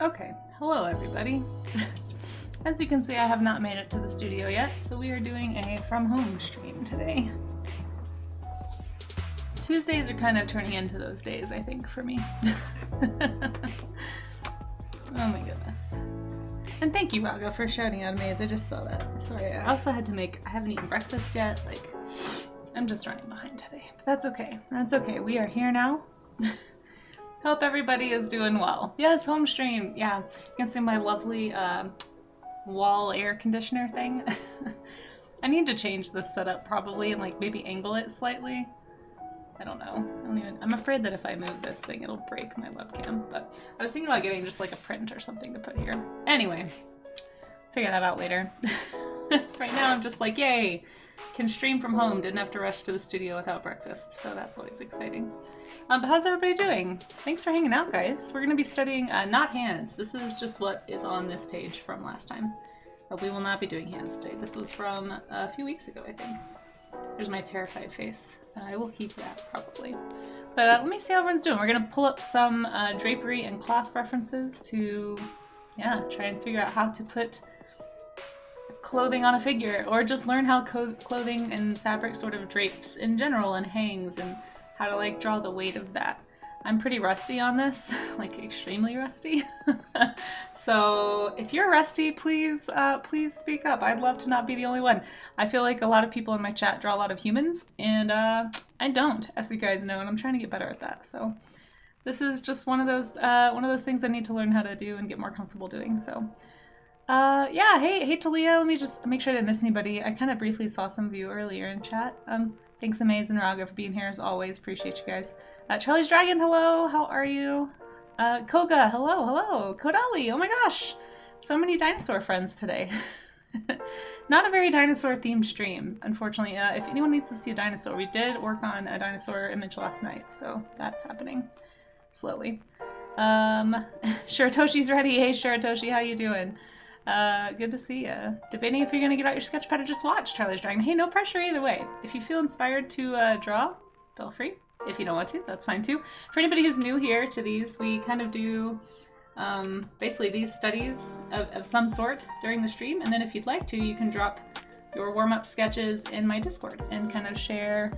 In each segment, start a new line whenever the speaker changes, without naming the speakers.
Okay, hello everybody. As you can see, I have not made it to the studio yet, so we are doing a from home stream today. Tuesdays are kind of turning into those days, I think, for me. Oh my goodness. And thank you, Raga, for shouting out Maze. I just saw that. Sorry, I also had to I haven't eaten breakfast yet. Like, I'm just running behind today. But that's okay. That's okay. We are here now. Hope everybody is doing well. Yes, home stream. Yeah, you can see my lovely wall air conditioner thing. I need to change this setup probably and like maybe angle it slightly. I don't know. I'm afraid that if I move this thing, it'll break my webcam. But I was thinking about getting just like a print or something to put here. Anyway, figure that out later. Right now I'm just like, yay! Can stream from home. Didn't have to rush to the studio without breakfast, so that's always exciting. But how's everybody doing? Thanks for hanging out, guys. We're going to be studying not hands. This is just what is on this page from last time. But we will not be doing hands today. This was from a few weeks ago, I think. There's my terrified face. I will keep that, probably. But let me see how everyone's doing. We're going to pull up some drapery and cloth references to, yeah, try and figure out how to put clothing on a figure, or just learn how clothing and fabric sort of drapes in general and hangs, and how to like draw the weight of that. I'm pretty rusty on this, like extremely rusty. So if you're rusty, please speak up. I'd love to not be the only one. I feel like a lot of people in my chat draw a lot of humans, and I don't, as you guys know, and I'm trying to get better at that. So this is just one of those things I need to learn how to do and get more comfortable doing. So yeah, hey Talia, let me just make sure I didn't miss anybody. I kind of briefly saw some of you earlier in chat. Thanks Amaze and Raga for being here as always. Appreciate you guys. Charlie's Dragon, hello, how are you? Koga, hello. Kodali, oh my gosh. So many dinosaur friends today. Not a very dinosaur themed stream, unfortunately. If anyone needs to see a dinosaur, we did work on a dinosaur image last night, so that's happening slowly. Shiratoshi's ready. Hey Shiratoshi, how you doing? Good to see ya. Debating if you're gonna get out your sketch pad or just watch Charlie's Dragon. Hey, no pressure either way. If you feel inspired to draw, feel free. If you don't want to, that's fine too. For anybody who's new here to these, we kind of do basically these studies of some sort during the stream, and then if you'd like to, you can drop your warm-up sketches in my Discord and kind of share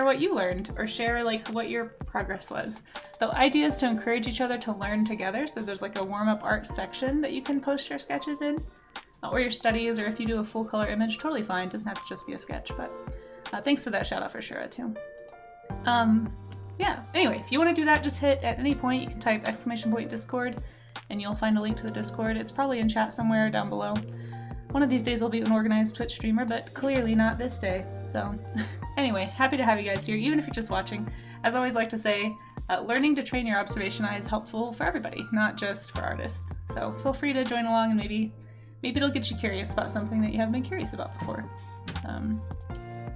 what you learned, or share like what your progress was. The idea is to encourage each other to learn together, so there's like a warm-up art section that you can post your sketches in, or your studies, or if you do a full color image, totally fine, doesn't have to just be a sketch. But thanks for that shout out for Shura too. Yeah, anyway, if you want to do that, just hit at any point, you can type !Discord and you'll find a link to the Discord. It's probably in chat somewhere down below. One of these days I'll be an organized Twitch streamer, but clearly not this day, so anyway, happy to have you guys here, even if you're just watching. As I always like to say, learning to train your observation eye is helpful for everybody, not just for artists. So feel free to join along, and maybe it'll get you curious about something that you haven't been curious about before.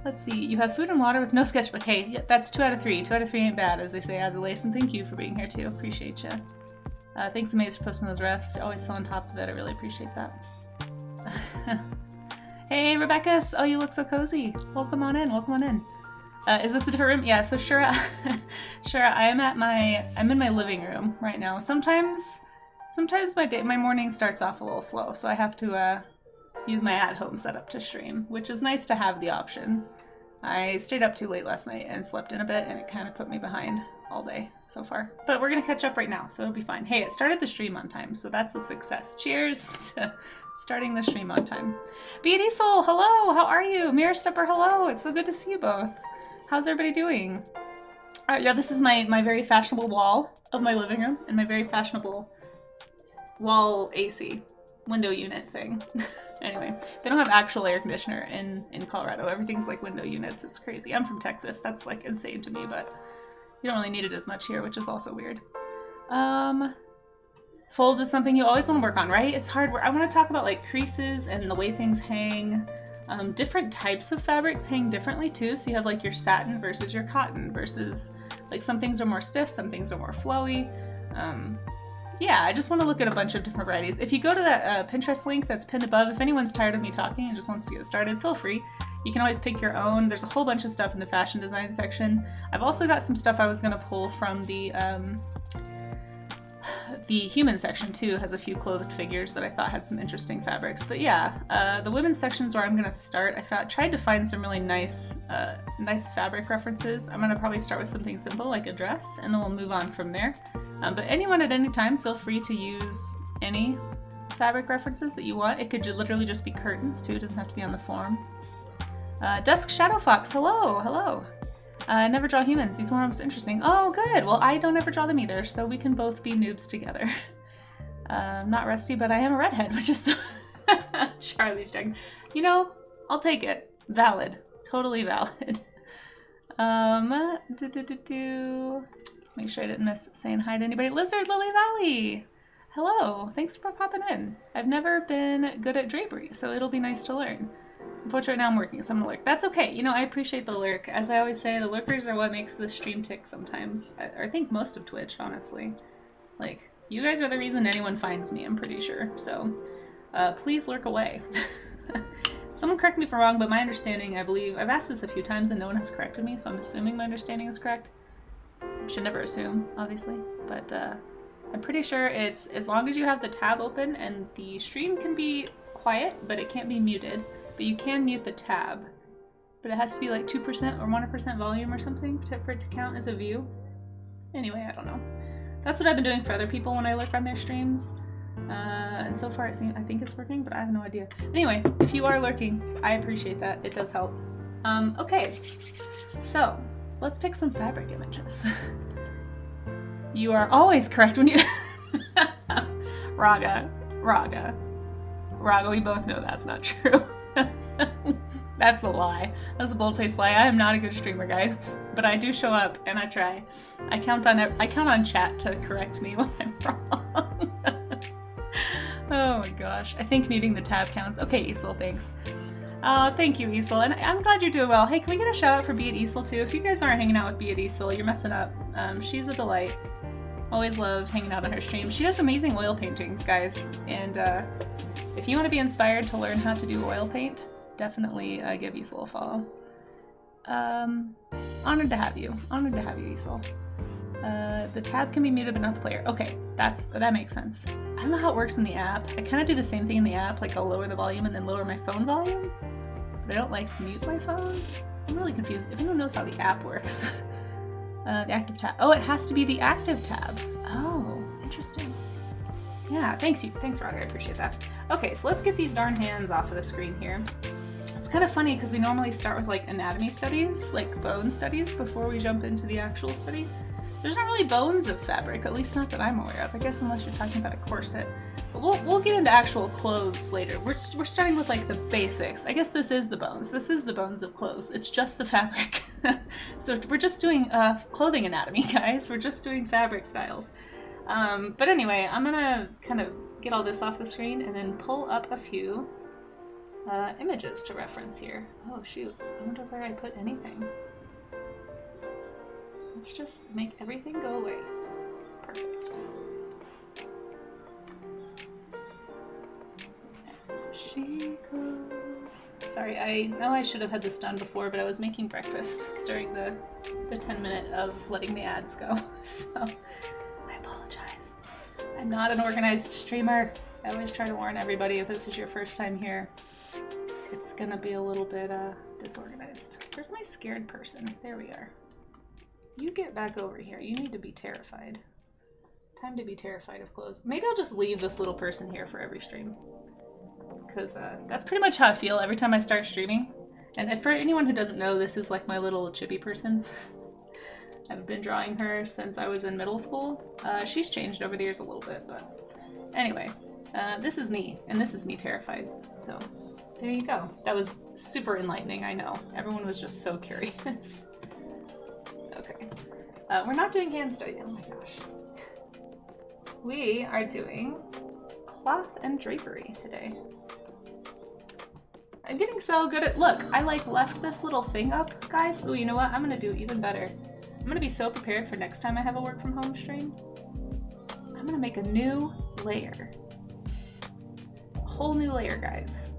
Let's see, you have food and water with no sketchbook. Hey, yeah, that's 2 out of 3. 2 out of 3 ain't bad, as they say as a lace, and thank you for being here too. Appreciate you. Thanks Amaze for posting those refs. Always so on top of it. I really appreciate that. Hey Rebecca! Oh, you look so cozy. Welcome on in. Welcome on in. Is this a different room? Yeah. So Shura, I'm in my living room right now. Sometimes my morning starts off a little slow, so I have to use my at-home setup to stream, which is nice to have the option. I stayed up too late last night and slept in a bit, and it kind of put me behind all day so far. But we're gonna catch up right now, so it'll be fine. Hey, it started the stream on time, so that's a success. Cheers to starting the stream on time. Diesel, hello, how are you? Mirror Stepper, hello, it's so good to see you both. How's everybody doing? Yeah, this is my very fashionable wall of my living room, and my very fashionable wall AC window unit thing. Anyway, they don't have actual air conditioner in Colorado. Everything's like window units. It's crazy. I'm from Texas. That's like insane to me, but you don't really need it as much here, which is also weird. Folds is something you always want to work on, right? It's hard work. I want to talk about like creases and the way things hang. Different types of fabrics hang differently too. So you have like your satin versus your cotton versus like some things are more stiff, some things are more flowy. Yeah, I just want to look at a bunch of different varieties. If you go to that Pinterest link that's pinned above, if anyone's tired of me talking and just wants to get started, feel free. You can always pick your own. There's a whole bunch of stuff in the fashion design section. I've also got some stuff I was going to pull from the The human section too has a few clothed figures that I thought had some interesting fabrics. But yeah, the women's section's where I'm gonna start. I tried to find some really nice fabric references. I'm gonna probably start with something simple like a dress, and then we'll move on from there. But anyone at any time, feel free to use any fabric references that you want. It could literally just be curtains too. It doesn't have to be on the form. Dusk Shadow Fox, hello, hello. Never draw humans. These ones are interesting. Oh, good. Well, I don't ever draw them either, so we can both be noobs together. I'm not rusty, but I am a redhead, which is so Charlie's Dragon. You know, I'll take it. Valid. Totally valid. Make sure I didn't miss saying hi to anybody. Lizard Lily Valley! Hello. Thanks for popping in. I've never been good at drapery, so it'll be nice to learn. Unfortunately, right now I'm working, so I'm gonna lurk. That's okay. You know, I appreciate the lurk. As I always say, the lurkers are what makes the stream tick sometimes. I think most of Twitch, honestly. Like, you guys are the reason anyone finds me, I'm pretty sure. So, please lurk away. Someone correct me if I'm wrong, but my understanding, I believe, I've asked this a few times and no one has corrected me, so I'm assuming my understanding is correct. Should never assume, obviously, but I'm pretty sure it's as long as you have the tab open and the stream can be quiet, but it can't be muted. But you can mute the tab, but it has to be like 2% or 1% volume or something for it to count as a view. Anyway, I don't know. That's what I've been doing for other people when I lurk on their streams. And so far I think it's working, but I have no idea. Anyway, if you are lurking, I appreciate that. It does help. Okay, so let's pick some fabric images. You are always correct when you... Raga, we both know that's not true. That's a lie. That's a bold-faced lie. I am not a good streamer, guys, but I do show up and I try. I count on chat to correct me when I'm wrong. Oh my gosh. I think muting the tab counts. Okay, Easel, thanks. Thank you, Easel, and I'm glad you're doing well. Hey, can we get a shout out for Be It Easel too? If you guys aren't hanging out with Be It Easel, you're messing up. She's a delight. Always love hanging out on her stream. She does amazing oil paintings, guys, and if you want to be inspired to learn how to do oil paint, definitely give Easel a follow. Honored to have you. Honored to have you, Easel. The tab can be muted but not the player. Okay, that makes sense. I don't know how it works in the app. I kind of do the same thing in the app, like I'll lower the volume and then lower my phone volume. But I don't like mute my phone. I'm really confused. If anyone knows how the app works. The active tab. Oh, it has to be the active tab. Oh, interesting. Yeah, thanks Roger, I appreciate that. Okay, so let's get these darn hands off of the screen here. It's kind of funny because we normally start with like anatomy studies, like bone studies, before we jump into the actual study. There's not really bones of fabric, at least not that I'm aware of. I guess unless you're talking about a corset. But we'll get into actual clothes later. We're starting with like the basics. I guess this is the bones. This is the bones of clothes. It's just the fabric. So we're just doing clothing anatomy, guys. We're just doing fabric styles. But anyway, I'm gonna kind of get all this off the screen and then pull up a few images to reference here. Oh shoot, I wonder where I put anything. Let's just make everything go away. Perfect. She goes. Sorry, I know I should have had this done before, but I was making breakfast during the 10-minute of letting the ads go, so I apologize. I'm not an organized streamer. I always try to warn everybody if this is your first time here, it's gonna be a little bit disorganized. Where's my scared person? There we are. You get back over here. You need to be terrified. Time to be terrified of clothes. Maybe I'll just leave this little person here for every stream. Because that's pretty much how I feel every time I start streaming. And for anyone who doesn't know, this is like my little chibi person. I've been drawing her since I was in middle school. She's changed over the years a little bit, but anyway. This is me, and this is me terrified. So there you go. That was super enlightening, I know. Everyone was just so curious. Okay. We're not doing hand study. Oh my gosh. We are doing cloth and drapery today. I'm getting so good at, look, I like left this little thing up, guys. Oh, you know what? I'm gonna do even better. I'm gonna be so prepared for next time I have a work from home stream. I'm gonna make a new layer. A whole new layer, guys.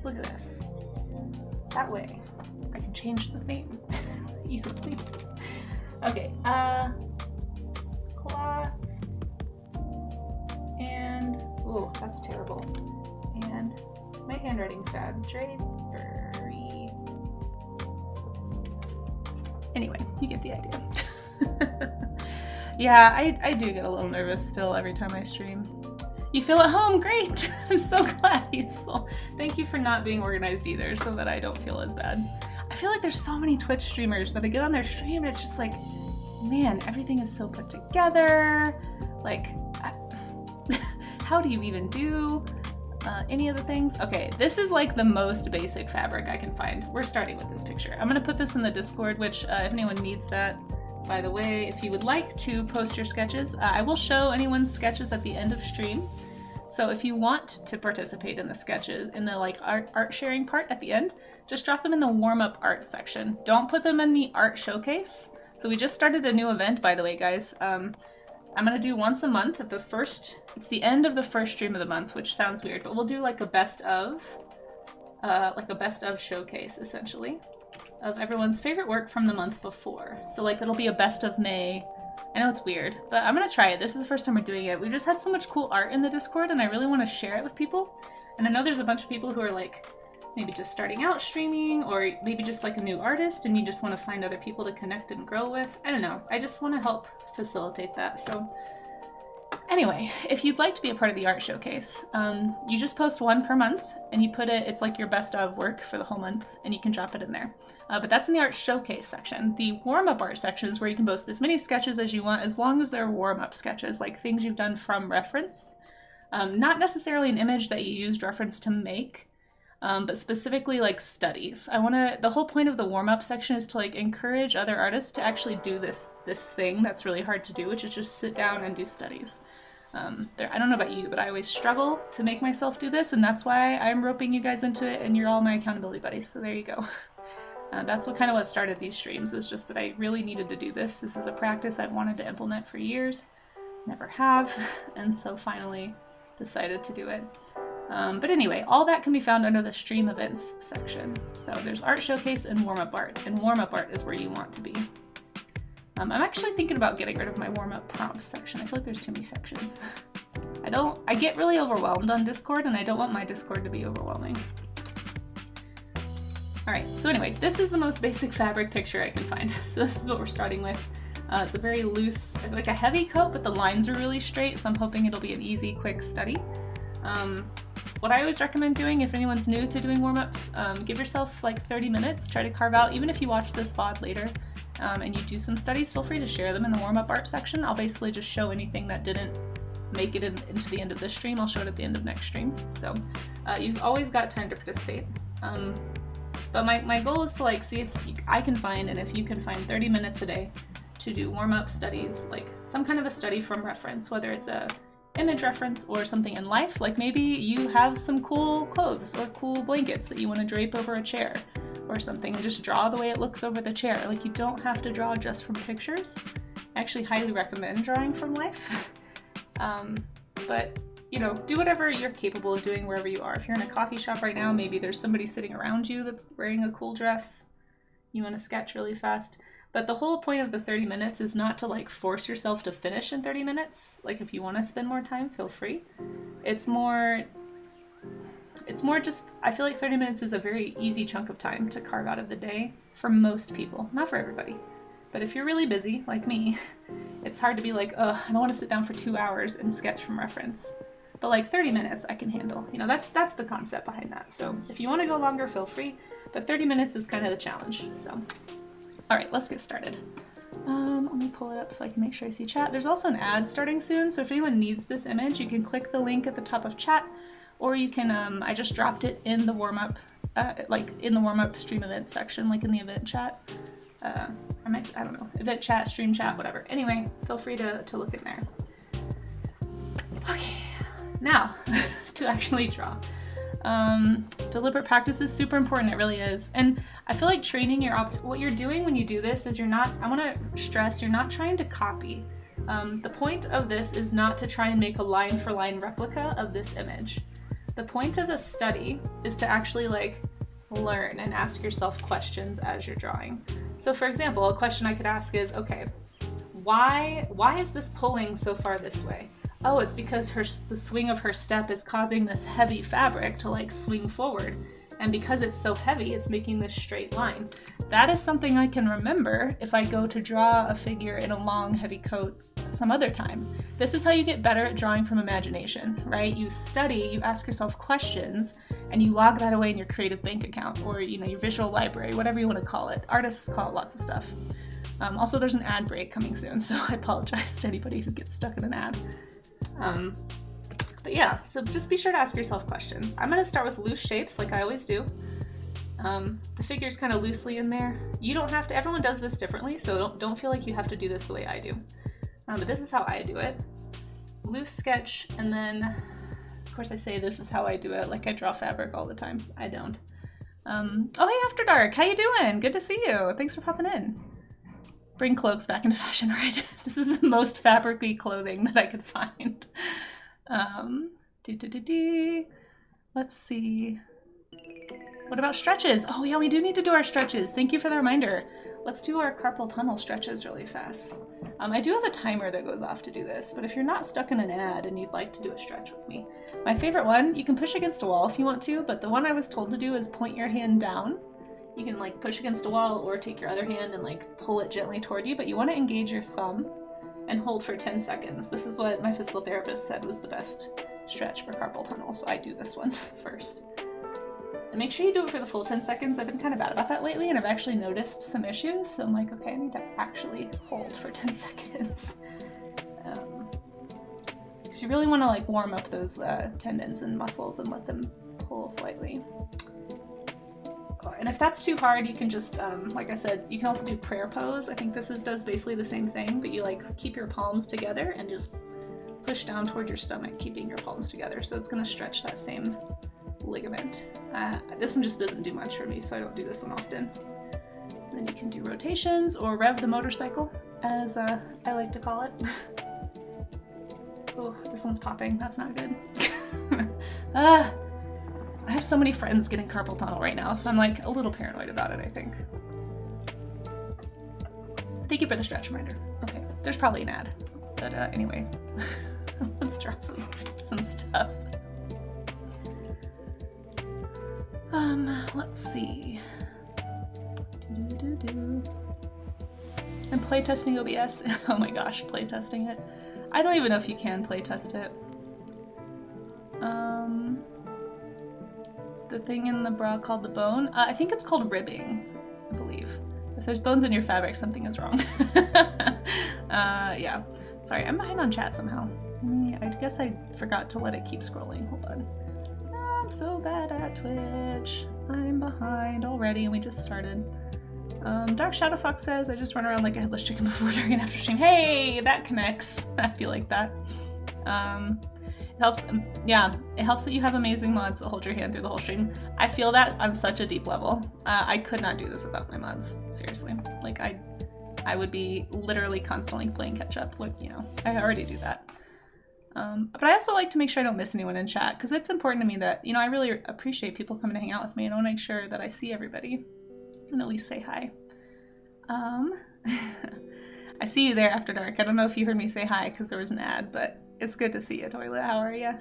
Look at this. That way, I can change the theme easily. Okay, cloth Ooh, that's terrible. And my handwriting's bad. Drapery. Anyway, you get the idea. Yeah, I do get a little nervous still every time I stream. You feel at home? Great! I'm so glad. Thank you for not being organized either, so that I don't feel as bad. I feel like there's so many Twitch streamers that I get on their stream and it's just like, man, everything is so put together. Like, how do you even do any of the things? Okay, this is like the most basic fabric I can find. We're starting with this picture. I'm gonna put this in the Discord, which if anyone needs that, by the way, if you would like to post your sketches, I will show anyone's sketches at the end of stream. So if you want to participate in the sketches, in the like art sharing part at the end, just drop them in the warm-up art section. Don't put them in the art showcase. So we just started a new event, by the way, guys. I'm gonna do once a month at it's the end of the first stream of the month, which sounds weird, but we'll do like a best of showcase, essentially, of everyone's favorite work from the month before. So like it'll be a best of May. I know it's weird, but I'm gonna try it. This is the first time we're doing it. We just had so much cool art in the Discord and I really want to share it with people. And I know there's a bunch of people who are like maybe just starting out streaming, or maybe just like a new artist and you just want to find other people to connect and grow with. I don't know. I just want to help facilitate that. So anyway, if you'd like to be a part of the art showcase, you just post one per month and you put it's like your best of work for the whole month and you can drop it in there. But that's in the art showcase section. The warm-up art section is where you can post as many sketches as you want, as long as they're warm-up sketches, like things you've done from reference. Not necessarily an image that you used reference to make, but specifically like studies. The whole point of the warm-up section is to like encourage other artists to actually do this thing that's really hard to do, which is just sit down and do studies. I don't know about you, but I always struggle to make myself do this, and that's why I'm roping you guys into it, and you're all my accountability buddies, so there you go. That's what started these streams, is just that I really needed to do this. This is a practice I've wanted to implement for years, never have, and so finally decided to do it. But anyway, all that can be found under the stream events section. So there's art showcase and warm-up art, and warm-up art is where you want to be. I'm actually thinking about getting rid of my warm-up prompts section. I feel like there's too many sections. I get really overwhelmed on Discord, and I don't want my Discord to be overwhelming. Alright, so anyway, this is the most basic fabric picture I can find. So this is what we're starting with. It's a very loose, like a heavy coat, but the lines are really straight, so I'm hoping it'll be an easy, quick study. What I always recommend doing, if anyone's new to doing warm-ups, give yourself like 30 minutes, try to carve out, even if you watch this VOD later, and you do some studies, feel free to share them in the warm-up art section. I'll basically just show anything that didn't make it into the end of this stream. I'll show it at the end of next stream. So you've always got time to participate. But my goal is to like see if I can find, and if you can find 30 minutes a day to do warm-up studies, like some kind of a study from reference, whether it's a image reference or something in life. Like maybe you have some cool clothes or cool blankets that you want to drape over a chair or something, and just draw the way it looks over the chair. Like you don't have to draw just from pictures. I actually highly recommend drawing from life. But you know, do whatever you're capable of doing wherever you are. If you're in a coffee shop right now, maybe there's somebody sitting around you that's wearing a cool dress. You want to sketch really fast. But the whole point of the 30 minutes is not to like force yourself to finish in 30 minutes. Like if you want to spend more time, feel free. It's more just, I feel like 30 minutes is a very easy chunk of time to carve out of the day for most people, not for everybody. But if you're really busy, like me, it's hard to be like, oh, I don't want to sit down for 2 hours and sketch from reference. But like 30 minutes I can handle. You know, that's the concept behind that. So if you want to go longer, feel free. But 30 minutes is kind of the challenge. So, all right, let's get started. Let me pull it up so I can make sure I see chat. There's also an ad starting soon. So if anyone needs this image, you can click the link at the top of chat, or you can, I just dropped it in the warm-up, like in the warm-up stream event section, like in the event chat. I don't know, event chat, stream chat, whatever. Anyway, feel free to look in there. Okay, now to actually draw. Deliberate practice is super important, it really is. And I feel like training your what you're doing when you do this is I want to stress, you're not trying to copy. The point of this is not to try and make a line for line replica of this image. The point of a study is to actually like learn and ask yourself questions as you're drawing. So for example, a question I could ask is, okay, why is this pulling so far this way? oh, it's because the swing of her step is causing this heavy fabric to like swing forward. And because it's so heavy, it's making this straight line. That is something I can remember if I go to draw a figure in a long, heavy coat some other time. This is how you get better at drawing from imagination, right? You study, you ask yourself questions, and you log that away in your creative bank account, or your visual library, whatever you want to call it. Artists call it lots of stuff. Also, there's an ad break coming soon, so I apologize to anybody who gets stuck in an ad. But yeah, so just be sure to ask yourself questions. I'm going to start with loose shapes like I always do. The figure's kind of loosely in there. You don't have to, everyone does this differently, so don't feel like you have to do this the way I do. But this is how I do it. Loose sketch, and then, of course I say this is how I do it, like I draw fabric all the time. I don't. Oh hey After Dark, how you doing? Good to see you. Thanks for popping in. Bring cloaks back into fashion, right? This is the most fabric-y clothing that I could find. Let's see. What about stretches? Oh yeah, we do need to do our stretches. Thank you for the reminder. Let's do our carpal tunnel stretches really fast. I do have a timer that goes off to do this, but if you're not stuck in an ad and you'd like to do a stretch with me, my favorite one, you can push against a wall if you want to, but the one I was told to do is point your hand down. You can like push against a wall or take your other hand and like pull it gently toward you, but you want to engage your thumb and hold for 10 seconds. This is what my physical therapist said was the best stretch for carpal tunnel, so I do this one first. And make sure you do it for the full 10 seconds. I've been kind of bad about that lately, and I've actually noticed some issues, so I'm like, okay, I need to actually hold for 10 seconds. Because you really want to like warm up those tendons and muscles and let them pull slightly. And if that's too hard, you can just, like I said, you can also do prayer pose. I think this does basically the same thing, but you like keep your palms together and just push down toward your stomach, keeping your palms together. So it's going to stretch that same ligament. This one just doesn't do much for me, so I don't do this one often. And then you can do rotations or rev the motorcycle, as I like to call it. Oh, this one's popping. That's not good. I have so many friends getting carpal tunnel right now, so I'm like a little paranoid about it, I think. Thank you for the stretch reminder. Okay, there's probably an ad, but anyway, let's draw some stuff. Let's see. And playtesting OBS. Oh my gosh, playtesting it. I don't even know if you can playtest it. The thing in the bra called the bone. I think it's called ribbing, I believe. If there's bones in your fabric, something is wrong. Yeah. Sorry, I'm behind on chat somehow. I guess I forgot to let it keep scrolling. Hold on. I'm so bad at Twitch. I'm behind already, and we just started. Dark Shadow Fox says, I just run around like a headless chicken before, during, and after stream. Hey, that connects. I feel like that. It helps, yeah, it helps that you have amazing mods that hold your hand through the whole stream. I feel that on such a deep level. I could not do this without my mods, seriously. Like, I would be literally constantly playing catch up. Like, I already do that. But I also like to make sure I don't miss anyone in chat, because it's important to me that, I really appreciate people coming to hang out with me, and I want to make sure that I see everybody and at least say hi. I see you there After Dark. I don't know if you heard me say hi because there was an ad, but it's good to see you, Toilet. How are you?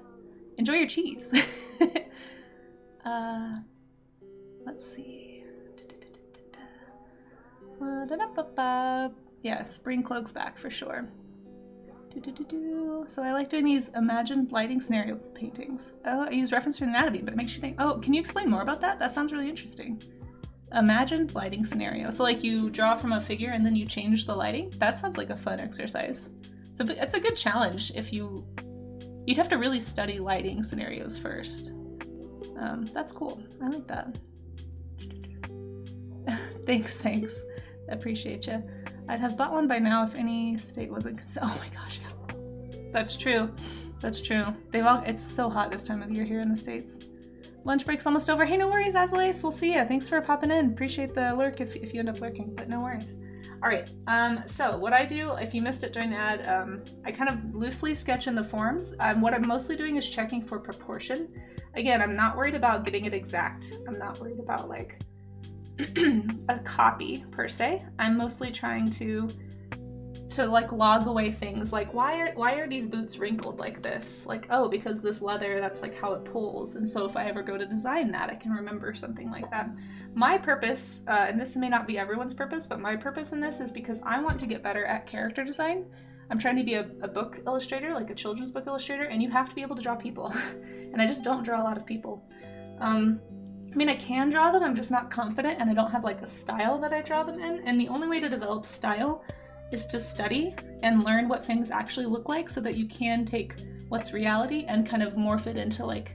Enjoy your cheese. Let's see. Yeah, spring cloaks back for sure. So I like doing these imagined lighting scenario paintings. Oh, I use reference from anatomy, but it makes you think, oh, can you explain more about that? That sounds really interesting. Imagined lighting scenario. So like you draw from a figure and then you change the lighting? That sounds like a fun exercise. So it's a good challenge if you'd have to really study lighting scenarios first. That's cool. I like that. Thanks. I appreciate you. I'd have bought one by now if any state wasn't considered. Oh my gosh, yeah. That's true. It's so hot this time of year here in the States. Lunch break's almost over. Hey, no worries, Azalace. We'll see ya. Thanks for popping in. Appreciate the lurk if you end up lurking, but no worries. All right, so what I do, if you missed it during the ad, I kind of loosely sketch in the forms. What I'm mostly doing is checking for proportion. Again, I'm not worried about getting it exact. I'm not worried about like a copy per se. I'm mostly trying to to like log away things like why are these boots wrinkled like this? Like, oh, because this leather, that's like how it pulls. And so if I ever go to design that, I can remember something like that. My purpose, and this may not be everyone's purpose, but my purpose in this is because I want to get better at character design. I'm trying to be a book illustrator, like a children's book illustrator, and you have to be able to draw people. And I just don't draw a lot of people. I mean, I can draw them, I'm just not confident, and I don't have like a style that I draw them in. And the only way to develop style is to study and learn what things actually look like so that you can take what's reality and kind of morph it into like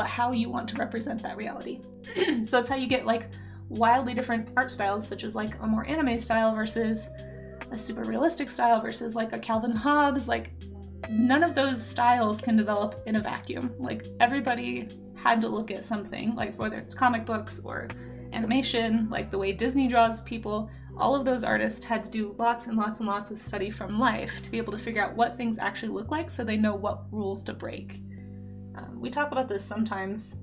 how you want to represent that reality. So it's how you get like wildly different art styles, such as like a more anime style versus a super realistic style versus like a Calvin Hobbes. Like none of those styles can develop in a vacuum. Like everybody had to look at something, like whether it's comic books or animation, like the way Disney draws people. All of those artists had to do lots and lots and lots of study from life to be able to figure out what things actually look like so they know what rules to break. We talk about this sometimes.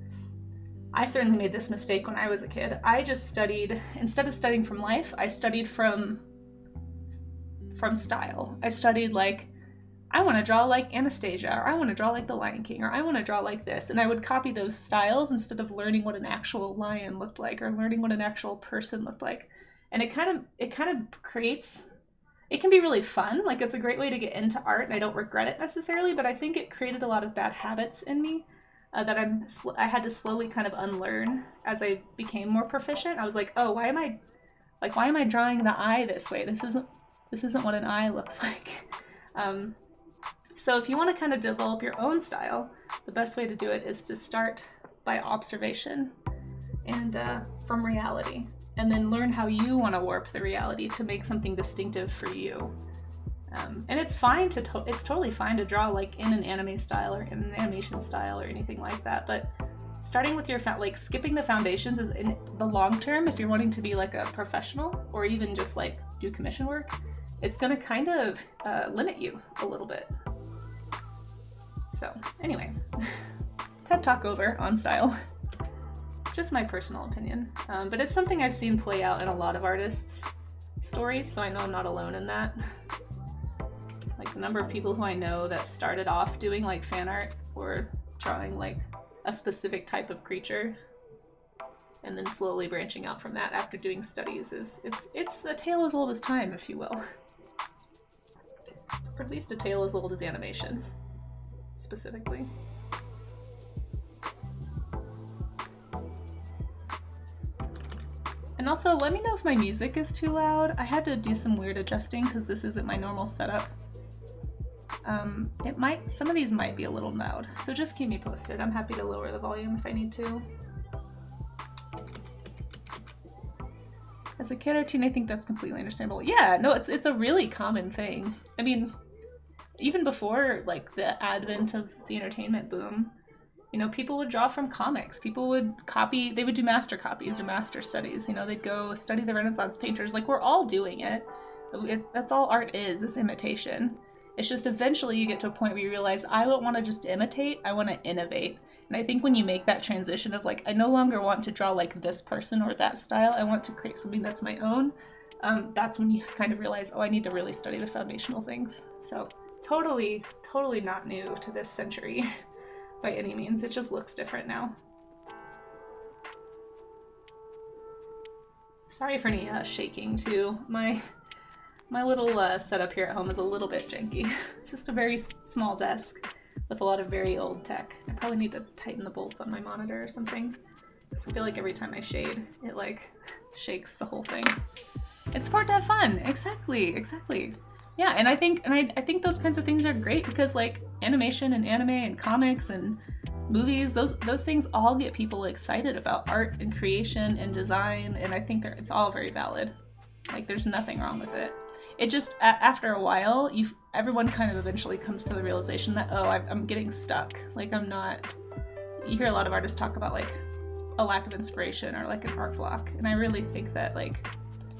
I certainly made this mistake when I was a kid. I just studied, instead of studying from life, I studied from style. I studied like, I want to draw like Anastasia, or I want to draw like The Lion King, or I want to draw like this. And I would copy those styles instead of learning what an actual lion looked like or learning what an actual person looked like. And it kind of creates, it can be really fun. Like it's a great way to get into art, and I don't regret it necessarily, but I think it created a lot of bad habits in me that I had to slowly kind of unlearn as I became more proficient. I was like, oh, why am I drawing the eye this way? This isn't what an eye looks like. So if you want to kind of develop your own style, the best way to do it is to start by observation and from reality, and then learn how you want to warp the reality to make something distinctive for you. And it's fine it's totally fine to draw like in an anime style or in an animation style or anything like that, but starting with your like skipping the foundations is in the long term, if you're wanting to be like a professional or even just like do commission work, it's going to kind of limit you a little bit. So anyway, TED Talk over on style. Just my personal opinion, but it's something I've seen play out in a lot of artists' stories, so I know I'm not alone in that. Like the number of people who I know that started off doing like fan art or drawing like a specific type of creature and then slowly branching out from that after doing studies it's a tale as old as time, if you will. Or at least a tale as old as animation, specifically. And also, let me know if my music is too loud. I had to do some weird adjusting because this isn't my normal setup. Some of these might be a little loud, so just keep me posted. I'm happy to lower the volume if I need to. As a kid or teen, I think that's completely understandable. Yeah, no, it's a really common thing. I mean, even before like the advent of the entertainment boom, you know, people would draw from comics. People would copy, they would do master copies or master studies. You know, they'd go study the Renaissance painters. Like, we're all doing it. That's all art is imitation. It's just eventually you get to a point where you realize, I don't want to just imitate, I want to innovate. And I think when you make that transition of like, I no longer want to draw like this person or that style, I want to create something that's my own, that's when you kind of realize, oh, I need to really study the foundational things. So totally not new to this century by any means. It just looks different now. Sorry for any shaking too. My little setup here at home is a little bit janky. It's just a very small desk with a lot of very old tech. I probably need to tighten the bolts on my monitor or something, because I feel like every time I shade, it like shakes the whole thing. It's smart to have fun. Exactly. Yeah, and I think those kinds of things are great because like animation and anime and comics and movies, those things all get people excited about art and creation and design, and I think it's all very valid. Like, there's nothing wrong with it. It just, after a while, everyone kind of eventually comes to the realization that, oh, I'm getting stuck. Like, you hear a lot of artists talk about, like, a lack of inspiration or, like, an art block. And I really think that, like,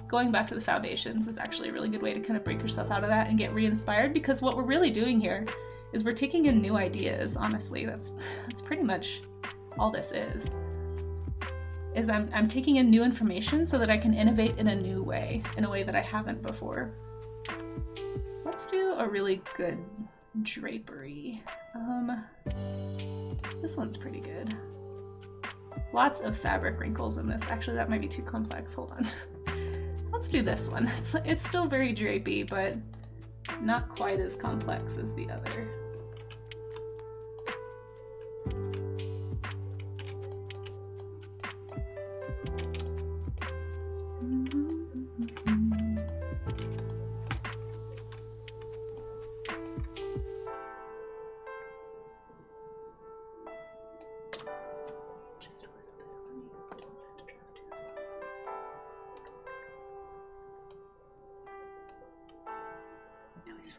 going back to the foundations is actually a really good way to kind of break yourself out of that and get re-inspired, because what we're really doing here is we're taking in new ideas, honestly. That's pretty much all this is I'm taking in new information so that I can innovate in a new way, in a way that I haven't before. let's do a really good drapery. This one's pretty good. Lots of fabric wrinkles in this. Actually, that might be too complex. Hold on. Let's do this one. It's still very drapey, but not quite as complex as the other.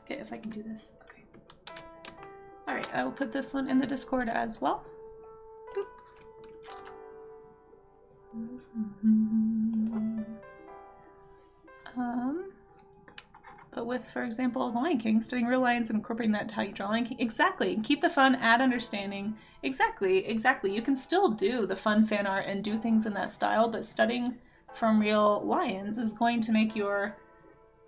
Forget if I can do this. Okay. All right, I will put this one in the Discord as well. Boop. But with, for example, the Lion King, studying real lines and incorporating that to how you draw Lion King. Exactly. Keep the fun, add understanding. Exactly. You can still do the fun fan art and do things in that style, but studying from real lions is going to make your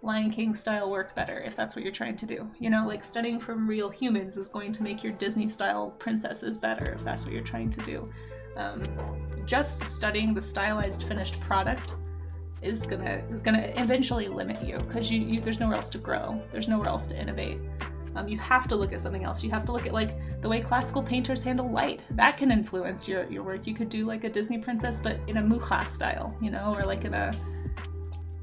Lion King style work better if that's what you're trying to do. You know, like studying from real humans is going to make your Disney style princesses better if that's what you're trying to do. Just studying the stylized finished product is gonna eventually limit you because you there's nowhere else to grow. There's nowhere else to innovate. You have to look at something else. You have to look at like the way classical painters handle light. That can influence your work. You could do like a Disney princess but in a mucha style, you know, or like in a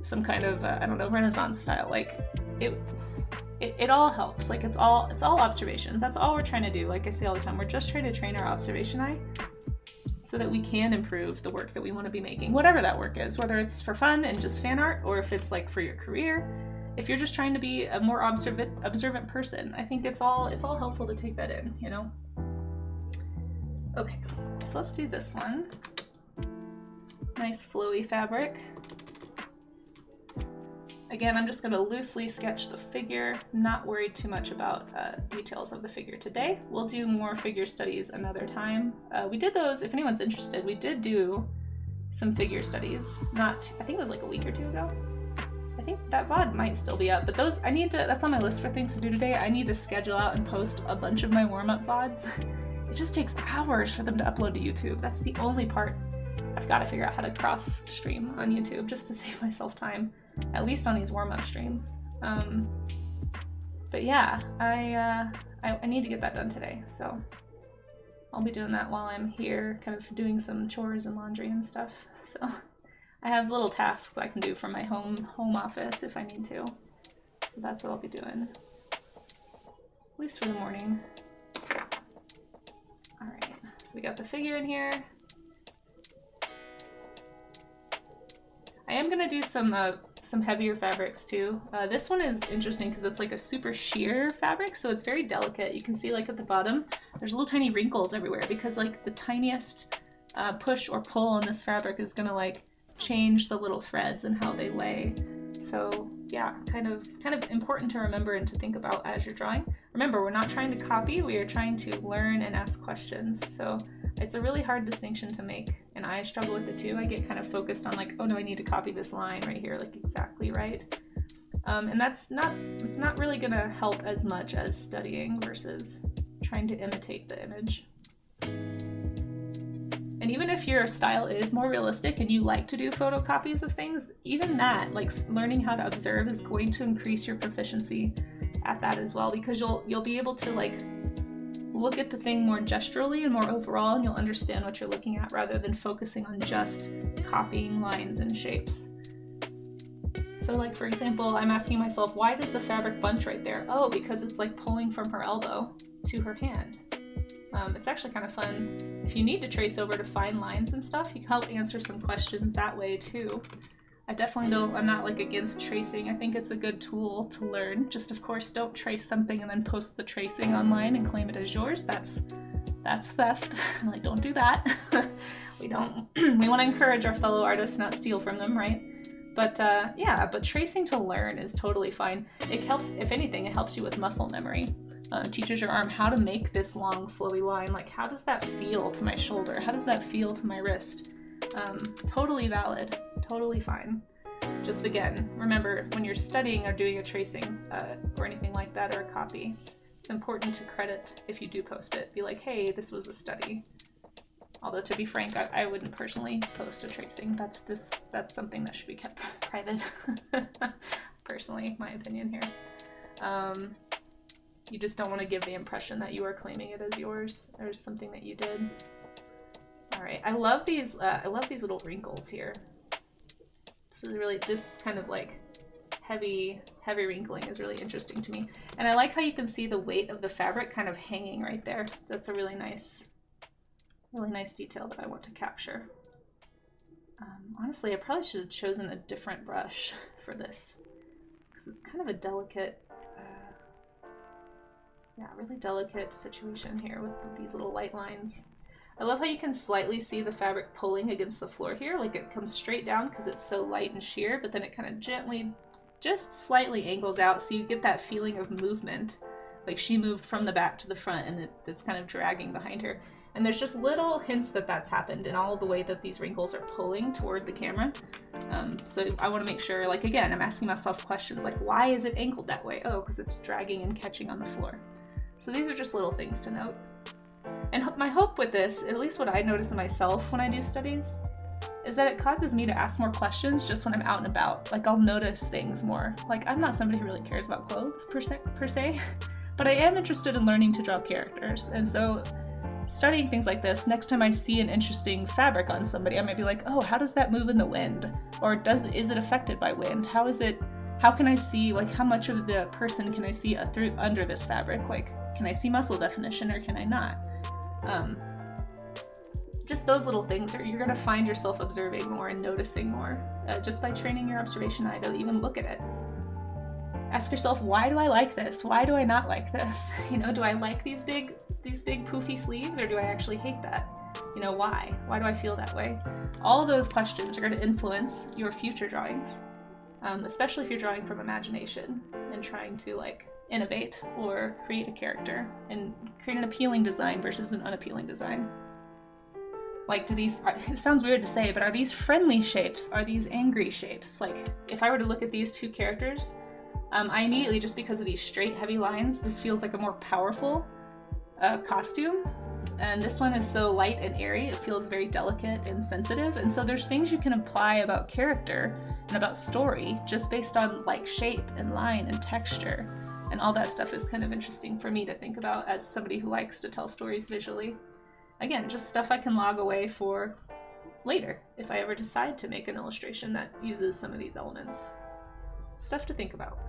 some kind of I don't know, Renaissance style. Like it all helps. Like it's all observations. That's all we're trying to do. Like I say all the time, we're just trying to train our observation eye so that we can improve the work that we want to be making, whatever that work is, whether it's for fun and just fan art or if it's like for your career. If you're just trying to be a more observant person, I think it's all helpful to take that in, you know. Okay, so let's do this one. Nice flowy fabric. Again, I'm just going to loosely sketch the figure, not worry too much about details of the figure today. We'll do more figure studies another time. We did those, if anyone's interested, we did do some figure studies, I think it was like a week or two ago. I think that VOD might still be up, but those, that's on my list for things to do today. I need to schedule out and post a bunch of my warm-up VODs. It just takes hours for them to upload to YouTube. That's the only part. I've got to figure out how to cross stream on YouTube just to save myself time. At least on these warm-up streams. But yeah, I need to get that done today, so I'll be doing that while I'm here, kind of doing some chores and laundry and stuff. So I have little tasks that I can do from my home office if I need to. So that's what I'll be doing, at least for the morning. All right, so we got the figure in here. I am gonna do some heavier fabrics too. This one is interesting because it's like a super sheer fabric, so it's very delicate. You can see like at the bottom, there's little tiny wrinkles everywhere because like the tiniest push or pull on this fabric is gonna like change the little threads and how they lay. So yeah, kind of important to remember and to think about as you're drawing. Remember, we're not trying to copy, we are trying to learn and ask questions. So it's a really hard distinction to make, and I struggle with it too. I get kind of focused on like, oh no, I need to copy this line right here, like exactly right. And it's not really gonna help as much as studying versus trying to imitate the image. And even if your style is more realistic and you like to do photocopies of things, even that, like learning how to observe is going to increase your proficiency at that as well, because you'll be able to like look at the thing more gesturally and more overall, and you'll understand what you're looking at rather than focusing on just copying lines and shapes. So like for example, I'm asking myself, why does the fabric bunch right there? Oh, because it's like pulling from her elbow to her hand. It's actually kind of fun. If you need to trace over to find lines and stuff, you can help answer some questions that way too. I'm not like against tracing. I think it's a good tool to learn. Just of course, don't trace something and then post the tracing online and claim it as yours. That's theft. Like, don't do that. We want to encourage our fellow artists, not steal from them, right? But yeah, but tracing to learn is totally fine. It helps, if anything, it helps you with muscle memory. Teaches your arm how to make this long flowy line. Like, how does that feel to my shoulder? How does that feel to my wrist? Totally valid, totally fine. Just again, remember when you're studying or doing a tracing or anything like that, or a copy, it's important to credit if you do post it. Be like, hey, this was a study. Although to be frank, I wouldn't personally post a tracing. That's something that should be kept private. Personally, my opinion here. You just don't want to give the impression that you are claiming it as yours or something that you did. All right, I love these little wrinkles here. This kind of like heavy wrinkling is really interesting to me. And I like how you can see the weight of the fabric kind of hanging right there. That's a really nice detail that I want to capture. Honestly, I probably should have chosen a different brush for this because it's kind of a delicate, really delicate situation here with these little light lines. I love how you can slightly see the fabric pulling against the floor here, like it comes straight down because it's so light and sheer, but then it kind of gently, just slightly angles out, so you get that feeling of movement. Like she moved from the back to the front and it's kind of dragging behind her. And there's just little hints that that's happened in all of the way that these wrinkles are pulling toward the camera. So I want to make sure, like again, I'm asking myself questions like, why is it angled that way? Oh, because it's dragging and catching on the floor. So these are just little things to note. And my hope with this, at least what I notice in myself when I do studies, is that it causes me to ask more questions just when I'm out and about. Like I'll notice things more. Like I'm not somebody who really cares about clothes per se, but I am interested in learning to draw characters. And so studying things like this, next time I see an interesting fabric on somebody, I might be like, oh, how does that move in the wind? Or is it affected by wind? How can I see, like, how much of the person can I see under this fabric? Like, can I see muscle definition or can I not? Just those little things, you're gonna find yourself observing more and noticing more just by training your observation eye to even look at it. Ask yourself, why do I like this? Why do I not like this? You know, do I like these big poofy sleeves, or do I actually hate that? You know, why? Why do I feel that way? All of those questions are going to influence your future drawings, especially if you're drawing from imagination and trying to like innovate or create a character and create an appealing design versus an unappealing design. Like, it sounds weird to say, but are these friendly shapes? Are these angry shapes? Like, if I were to look at these two characters, I immediately, just because of these straight, heavy lines, this feels like a more powerful costume. And this one is so light and airy, it feels very delicate and sensitive. And so there's things you can apply about character and about story just based on like shape and line and texture. And all that stuff is kind of interesting for me to think about as somebody who likes to tell stories visually. Again, just stuff I can log away for later if I ever decide to make an illustration that uses some of these elements. Stuff to think about.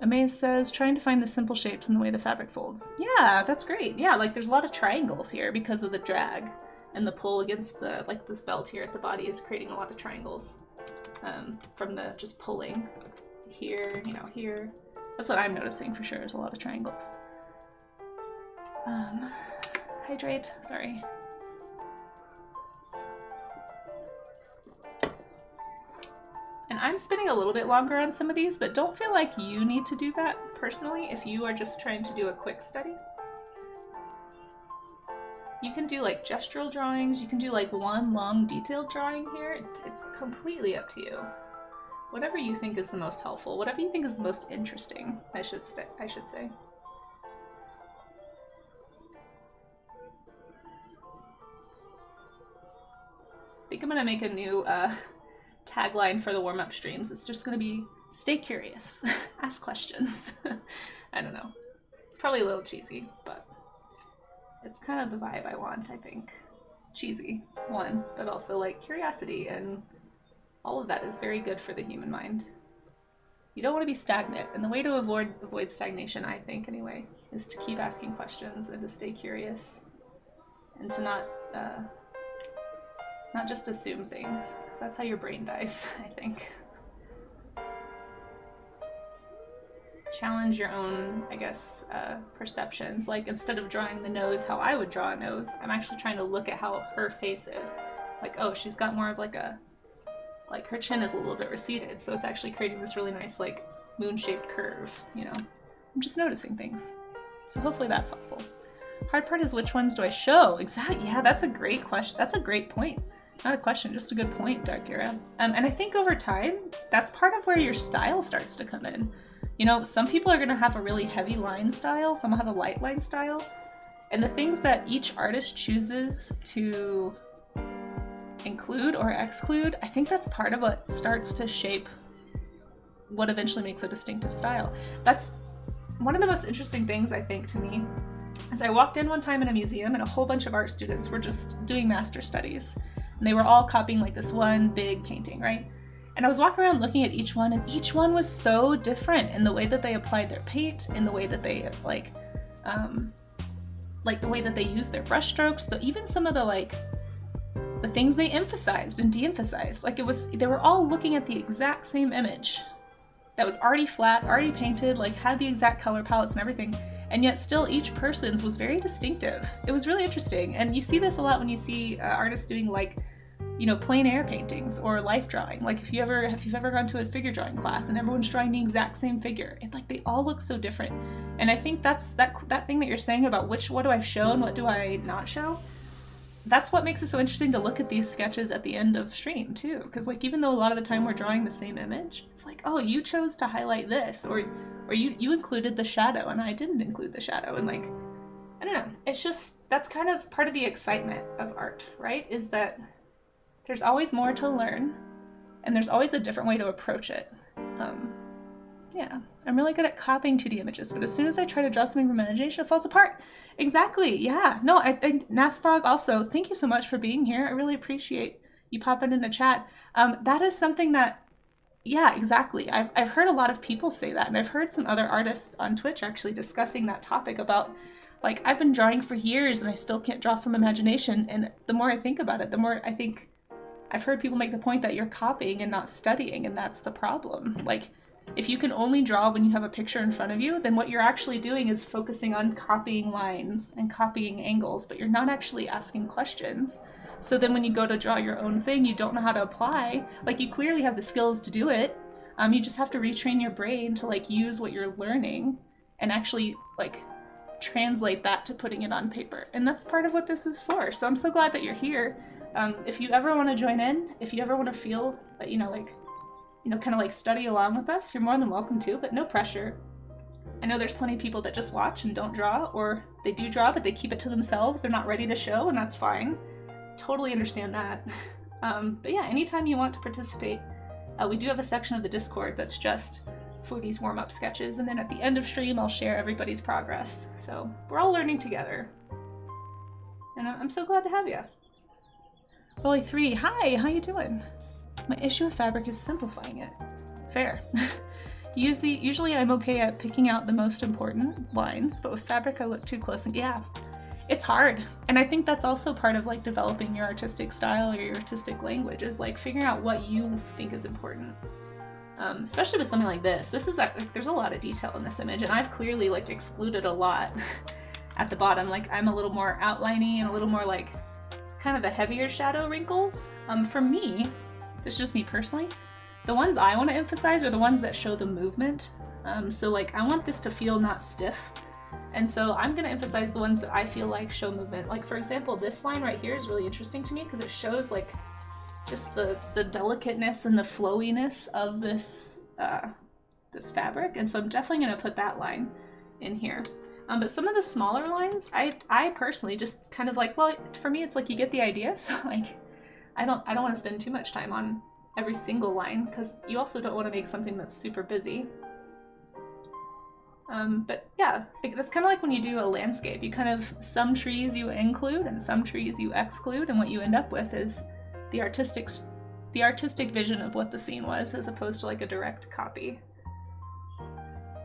Amaze says, trying to find the simple shapes in the way the fabric folds. Yeah, that's great. Yeah, like there's a lot of triangles here because of the drag and the pull against the, like this belt here at the body is creating a lot of triangles from the just pulling here, you know, here. That's what I'm noticing for sure, is a lot of triangles. Hydrate, sorry. And I'm spending a little bit longer on some of these, but don't feel like you need to do that personally if you are just trying to do a quick study. You can do like gestural drawings, you can do like one long detailed drawing here. It's completely up to you. Whatever you think is the most helpful, whatever you think is the most interesting, I should say. I think I'm gonna make a new tagline for the warm-up streams. It's just gonna be, stay curious, ask questions. I don't know. It's probably a little cheesy, but it's kind of the vibe I want, I think. Cheesy, one, but also like curiosity, and all of that is very good for the human mind. You don't want to be stagnant, and the way to avoid stagnation, I think anyway, is to keep asking questions and to stay curious and to not just assume things, because that's how your brain dies, I think. Challenge your own, I guess, perceptions. Like, instead of drawing the nose how I would draw a nose, I'm actually trying to look at how her face is. Like, oh, she's got more of like a, like her chin is a little bit receded, so it's actually creating this really nice, like, moon-shaped curve, you know? I'm just noticing things. So hopefully that's helpful. Hard part is which ones do I show? Exactly. Yeah, that's a great question. That's a great point. Not a question, just a good point, Dark Era. And I think over time, that's part of where your style starts to come in. You know, some people are gonna have a really heavy line style, some will have a light line style. And the things that each artist chooses to include or exclude, I think that's part of what starts to shape what eventually makes a distinctive style. That's one of the most interesting things, I think, to me, is I walked in one time in a museum and a whole bunch of art students were just doing master studies. And they were all copying like this one big painting, right? And I was walking around looking at each one, and each one was so different in the way that they applied their paint, in the way that they like the way that they used their brush strokes, even some of the things they emphasized and de-emphasized. Like they were all looking at the exact same image that was already flat, already painted, like had the exact color palettes and everything, and yet still each person's was very distinctive. It was really interesting, and you see this a lot when you see artists doing like, you know, plein air paintings or life drawing. Like if you've ever gone to a figure drawing class and everyone's drawing the exact same figure, it's like they all look so different. And I think that's that thing that you're saying about what do I show and what do I not show. That's what makes it so interesting to look at these sketches at the end of stream too, because like even though a lot of the time we're drawing the same image, it's like, oh, you chose to highlight this, or you included the shadow and I didn't include the shadow, and like, I don't know, it's just, that's kind of part of the excitement of art, right? Is that there's always more to learn, and there's always a different way to approach it. Yeah, I'm really good at copying 2D images, but as soon as I try to draw something from imagination, it falls apart. Exactly, yeah. No, I think Nasprog also, thank you so much for being here. I really appreciate you popping into chat. That is something that, yeah, exactly. I've heard a lot of people say that, and I've heard some other artists on Twitch actually discussing that topic about, like, I've been drawing for years and I still can't draw from imagination, and the more I think about it, the more I think I've heard people make the point that you're copying and not studying, and that's the problem. Like, if you can only draw when you have a picture in front of you, then what you're actually doing is focusing on copying lines and copying angles, but you're not actually asking questions. So then when you go to draw your own thing, you don't know how to apply. Like, you clearly have the skills to do it. You just have to retrain your brain to like use what you're learning and actually like translate that to putting it on paper. And that's part of what this is for. So I'm so glad that you're here. If you ever want to join in, if you ever want to feel that, kind of like study along with us, you're more than welcome to, but no pressure. I know there's plenty of people that just watch and don't draw, or they do draw, but they keep it to themselves. They're not ready to show, and that's fine. Totally understand that. But yeah, anytime you want to participate, we do have a section of the Discord that's just for these warm-up sketches, and then at the end of stream, I'll share everybody's progress. So we're all learning together. And I'm so glad to have you. Rolly3, hi, how you doing? My issue with fabric is simplifying it. Fair. Usually I'm okay at picking out the most important lines, but with fabric I look too close, and yeah, it's hard. And I think that's also part of like developing your artistic style or your artistic language, is like figuring out what you think is important. Especially with something like this. This is like, there's a lot of detail in this image, and I've clearly like excluded a lot at the bottom. Like I'm a little more outliney and a little more like kind of the heavier shadow wrinkles. For me, this is just me personally, the ones I want to emphasize are the ones that show the movement. So like I want this to feel not stiff, and so I'm going to emphasize the ones that I feel like show movement. Like for example, this line right here is really interesting to me because it shows like just the delicateness and the flowiness of this this fabric, and so I'm definitely going to put that line in here. But some of the smaller lines, I personally just kind of like, well, for me it's like you get the idea, so like I don't want to spend too much time on every single line, because you also don't want to make something that's super busy. But yeah, that's kind of like when you do a landscape. You kind of, some trees you include and some trees you exclude, and what you end up with is the artistic vision of what the scene was, as opposed to like a direct copy.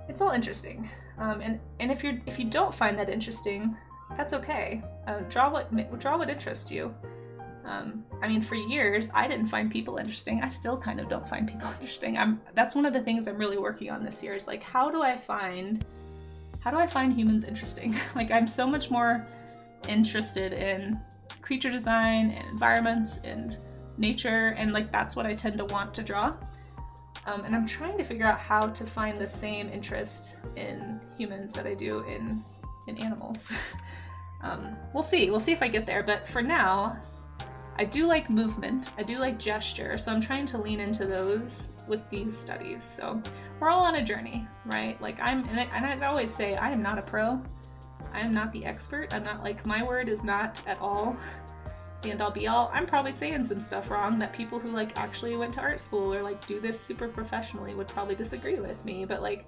It's all interesting. And if you don't find that interesting, that's okay. Draw what interests you. I mean, for years, I didn't find people interesting. I still kind of don't find people interesting. That's one of the things I'm really working on this year, is like, how do I find humans interesting? Like, I'm so much more interested in creature design and environments and nature, and like, that's what I tend to want to draw. And I'm trying to figure out how to find the same interest in humans that I do in animals. We'll see if I get there, but for now, I do like movement, I do like gesture, so I'm trying to lean into those with these studies. So we're all on a journey, right? Like and I always say, I am not a pro, I am not the expert, I'm not like, my word is not at all the end all be all. I'm probably saying some stuff wrong that people who like actually went to art school or like do this super professionally would probably disagree with me, but like,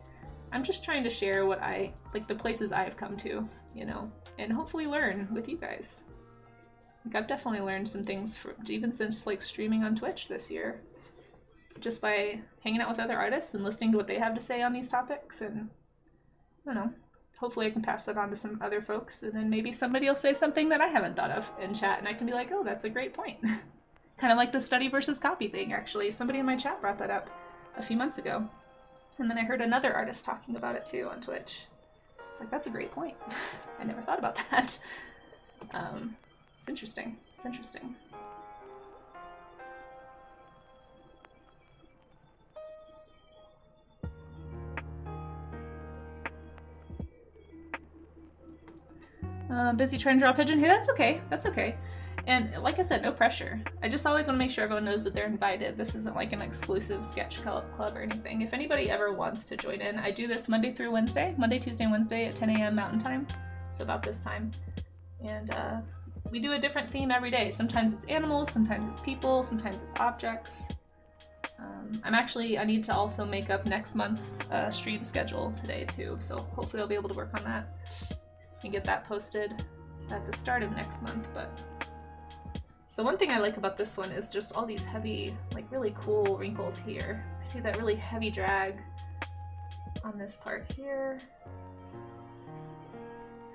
I'm just trying to share what like the places I've come to, you know, and hopefully learn with you guys. Like I've definitely learned some things even since like streaming on Twitch this year, just by hanging out with other artists and listening to what they have to say on these topics. And I don't know, hopefully I can pass that on to some other folks, and then maybe somebody will say something that I haven't thought of in chat and I can be like, oh, that's a great point. Kind of like the study versus copy thing, actually. Somebody in my chat brought that up a few months ago. And then I heard another artist talking about it too on Twitch. It's like, that's a great point. I never thought about that. It's interesting. It's interesting. Busy trying to draw a pigeon. Hey, that's okay. That's okay. And like I said, no pressure. I just always want to make sure everyone knows that they're invited. This isn't like an exclusive sketch club or anything. If anybody ever wants to join in, I do this Monday through Wednesday, Monday, Tuesday, and Wednesday at 10 a.m. Mountain Time. So about this time. And we do a different theme every day. Sometimes it's animals, sometimes it's people, sometimes it's objects. I need to also make up next month's stream schedule today too. So hopefully I'll be able to work on that and get that posted at the start of next month. But so one thing I like about this one is just all these heavy, like really cool wrinkles here. I see that really heavy drag on this part here.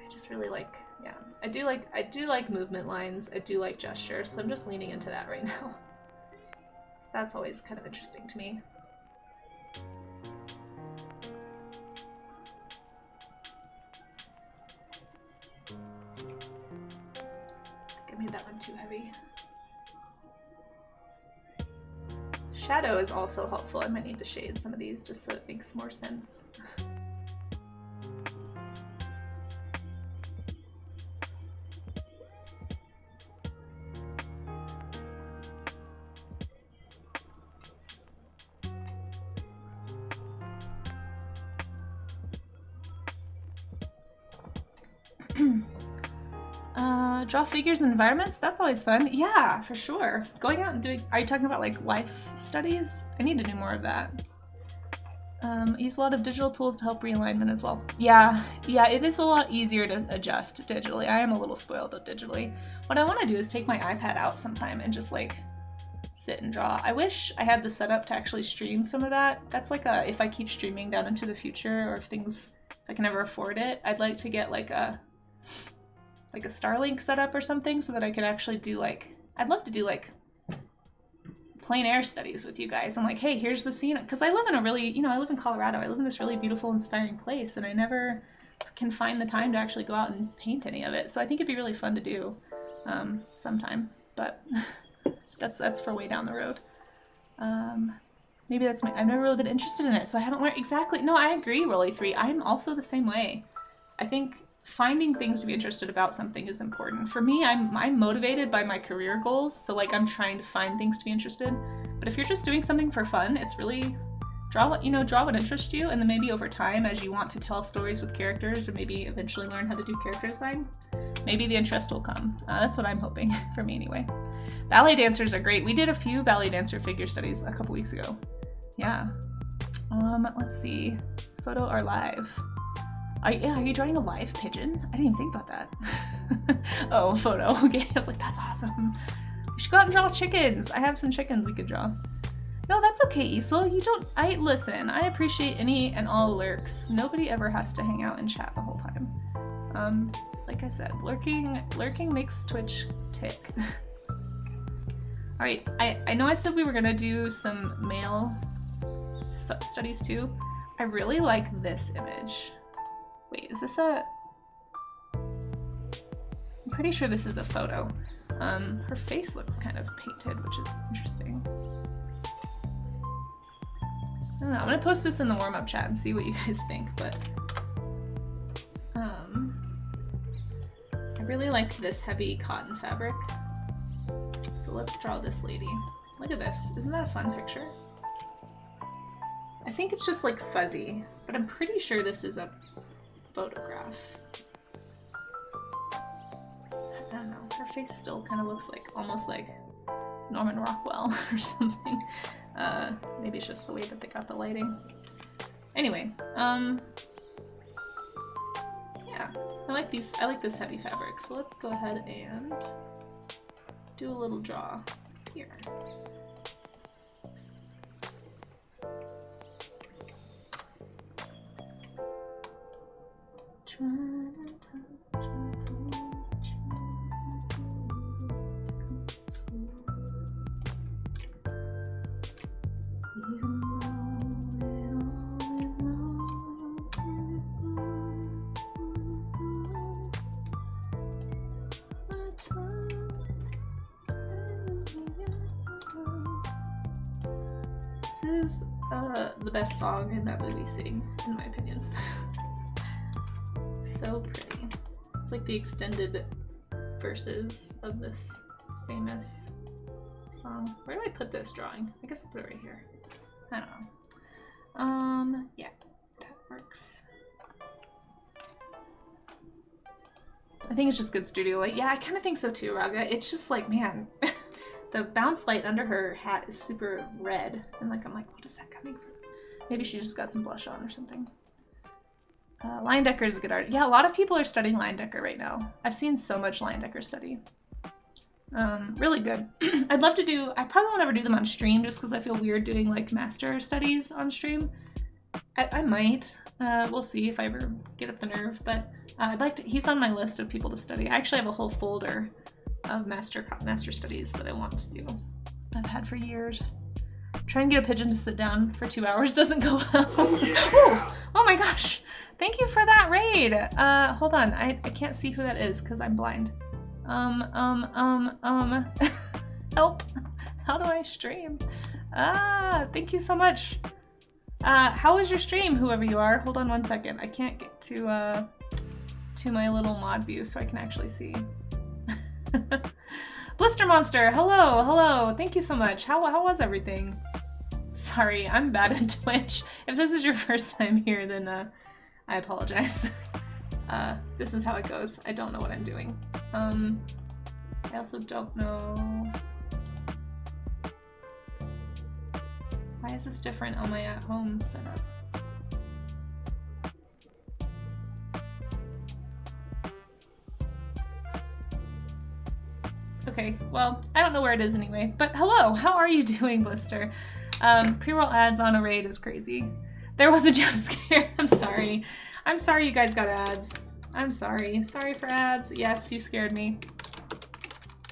I just really like, yeah, I do like movement lines. I do like gesture, so I'm just leaning into that right now. So that's always kind of interesting to me. I made that one too heavy. Shadow is also helpful. I might need to shade some of these just so it makes more sense. Draw figures and environments? That's always fun. Yeah, for sure. Going out and doing... Are you talking about like life studies? I need to do more of that. I use a lot of digital tools to help realignment as well. Yeah, it is a lot easier to adjust digitally. I am a little spoiled digitally. What I want to do is take my iPad out sometime and just like sit and draw. I wish I had the setup to actually stream some of that. That's like if I keep streaming down into the future, or if I can ever afford it, I'd like to get like a Starlink setup or something so that I could actually do I'd love to do plein air studies with you guys. I'm like, hey, here's the scene. Because I live in I live in Colorado. I live in this really beautiful, inspiring place, and I never can find the time to actually go out and paint any of it. So I think it'd be really fun to do sometime, but that's for way down the road. Maybe I've never really been interested in it, so I haven't learned exactly. No, I agree, Rolly3. I'm also the same way. I think finding things to be interested about something is important. For me, I'm motivated by my career goals, so I'm trying to find things to be interested. But if you're just doing something for fun, it's really draw what interests you, and then maybe over time, as you want to tell stories with characters, or maybe eventually learn how to do character design, maybe the interest will come. That's what I'm hoping, for me anyway. Ballet dancers are great. We did a few ballet dancer figure studies a couple weeks ago. Yeah. Let's see. Photo or live? Are you drawing a live pigeon? I didn't even think about that. Oh, photo. Okay, I was like, that's awesome. We should go out and draw chickens. I have some chickens we could draw. No, that's okay, Isel. Listen, I appreciate any and all lurks. Nobody ever has to hang out and chat the whole time. Like I said, lurking makes Twitch tick. All right, I know I said we were gonna do some male studies too. I really like this image. Wait, is this I'm pretty sure this is a photo. Her face looks kind of painted, which is interesting. I don't know, I'm gonna post this in the warm-up chat and see what you guys think, but I really like this heavy cotton fabric. So let's draw this lady. Look at this. Isn't that a fun picture? I think it's just like fuzzy, but I'm pretty sure this is a photograph. I don't know. Her face still kind of looks like almost like Norman Rockwell or something. Maybe it's just the way that they got the lighting. Anyway, yeah, I like this heavy fabric. So let's go ahead and do a little draw here. This is the best song in that movie scene, in my opinion. So pretty. It's like the extended verses of this famous song. Where do I put this drawing? I guess I'll put it right here. I don't know. Yeah, that works. I think it's just good studio light. Yeah, I kind of think so too, Raga. It's just like, man, the bounce light under her hat is super red. And like, I'm like, what is that coming from? Maybe she just got some blush on or something. Leyendecker is a good art. Yeah, a lot of people are studying Leyendecker right now. I've seen so much Leyendecker study. Really good. I'd love to do, I probably won't ever do them on stream just because I feel weird doing like master studies on stream. I might. We'll see if I ever get up the nerve, but I'd like to, he's on my list of people to study. I actually have a whole folder of master studies that I want to do. I've had for years. Try and get a pigeon to sit down for 2 hours doesn't go well. Oh, oh my gosh. Thank you for that raid. Hold on. I can't see who that is because I'm blind. Help. How do I stream? Thank you so much. How was your stream, whoever you are? Hold on one second. I can't get to my little mod view so I can actually see. Blister Monster, hello, hello. Thank you so much. How was everything? Sorry, I'm bad at Twitch. If this is your first time here, then I apologize. This is how it goes. I don't know what I'm doing. I also don't know. Why is this different on my at-home setup? Okay, well, I don't know where it is anyway, but hello, how are you doing, Blister? Pre-roll ads on a raid is crazy. There was a jump scare, I'm sorry. I'm sorry you guys got ads. I'm sorry. Sorry for ads. Yes, you scared me.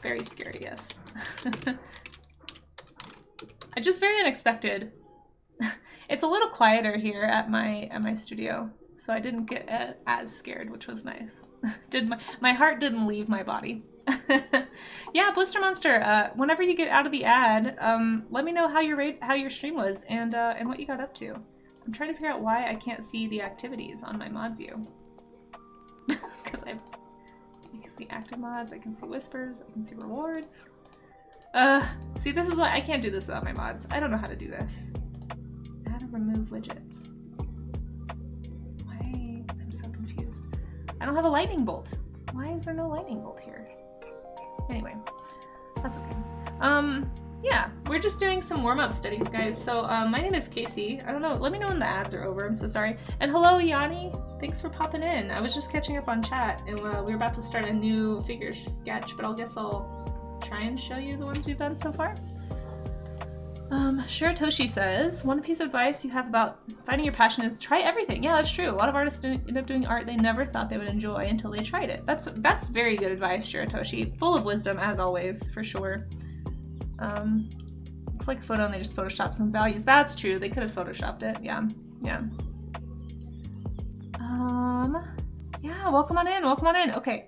Very scary, yes. Just very unexpected. It's a little quieter here at my studio, so I didn't get as scared, which was nice. My heart didn't leave my body. Yeah, Blister Monster. Whenever you get out of the ad, let me know how your stream was and what you got up to. I'm trying to figure out why I can't see the activities on my mod view. Because I can see active mods, I can see whispers, I can see rewards. See, this is why I can't do this without my mods. I don't know how to do this. How to remove widgets. Why? I'm so confused. I don't have a lightning bolt. Why is there no lightning bolt here? Anyway, that's okay. Yeah, we're just doing some warm-up studies, guys. So my name is Casey. I don't know, let me know when the ads are over. I'm so sorry. And hello, Yanni. Thanks for popping in. I was just catching up on chat, and we were about to start a new figure sketch, but I guess I'll try and show you the ones we've done so far. Shiratoshi says, one piece of advice you have about finding your passion is try everything. Yeah, that's true. A lot of artists end up doing art they never thought they would enjoy until they tried it. That's very good advice, Shiratoshi. Full of wisdom, as always, for sure. Looks like a photo and they just photoshopped some values. That's true. They could have photoshopped it. Yeah, yeah. Yeah, welcome on in. Welcome on in. Okay.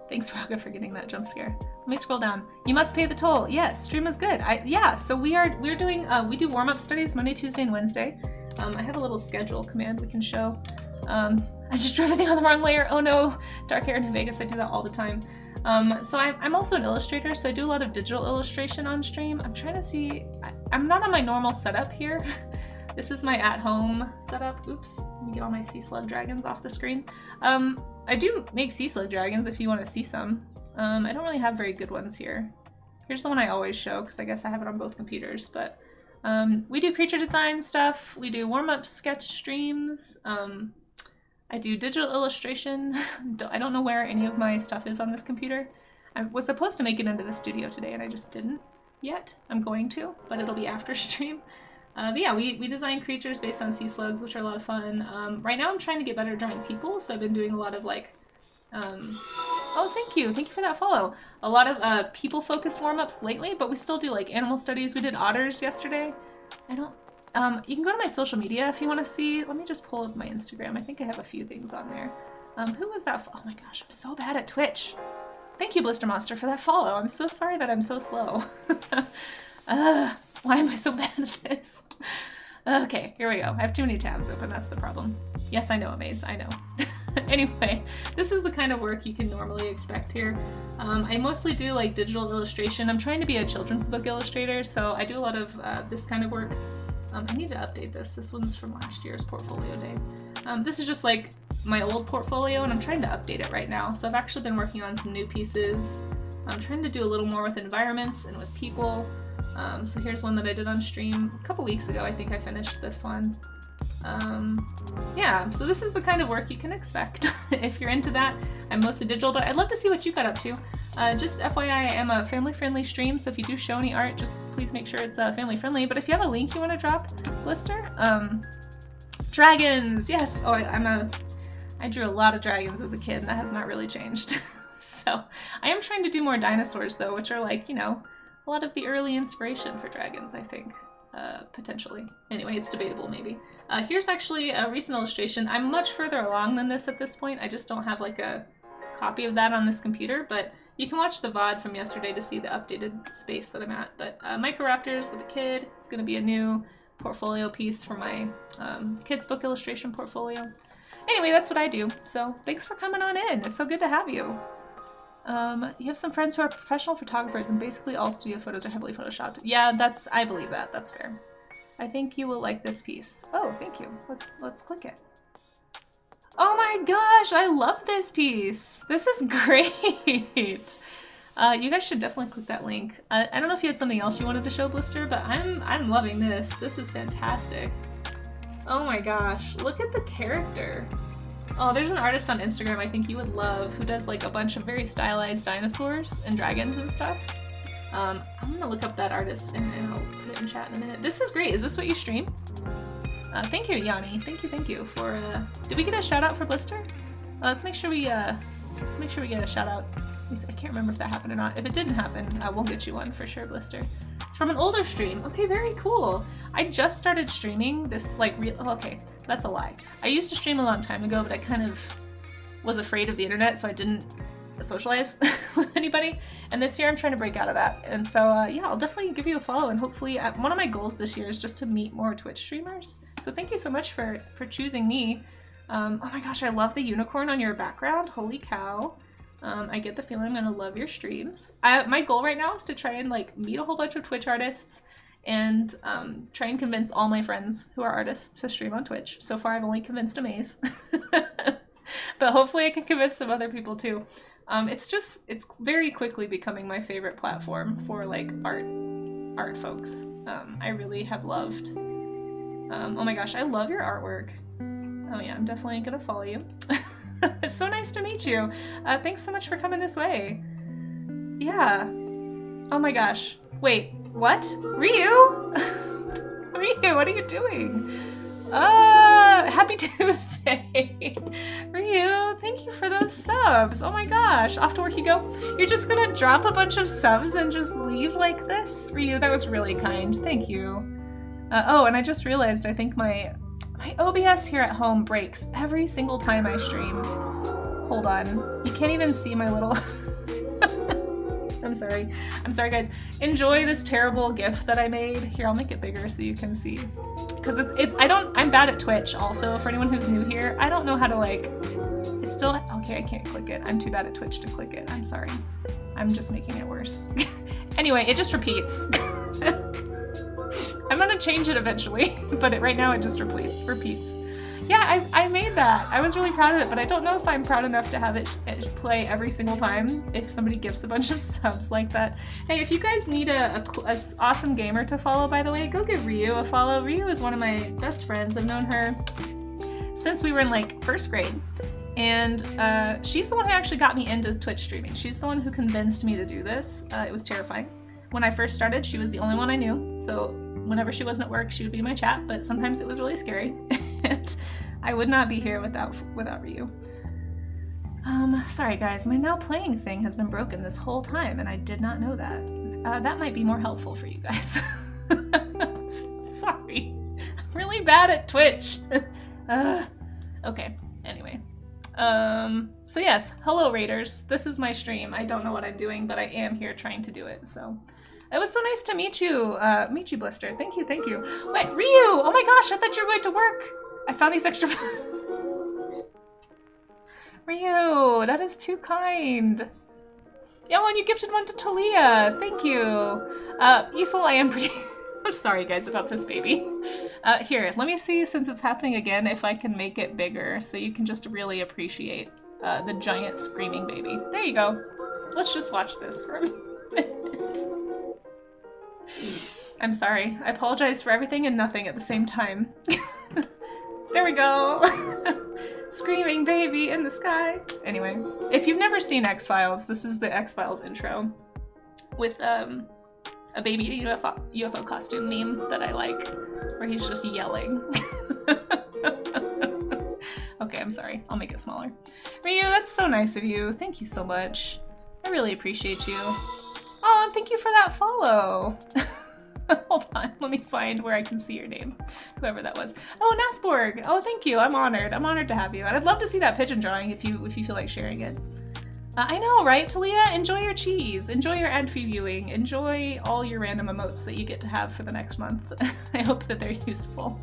Thanks, Raga, for getting that jump scare. Let me scroll down. You must pay the toll. Yes, stream is good. Yeah, so we're doing we do warm-up studies Monday, Tuesday, and Wednesday. I have a little schedule command we can show. I just drew everything on the wrong layer. Oh no, dark hair in New Vegas, I do that all the time. So I'm also an illustrator, so I do a lot of digital illustration on stream. I'm trying to see, I'm not on my normal setup here. This is my at-home setup. Oops, let me get all my sea slug dragons off the screen. I do make sea slug dragons if you want to see some. I don't really have very good ones here. Here's the one I always show because I guess I have it on both computers, but we do creature design stuff. We do warm-up sketch streams. I do digital illustration. I don't know where any of my stuff is on this computer. I was supposed to make it into the studio today and I just didn't yet. I'm going to, but it'll be after stream. But yeah, we design creatures based on sea slugs, which are a lot of fun. Right now I'm trying to get better at drawing people, so I've been doing a lot of like, oh, thank you for that follow. A lot of people-focused warm-ups lately, but we still do like animal studies. We did otters yesterday. You can go to my social media if you want to see. Let me just pull up my Instagram. I think I have a few things on there. Who was that? Oh my gosh, I'm so bad at Twitch. Thank you, Blister Monster, for that follow. I'm so sorry that I'm so slow. Why am I so bad at this? Okay, here we go. I have too many tabs open, that's the problem. Yes, I know, Amaze, I know. Anyway, this is the kind of work you can normally expect here. I mostly do like digital illustration. I'm trying to be a children's book illustrator, so I do a lot of this kind of work. I need to update this. This one's from last year's portfolio day. This is just like my old portfolio and I'm trying to update it right now. So I've actually been working on some new pieces. I'm trying to do a little more with environments and with people. So here's one that I did on stream a couple weeks ago. I think I finished this one. Yeah, so this is the kind of work you can expect if you're into that. I'm mostly digital, but I'd love to see what you got up to. Just FYI, I am a family-friendly stream, so if you do show any art, just please make sure it's family-friendly. But if you have a link you want to drop, Blister, dragons, yes! Oh, I drew a lot of dragons as a kid, and that has not really changed. So I am trying to do more dinosaurs, though, which are like, you know, a lot of the early inspiration for dragons, I think. Potentially. Anyway, it's debatable, maybe. Here's actually a recent illustration. I'm much further along than this at this point. I just don't have like a copy of that on this computer, but you can watch the VOD from yesterday to see the updated space that I'm at. But Microraptors with a kid. It's going to be a new portfolio piece for my kids book illustration portfolio. Anyway, that's what I do. So thanks for coming on in. It's so good to have you. You have some friends who are professional photographers and basically all studio photos are heavily photoshopped. Yeah, I believe that. That's fair. I think you will like this piece. Oh, thank you. Let's click it. Oh my gosh, I love this piece. This is great. You guys should definitely click that link. I don't know if you had something else you wanted to show, Blister, but I'm loving this. This is fantastic. Oh my gosh, look at the character. Oh, there's an artist on Instagram I think you would love who does like a bunch of very stylized dinosaurs and dragons and stuff. I'm gonna look up that artist and I'll put it in chat in a minute. This is great. Is this what you stream? Thank you, Yanni. Thank you for, did we get a shout out for Blister? Let's make sure we get a shout out. I can't remember if that happened or not. If it didn't happen, we'll get you one for sure, Blister. It's from an older stream. Okay, very cool. I just started streaming this okay, that's a lie. I used to stream a long time ago, but I kind of was afraid of the internet, so I didn't socialize with anybody. And this year I'm trying to break out of that. And so yeah, I'll definitely give you a follow and hopefully one of my goals this year is just to meet more Twitch streamers. So thank you so much for choosing me. Oh my gosh, I love the unicorn on your background. Holy cow. I get the feeling I'm gonna love your streams. My goal right now is to try and like meet a whole bunch of Twitch artists and try and convince all my friends who are artists to stream on Twitch. So far I've only convinced Amaze, but hopefully I can convince some other people too. It's very quickly becoming my favorite platform for like art folks. I really have loved. Oh my gosh, I love your artwork. Oh yeah, I'm definitely gonna follow you. It's so nice to meet you. Thanks so much for coming this way. Yeah. Oh my gosh. Wait, what? Ryu? Ryu, what are you doing? Happy Tuesday. Ryu, thank you for those subs. Oh my gosh. Off to work you go. You're just gonna drop a bunch of subs and just leave like this? Ryu, that was really kind. Thank you. Oh, and I just realized I think my OBS here at home breaks every single time I stream. Hold on. You can't even see my little... I'm sorry. I'm sorry, guys. Enjoy this terrible GIF that I made. Here, I'll make it bigger so you can see. Because I'm bad at Twitch also. For anyone who's new here, I don't know how to like, it's still, okay, I can't click it. I'm too bad at Twitch to click it. I'm sorry. I'm just making it worse. Anyway, it just repeats. I'm gonna change it eventually, but right now it just repeats. Yeah, I made that. I was really proud of it, but I don't know if I'm proud enough to have it play every single time if somebody gives a bunch of subs like that. Hey, if you guys need a awesome gamer to follow, by the way, go give Ryu a follow. Ryu is one of my best friends. I've known her since we were in like 1st grade. And she's the one who actually got me into Twitch streaming. She's the one who convinced me to do this. It was terrifying. When I first started, she was the only one I knew. So whenever she wasn't at work, she would be in my chat, but sometimes it was really scary. And I would not be here without Ryu. Sorry guys, my now playing thing has been broken this whole time and I did not know that. That might be more helpful for you guys. Sorry. I'm really bad at Twitch. Okay, anyway. So yes, hello Raiders. This is my stream. I don't know what I'm doing, but I am here trying to do it, so. It was so nice to meet you, Blister. Thank you, thank you. Wait, Ryu! Oh my gosh, I thought you were going to work! I found these extra... Ryu, that is too kind. Oh, and you gifted one to Talia. Thank you. Isel, I am pretty... I'm sorry, guys, about this baby. Here, let me see, since it's happening again, if I can make it bigger so you can just really appreciate the giant screaming baby. There you go. Let's just watch this for a minute. I'm sorry. I apologize for everything and nothing at the same time. There we go. Screaming baby in the sky. Anyway, if you've never seen X-Files, this is the X-Files intro with a baby UFO costume meme that I like, where he's just yelling. Okay, I'm sorry. I'll make it smaller. Ryu, that's so nice of you. Thank you so much. I really appreciate you. Oh, and thank you for that follow. Hold on, let me find where I can see your name, whoever that was. Oh, Nasborg. Oh, thank you. I'm honored. I'm honored to have you. And I'd love to see that pigeon drawing if you feel like sharing it. I know, right, Talia? Enjoy your cheese. Enjoy your ad previewing. Enjoy all your random emotes that you get to have for the next month. I hope that they're useful.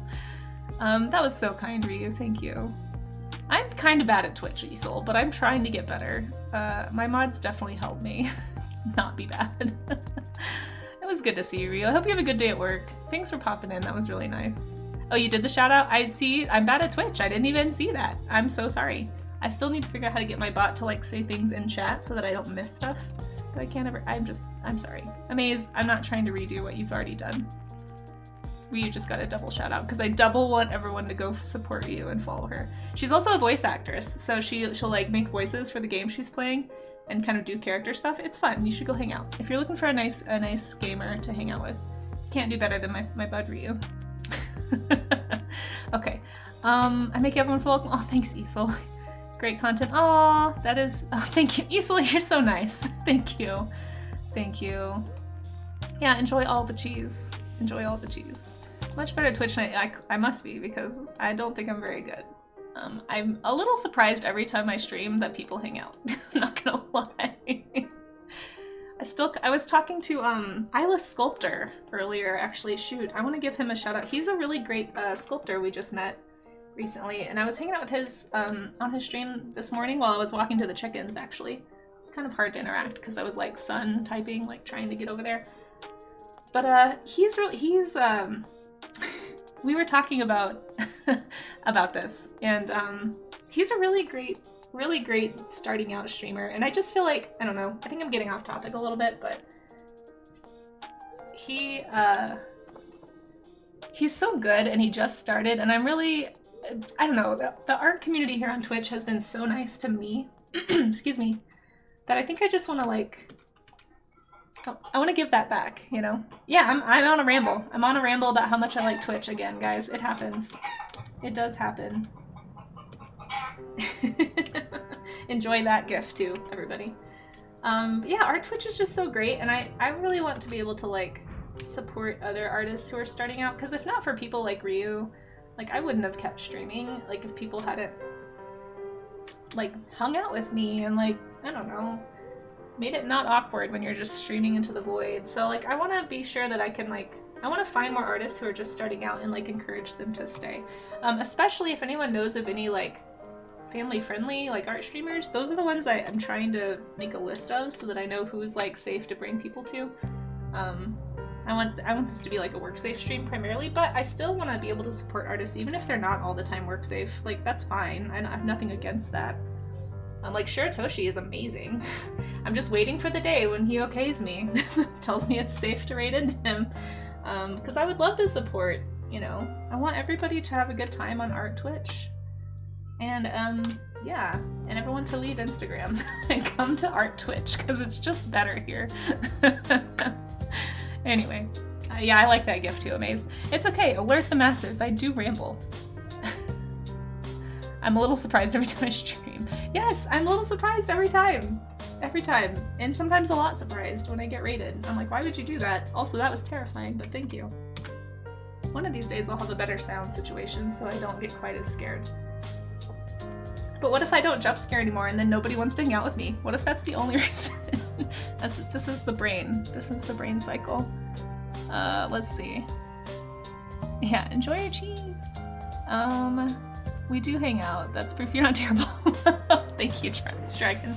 That was so kind, Ryu. Thank you. I'm kind of bad at Twitch, Isol, but I'm trying to get better. My mods definitely helped me not be bad. It was good to see you, Ryu. I hope you have a good day at work. Thanks for popping in. That was really nice. Oh, you did the shout out? I'm bad at Twitch. I didn't even see that. I'm so sorry. I still need to figure out how to get my bot to like say things in chat so that I don't miss stuff. But I can't ever, I'm sorry. Amaze, I'm not trying to redo what you've already done. Ryu just got a double shout out because I double want everyone to go support Ryu and follow her. She's also a voice actress, so she'll like make voices for the game she's playing and kind of do character stuff. It's fun. You should go hang out. If you're looking for a nice gamer to hang out with, can't do better than my bud Ryu. Okay. I make everyone feel welcome. Oh, thanks, Isel. Great content. Aw, that is, oh, thank you. Isel, you're so nice. Thank you. Thank you. Yeah, enjoy all the cheese. Enjoy all the cheese. Much better at Twitch than I must be because I don't think I'm very good. I'm a little surprised every time I stream that people hang out. I'm not gonna lie. I was talking to Eyeless Sculptor earlier, actually. Shoot, I want to give him a shout out. He's a really great sculptor we just met recently, and I was hanging out with his on his stream this morning while I was walking to the chickens, actually. It was kind of hard to interact because I was like sun typing, like trying to get over there. But we were talking about about this, and he's a really great starting out streamer, and I just feel like, I don't know, I think I'm getting off topic a little bit, but he's so good and he just started, and I'm really, I don't know, the art community here on Twitch has been so nice to me, excuse me, that I think I just want to like, I want to give that back, you know? Yeah, I'm on a ramble. I'm on a ramble about how much I like Twitch again, guys. It happens. It does happen. Enjoy that gift too, everybody. Yeah, our Twitch is just so great, and I really want to be able to like support other artists who are starting out, because if not for people like Ryu, like I wouldn't have kept streaming, like if people hadn't like hung out with me and like, I don't know, made it not awkward when you're just streaming into the void. So like I want to be sure that I can I want to find more artists who are just starting out and like encourage them to stay. Especially if anyone knows of any like family-friendly like art streamers. Those are the ones I'm trying to make a list of so that I know who's like safe to bring people to. I want this to be like a work safe stream primarily, but I still want to be able to support artists even if they're not all the time work safe. Like that's fine. I have nothing against that. Like Shiratoshi is amazing. I'm just waiting for the day when he okays me, tells me it's safe to raid into him, because I would love to support. You know, I want everybody to have a good time on Art Twitch, and yeah, and everyone to leave Instagram and come to Art Twitch because it's just better here. Anyway, yeah, I like that gift too, Amaze. It's okay, alert the masses. I do ramble. I'm a little surprised every time I stream. Yes, I'm a little surprised every time. Every time. And sometimes a lot surprised when I get raided. I'm like, why would you do that? Also, that was terrifying, but thank you. One of these days I'll have a better sound situation so I don't get quite as scared. But what if I don't jump scare anymore and then nobody wants to hang out with me? What if that's the only reason? This is the brain. This is the brain cycle. Let's see. Yeah, enjoy your cheese. We do hang out. That's proof you're not terrible. Thank you, Dragon.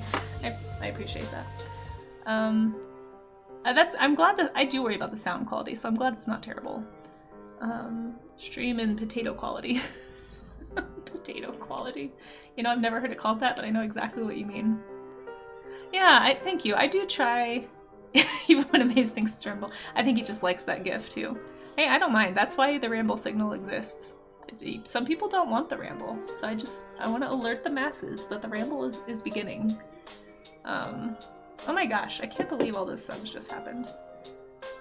I appreciate that. I'm glad that I do worry about the sound quality, so I'm glad it's not terrible. Stream in potato quality. Potato quality. You know, I've never heard it called that, but I know exactly what you mean. Yeah, thank you. I do try, even when Amaze thinks it's ramble. I think he just likes that gif too. Hey, I don't mind. That's why the ramble signal exists. Some people don't want the ramble, so I want to alert the masses that the ramble is beginning. Oh my gosh, I can't believe all those subs just happened.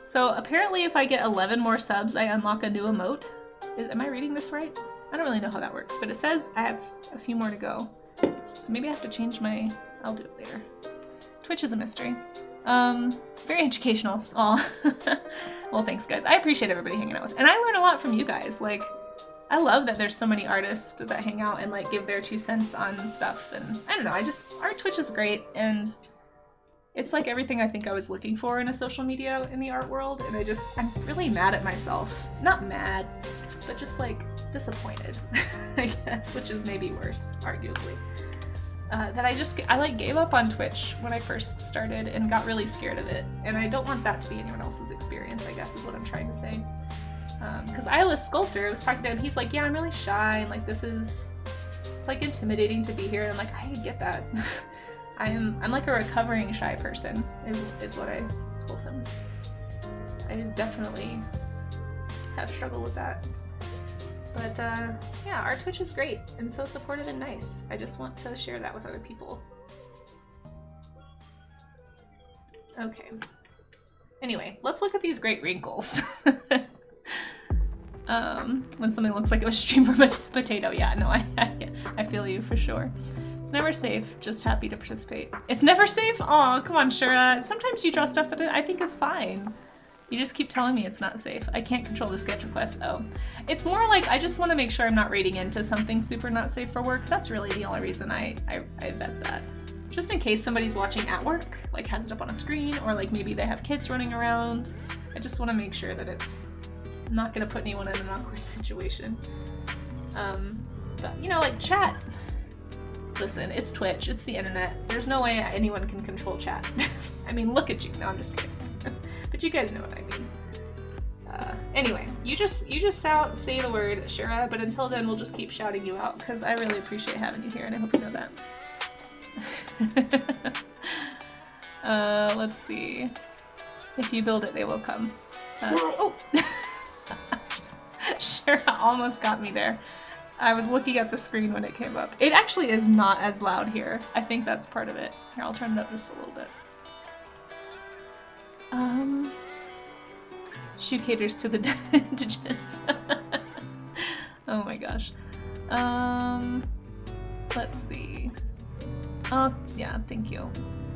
So apparently if I get 11 more subs, I unlock a new emote. Am I reading this right? I don't really know how that works, but it says I have a few more to go. So maybe I have to change my... I'll do it later. Twitch is a mystery. Very educational. Aw. Well, thanks guys. I appreciate everybody hanging out with. And I learn a lot from you guys. Like, I love that there's so many artists that hang out and like give their 2 cents on stuff. And I don't know, our Twitch is great. And it's like everything I think I was looking for in a social media in the art world. And I'm really mad at myself. Not mad, but just like disappointed, I guess, which is maybe worse, arguably. That I like gave up on Twitch when I first started and got really scared of it. And I don't want that to be anyone else's experience, I guess is what I'm trying to say. Because Isla's Sculptor, I was talking to him, he's like, yeah, I'm really shy, and like it's like intimidating to be here. And I'm like, I get that. I'm like a recovering shy person, is what I told him. I definitely have struggled with that. But yeah, our Twitch is great and so supportive and nice. I just want to share that with other people. Okay. Anyway, let's look at these great wrinkles. When something looks like it was streamed from a potato. Yeah, no, I feel you for sure. It's never safe, just happy to participate. It's never safe? Aw, come on, Shura. Sometimes you draw stuff that I think is fine. You just keep telling me it's not safe. I can't control the sketch requests. Oh. It's more like I just want to make sure I'm not raiding into something super not safe for work. That's really the only reason I vet that. Just in case somebody's watching at work, like has it up on a screen, or like maybe they have kids running around. I just want to make sure that it's not going to put anyone in an awkward situation. But, you know, like chat. Listen, it's Twitch, it's the internet. There's no way anyone can control chat. I mean, look at you. No, I'm just kidding. But you guys know what I mean. Anyway, you just say the word, Shura, but until then we'll just keep shouting you out because I really appreciate having you here and I hope you know that. Let's see. If you build it, they will come. Oh! Shura almost got me there. I was looking at the screen when it came up. It actually is not as loud here. I think that's part of it. Here, I'll turn it up just a little bit. Shoe caters to the digits. Oh my gosh. Let's see. Oh, yeah, thank you.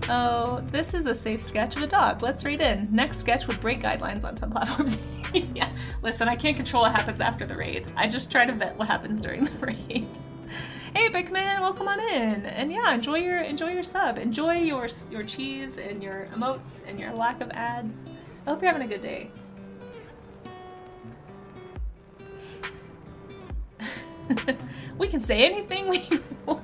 Oh, this is a safe sketch of a dog. Let's read in. Next sketch would break guidelines on some platforms. Yeah, listen, I can't control what happens after the raid. I just try to vet what happens during the raid. Hey, Hey, big man, welcome on in. And yeah, enjoy your sub. Enjoy your cheese and your emotes and your lack of ads. I hope you're having a good day. We can say anything we want.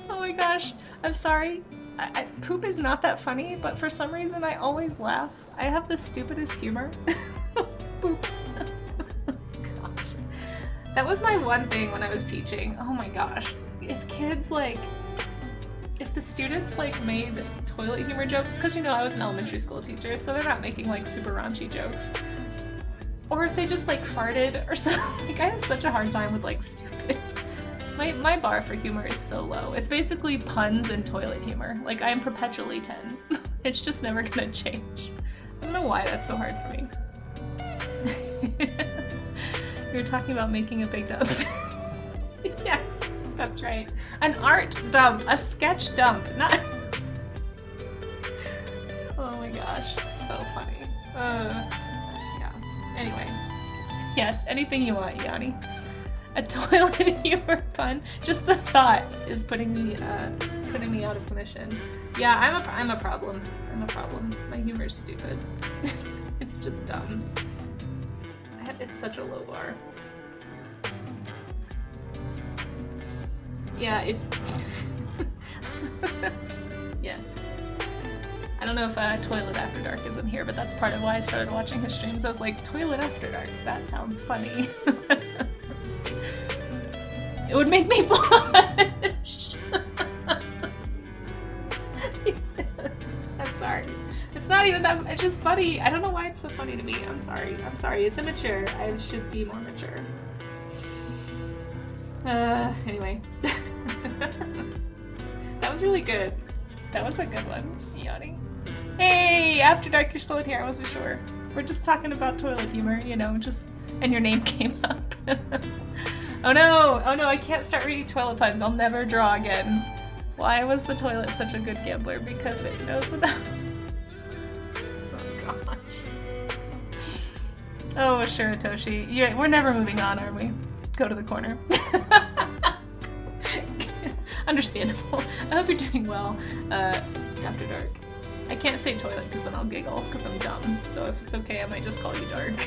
Oh my gosh, I'm sorry. Poop is not that funny, but for some reason I always laugh. I have the stupidest humor. Poop. Gosh. That was my one thing when I was teaching. Oh my gosh. If kids if the students made toilet humor jokes, because you know I was an elementary school teacher, so they're not making super raunchy jokes. Or if they just farted or something. I have such a hard time with stupid. My bar for humor is so low. It's basically puns and toilet humor. I am perpetually 10. It's just never gonna change. I don't know why that's so hard for me. We were talking about making a big dump. Yeah, that's right. An art dump, a sketch dump, not... Oh my gosh, so funny. Yeah, anyway. Yes, anything you want, Yanni. A toilet humor pun. Just the thought is putting me out of commission. Yeah, I'm a problem. I'm a problem. My humor is stupid. It's just dumb. It's such a low bar. Yeah, yes. I don't know if Toilet After Dark is in here, but that's part of why I started watching his streams. I was like, Toilet After Dark, that sounds funny. It would make me blush. Yes. I'm sorry. It's not even that, it's just funny. I don't know why it's so funny to me. I'm sorry. I'm sorry. It's immature. I should be more mature. Anyway. That was really good. That was a good one, Yanni. Hey, After Dark, you're still in here. I wasn't sure. We're just talking about toilet humor, you know, and your name came up. Oh no, I can't start reading toilet puns. I'll never draw again. Why was the toilet such a good gambler? Because it knows without... Oh gosh. Oh, sure, Toshi. We're never moving on, are we? Go to the corner. Understandable. I hope you're doing well, After Dark. I can't say toilet because then I'll giggle because I'm dumb. So if it's okay, I might just call you Dark.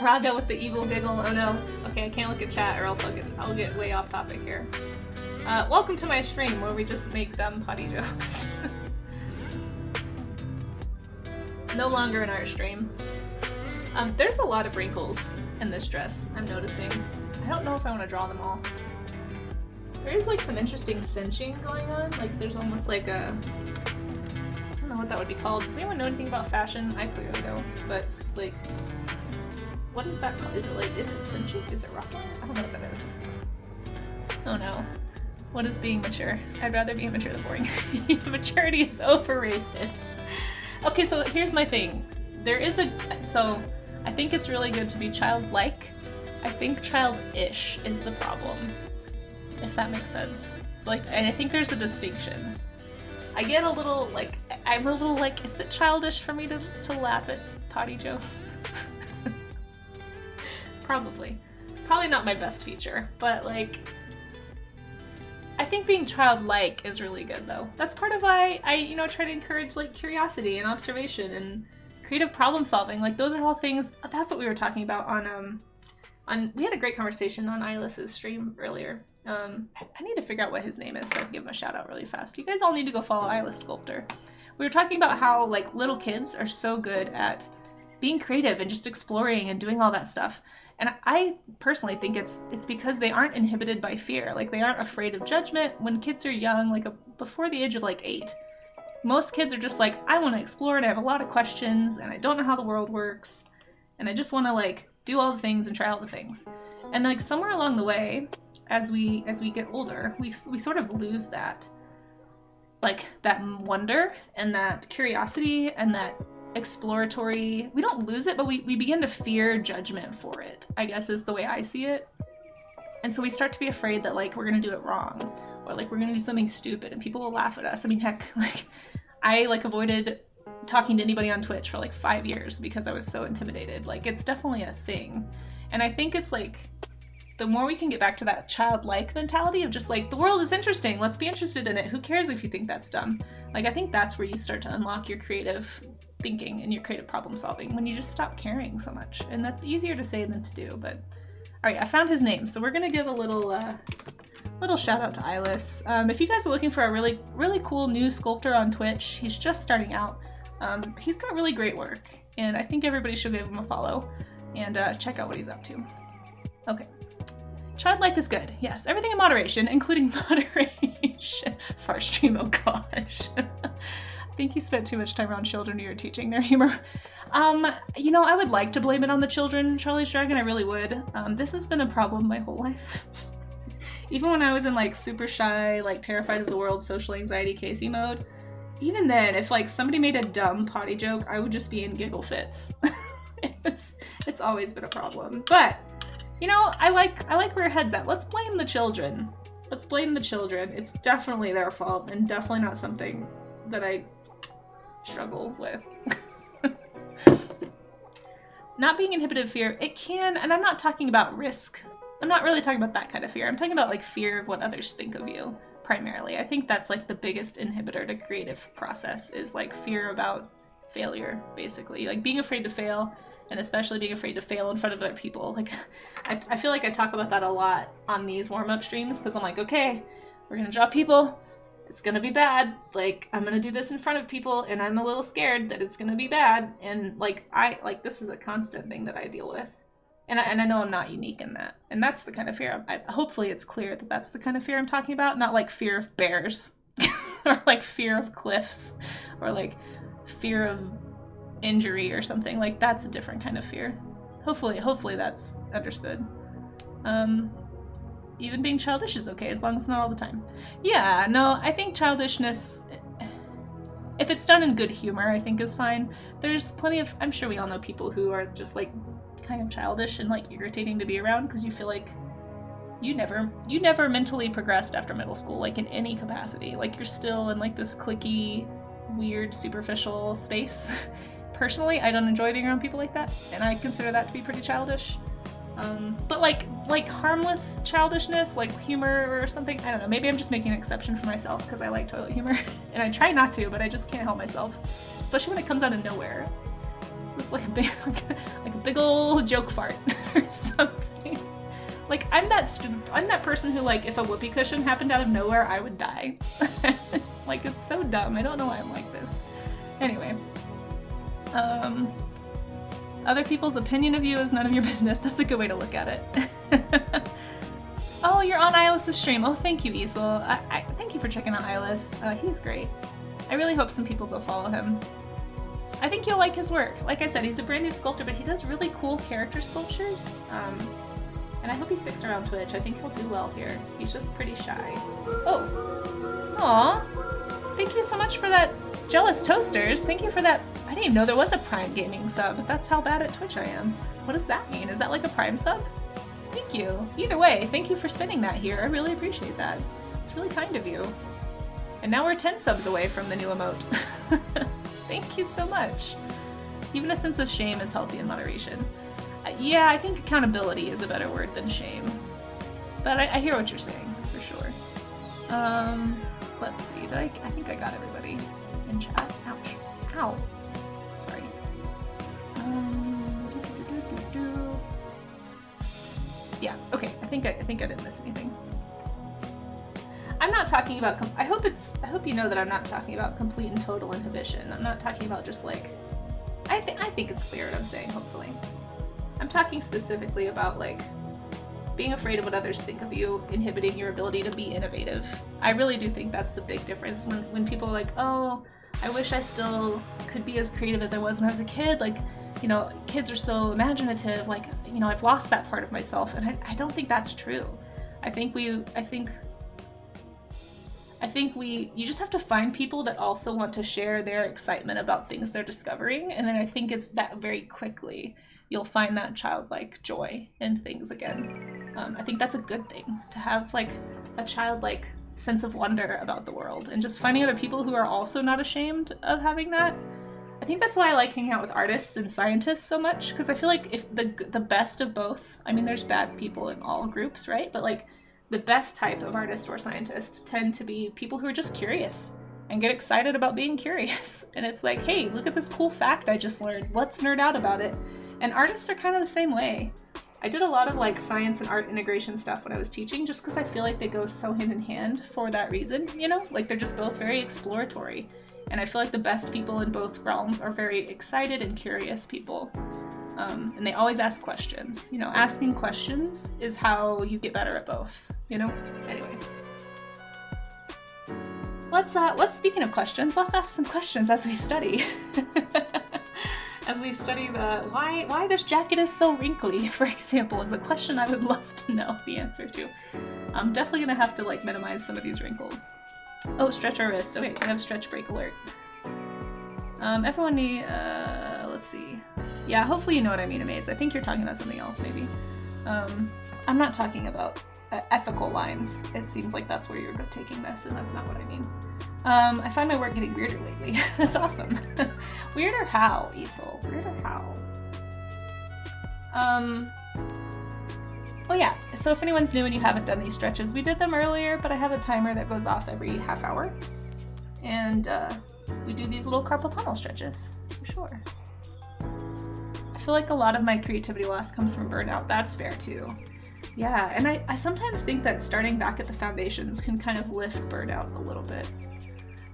Raga with the evil giggle. Oh no. Okay, I can't look at chat or else I'll get way off topic here. Welcome to my stream where we just make dumb potty jokes. No longer an art stream. There's a lot of wrinkles in this dress, I'm noticing. I don't know if I want to draw them all. There's some interesting cinching going on. There's almost a... I don't know what that would be called. Does anyone know anything about fashion? I clearly don't. But, what is that called? Is it cinching? Is it ruffling? I don't know what that is. Oh no. What is being mature? I'd rather be immature than boring. Maturity is overrated. Okay, so here's my thing. So I think it's really good to be childlike. I think childish is the problem, if that makes sense. It's and I think there's a distinction. I get a little, I'm a little is it childish for me to laugh at potty jokes? Probably. Probably not my best feature, but I think being childlike is really good though. That's part of why I, try to encourage curiosity and observation and creative problem solving. Those are all things, that's what we were talking about on we had a great conversation on Ilis's stream earlier. I need to figure out what his name is so I can give him a shout out really fast. You guys all need to go follow Ilis Sculptor. We were talking about how little kids are so good at being creative and just exploring and doing all that stuff. And I personally think it's because they aren't inhibited by fear. They aren't afraid of judgment. When kids are young, before the age of 8, most kids are just I want to explore and I have a lot of questions and I don't know how the world works and I just want to do all the things and try all the things. And somewhere along the way, as we get older, we sort of lose that that wonder and that curiosity and that exploratory, we don't lose it, but we begin to fear judgment for it, I guess is the way I see it. And so we start to be afraid that we're gonna do it wrong, or we're gonna do something stupid and people will laugh at us. I mean, heck, I avoided talking to anybody on Twitch for like 5 years because I was so intimidated. Like, it's definitely a thing. And I think it's like, the more we can get back to that childlike mentality of just like, the world is interesting, let's be interested in it. Who cares if you think that's dumb? Like, I think that's where you start to unlock your creative thinking and your creative problem solving, when you just stop caring so much. And that's easier to say than to do, but all right, I found his name. So we're gonna give a little shout out to Eyeless. If you guys are looking for a really, really cool new sculptor on Twitch, he's just starting out. He's got really great work, and I think everybody should give him a follow and check out what he's up to. Okay. Childlike is good. Yes, everything in moderation, including moderation. Far stream, oh gosh. I think you spent too much time around children you're teaching their humor. You know, I would like to blame it on the children, Charlie's Dragon, I really would. This has been a problem my whole life. Even when I was in like super shy, like terrified of the world, social anxiety Casey mode, even then, if like somebody made a dumb potty joke, I would just be in giggle fits. It's always been a problem. But, you know, I like where your head's at. Let's blame the children. Let's blame the children. It's definitely their fault, and definitely not something that I struggle with. Not being inhibited fear, it can, and I'm not talking about risk. I'm not really talking about that kind of fear. I'm talking about like fear of what others think of you, primarily. I think that's like the biggest inhibitor to creative process, is like fear about failure, basically. Like being afraid to fail, and especially being afraid to fail in front of other people. Like, I feel like I talk about that a lot on these warm-up streams, because I'm like, okay, we're gonna draw people. It's gonna be bad. Like, I'm gonna do this in front of people, and I'm a little scared that it's gonna be bad. And like, this is a constant thing that I deal with. And I know I'm not unique in that. And that's the kind of fear, hopefully it's clear that that's the kind of fear I'm talking about, not like fear of bears, or like fear of cliffs, or like fear of injury or something. Like, that's a different kind of fear. Hopefully that's understood. Even being childish is okay, as long as it's not all the time. Yeah, no, I think childishness, if it's done in good humor, I think is fine. There's plenty of, I'm sure we all know people who are just like kind of childish and like irritating to be around, because you feel like you never mentally progressed after middle school, like in any capacity. Like, you're still in like this cliquey, weird, superficial space. Personally, I don't enjoy being around people like that, and I consider that to be pretty childish. But like harmless childishness, like humor or something, I don't know, maybe I'm just making an exception for myself because I like toilet humor, and I try not to, but I just can't help myself, especially when it comes out of nowhere. It's just like a big old joke fart or something. Like, I'm that person who, like, if a whoopee cushion happened out of nowhere, I would die. Like, it's so dumb. I don't know why I'm like this. Anyway. Other people's opinion of you is none of your business. That's a good way to look at it. Oh, you're on Eyeless's stream. Oh, thank you, Isel. I thank you for checking out Eyeless. He's great. I really hope some people go follow him. I think you'll like his work. Like I said, he's a brand new sculptor, but he does really cool character sculptures. And I hope he sticks around Twitch. I think he'll do well here. He's just pretty shy. Oh. Aw. Thank you so much for that, Jealous Toasters. Thank you for that. I didn't even know there was a Prime Gaming sub. That's how bad at Twitch I am. What does that mean? Is that like a Prime sub? Thank you. Either way, thank you for spending that here. I really appreciate that. It's really kind of you. And now we're 10 subs away from the new emote. Thank you so much. Even a sense of shame is healthy in moderation. Yeah, I think accountability is a better word than shame. But I hear what you're saying, for sure. Let's see. I think I got everybody in chat. Ouch. Ow. Sorry. Yeah, okay. I think I didn't miss anything. I'm not talking about, I hope you know that I'm not talking about complete and total inhibition. I'm not talking about just like, I think it's clear what I'm saying, hopefully. I'm talking specifically about like being afraid of what others think of you, inhibiting your ability to be innovative. I really do think that's the big difference when people are like, oh, I wish I still could be as creative as I was when I was a kid. Like, you know, kids are so imaginative. Like, you know, I've lost that part of myself, and I don't think that's true. I think you just have to find people that also want to share their excitement about things they're discovering, and then I think it's that very quickly you'll find that childlike joy in things again. I think that's a good thing, to have like a childlike sense of wonder about the world, and just finding other people who are also not ashamed of having that. I think that's why I like hanging out with artists and scientists so much, because I feel like if the best of both, I mean, there's bad people in all groups, right? But like the best type of artist or scientist tend to be people who are just curious and get excited about being curious. And it's like, hey, look at this cool fact I just learned. Let's nerd out about it. And artists are kind of the same way. I did a lot of like science and art integration stuff when I was teaching, just because I feel like they go so hand in hand for that reason, you know? Like they're just both very exploratory. And I feel like the best people in both realms are very excited and curious people. And they always ask questions. You know, asking questions is how you get better at both, you know? Anyway. Speaking of questions, let's ask some questions as we study. As we study the why this jacket is so wrinkly, for example, is a question I would love to know the answer to. I'm definitely gonna have to like minimize some of these wrinkles. Oh, stretch our wrists. Okay, we have stretch break alert. Everyone need, let's see. Yeah, hopefully you know what I mean, Amaze. I think you're talking about something else, maybe. I'm not talking about ethical lines. It seems like that's where you're taking this, and that's not what I mean. I find my work getting weirder lately. That's awesome. Weirder how, Isel? Weirder how? Oh yeah, so if anyone's new and you haven't done these stretches, we did them earlier, but I have a timer that goes off every half hour. And we do these little carpal tunnel stretches, for sure. I feel like a lot of my creativity loss comes from burnout. That's fair too. Yeah, and I sometimes think that starting back at the foundations can kind of lift burnout a little bit.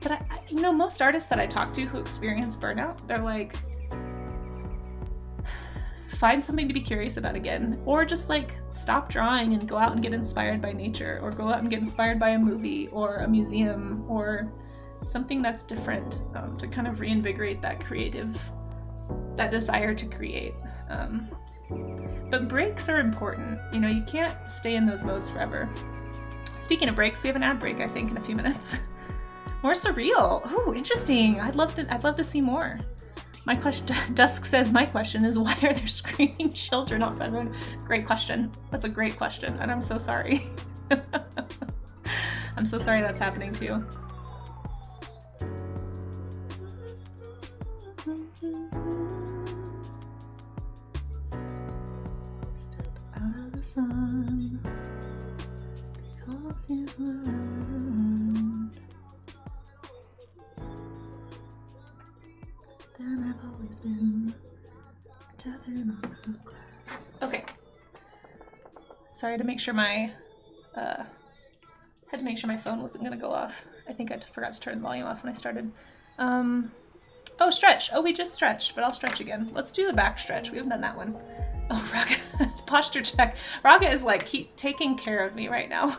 But you know, most artists that I talk to who experience burnout, they're like, find something to be curious about again, or just like stop drawing and go out and get inspired by nature, or go out and get inspired by a movie or a museum or something that's different, to kind of reinvigorate that desire to create. But breaks are important. You know, you can't stay in those modes forever. Speaking of breaks, we have an ad break, I think, in a few minutes. More surreal. Ooh, interesting. I'd love to see more. My question, Dusk says, my question is, why are there screaming children outside? Great question. That's a great question, and I'm so sorry. I'm so sorry that's happening to you. Step out of the sun, because you've learned that I've always been tapping on the glass. Okay. Sorry to make sure my had to make sure my phone wasn't gonna go off. I think I forgot to turn the volume off when I started. Oh, stretch. Oh, we just stretched, but I'll stretch again. Let's do the back stretch. We haven't done that one. Oh, Raga, posture check. Raga is like taking care of me right now.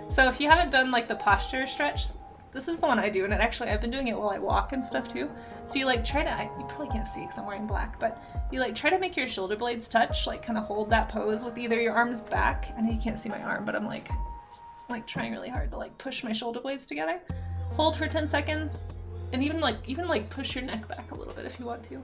So if you haven't done like the posture stretch, this is the one I do, and I've been doing it while I walk and stuff too. So you like try to, you probably can't see because I'm wearing black, but you like try to make your shoulder blades touch, like kind of hold that pose with either your arms back. I know you can't see my arm, but I'm like trying really hard to like push my shoulder blades together. Hold for 10 seconds, and even like push your neck back a little bit if you want to.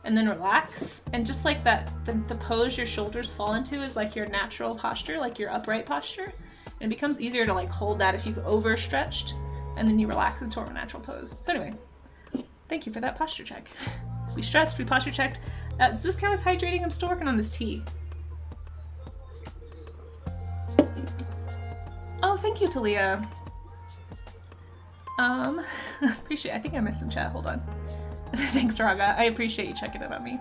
And then relax, and just like that, the pose your shoulders fall into is like your natural posture, like your upright posture. And it becomes easier to like hold that if you've overstretched, and then you relax into a natural pose. So anyway, thank you for that posture check. We stretched, we posture checked. Does this count as hydrating? I'm still working on this tea. Oh, thank you, Talia. Appreciate it. I think I missed some chat, hold on. Thanks, Raga. I appreciate you checking in on me.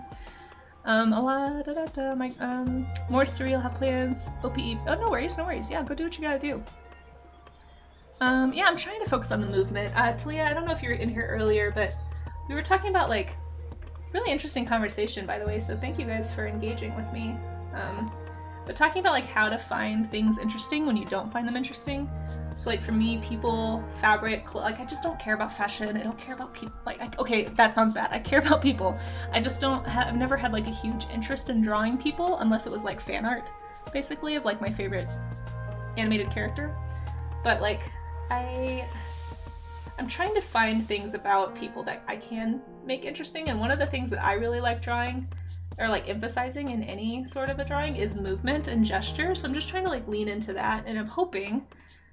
More surreal, have plans. OPE. Oh, no worries, no worries. Yeah, go do what you gotta do. Yeah, I'm trying to focus on the movement. Talia, I don't know if you were in here earlier, but we were talking about like really interesting conversation, by the way, so thank you guys for engaging with me. But talking about like how to find things interesting when you don't find them interesting. So like for me, people, fabric, like I just don't care about fashion. I don't care about people. Like, okay, that sounds bad. I care about people. I just don't I've never had like a huge interest in drawing people unless it was like fan art, basically, of like my favorite animated character. But like I'm trying to find things about people that I can make interesting, and one of the things that I really like drawing, or like emphasizing in any sort of a drawing, is movement and gesture. So I'm just trying to like lean into that, and I'm hoping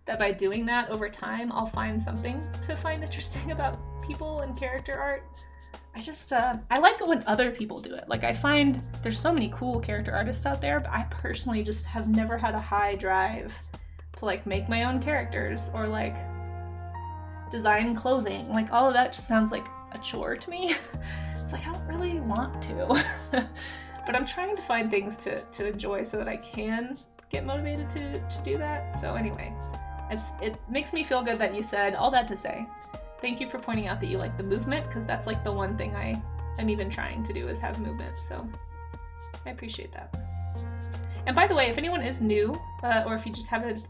that by doing that over time, I'll find something to find interesting about people and character art. I just, I like it when other people do it. Like, I find there's so many cool character artists out there, but I personally just have never had a high drive to like make my own characters or like design clothing. Like, all of that just sounds like a chore to me. It's like, I don't really want to. But I'm trying to find things to enjoy so that I can get motivated to do that. So anyway, it makes me feel good that you said all that to say. Thank you for pointing out that you like the movement, because that's like the one thing I am even trying to do is have movement. So I appreciate that. And by the way, if anyone is new, or if you just haven't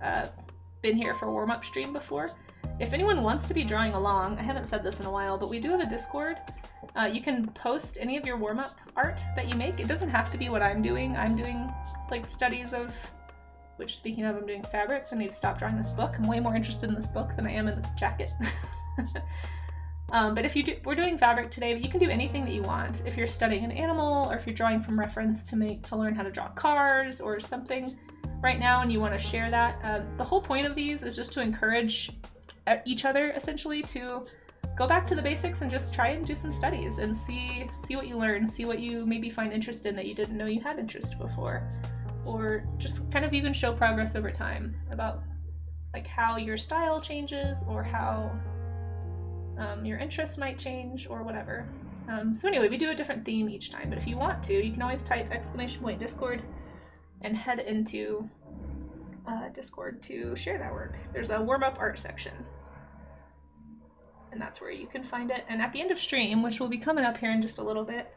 been here for a warm-up stream before, if anyone wants to be drawing along, I haven't said this in a while, but we do have a Discord. You can post any of your warm-up art that you make. It doesn't have to be what I'm doing. I'm doing like studies of, which speaking of, I'm doing fabrics. I need to stop drawing this book. I'm way more interested in this book than I am in the jacket. But if we're doing fabric today, but you can do anything that you want. If you're studying an animal, or if you're drawing from reference to learn how to draw cars or something right now and you want to share that, the whole point of these is just to encourage each other essentially to go back to the basics and just try and do some studies and see what you learn, see what you maybe find interest in that you didn't know you had interest before, or just kind of even show progress over time about like how your style changes or how your interests might change or whatever. So anyway, we do a different theme each time, but if you want to, you can always type !Discord and head into Discord to share that work. There's a warm-up art section, and that's where you can find it. And at the end of stream, which will be coming up here in just a little bit,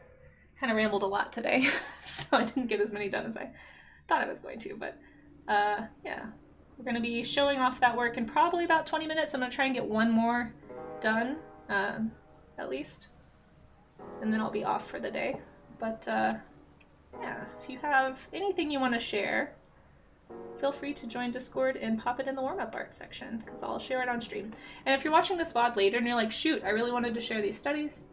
kind of rambled a lot today, so I didn't get as many done as I thought I was going to, but yeah, we're going to be showing off that work in probably about 20 minutes. I'm going to try and get one more done, at least, and then I'll be off for the day. But yeah, if you have anything you want to share, feel free to join Discord and pop it in the warm-up art section, because I'll share it on stream. And if you're watching this VOD later and you're like, shoot, I really wanted to share these studies,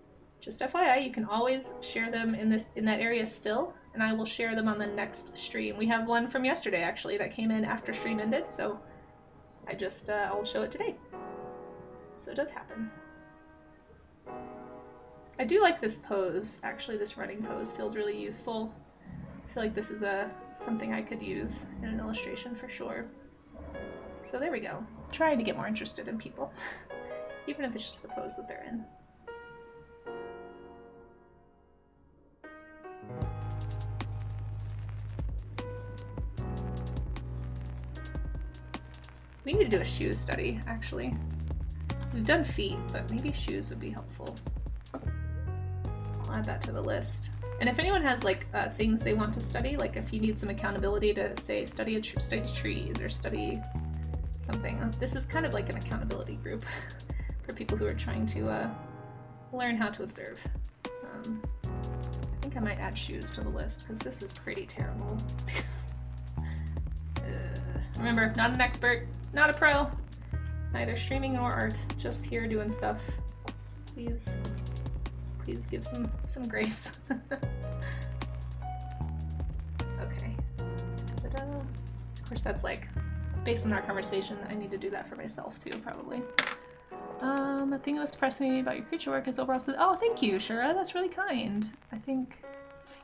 just FYI, you can always share them in that area still, and I will share them on the next stream. We have one from yesterday, actually, that came in after stream ended, so I'll show it today. So it does happen. I do like this pose, actually. This running pose feels really useful. I feel like this is something I could use in an illustration for sure. So there we go. Trying to get more interested in people, even if it's just the pose that they're in. We need to do a shoe study, actually. We've done feet, but maybe shoes would be helpful. I'll add that to the list. And if anyone has like things they want to study, like if you need some accountability to say study trees or study something, this is kind of like an accountability group for people who are trying to learn how to observe. I think I might add shoes to the list because this is pretty terrible. Remember, not an expert, not a pro. Neither streaming nor art, just here doing stuff. Please give some grace. Okay. Ta-da. Of course, that's like, based on our conversation, I need to do that for myself too, probably. The thing that was depressing me about your creature work is overall, oh, thank you, Shura, that's really kind. I think,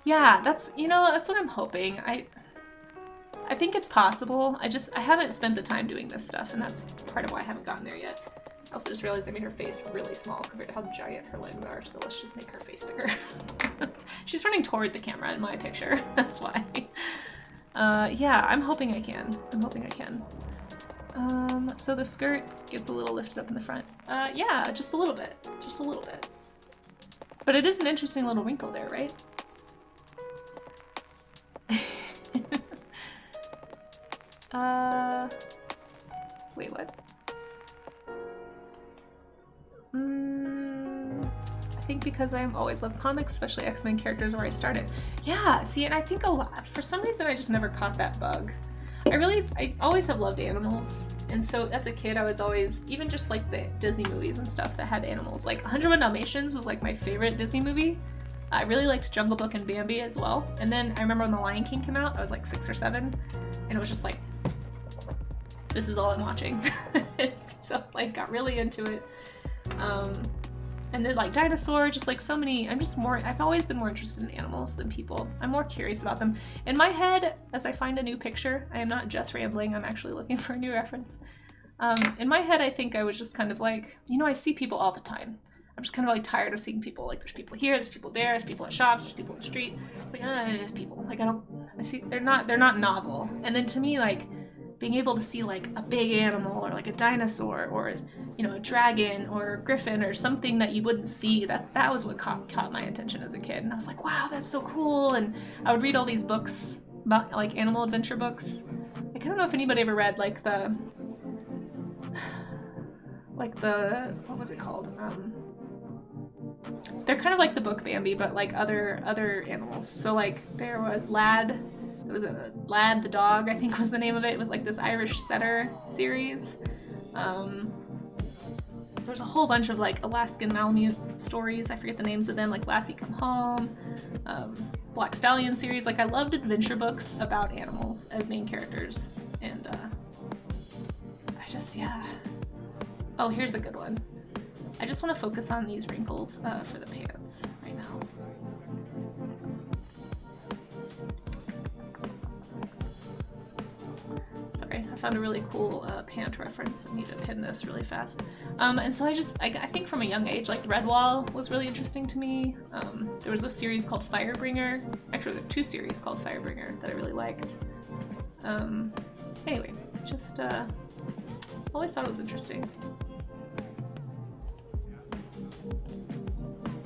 yeah, that's what I'm hoping. I think it's possible. I haven't spent the time doing this stuff, and that's part of why I haven't gotten there yet. I also just realized I made her face really small compared to how giant her legs are, so let's just make her face bigger. She's running toward the camera in my picture, that's why. Yeah, I'm hoping I can. So the skirt gets a little lifted up in the front. Yeah, just a little bit. Just a little bit. But it is an interesting little wrinkle there, right? Wait, what? I think because I've always loved comics, especially X-Men characters where I started. Yeah, see, and I think for some reason I just never caught that bug. I always have loved animals, and so as a kid I was always, even just like the Disney movies and stuff that had animals, like 101 Dalmatians was like my favorite Disney movie. I really liked Jungle Book and Bambi as well, and then I remember when The Lion King came out, I was like 6 or 7, and it was just like, this is all I'm watching. So like got really into it. And then like dinosaur, just like so many, I've always been more interested in animals than people. I'm more curious about them. In my head, as I find a new picture, I am not just rambling, I'm actually looking for a new reference. In my head, I think I was just kind of like, you know, I see people all the time. I'm just kind of like tired of seeing people. Like there's people here, there's people there, there's people at shops, there's people in the street. It's like, there's people. Like I see, they're not novel. And then to me, like being able to see like a big animal or like a dinosaur or, you know, a dragon or a griffin or something that you wouldn't see, that was what caught my attention as a kid. And I was like, wow, that's so cool. And I would read all these books about like animal adventure books. Like, I don't know if anybody ever read like the what was it called? They're kind of like the book Bambi, but like other animals. So like there was Lad. There was a Lad the dog, I think was the name of it. It was like this Irish setter series. There's a whole bunch of like Alaskan Malamute stories. I forget the names of them, like Lassie Come Home, Black Stallion series. Like I loved adventure books about animals as main characters. And yeah. Oh, here's a good one. I just want to focus on these wrinkles for the pants right now. Sorry, I found a really cool pant reference. I need to pin this really fast. And so I think from a young age, like Redwall was really interesting to me. There was a series called Firebringer. Actually, there were 2 series called Firebringer that I really liked. Anyway, just always thought it was interesting.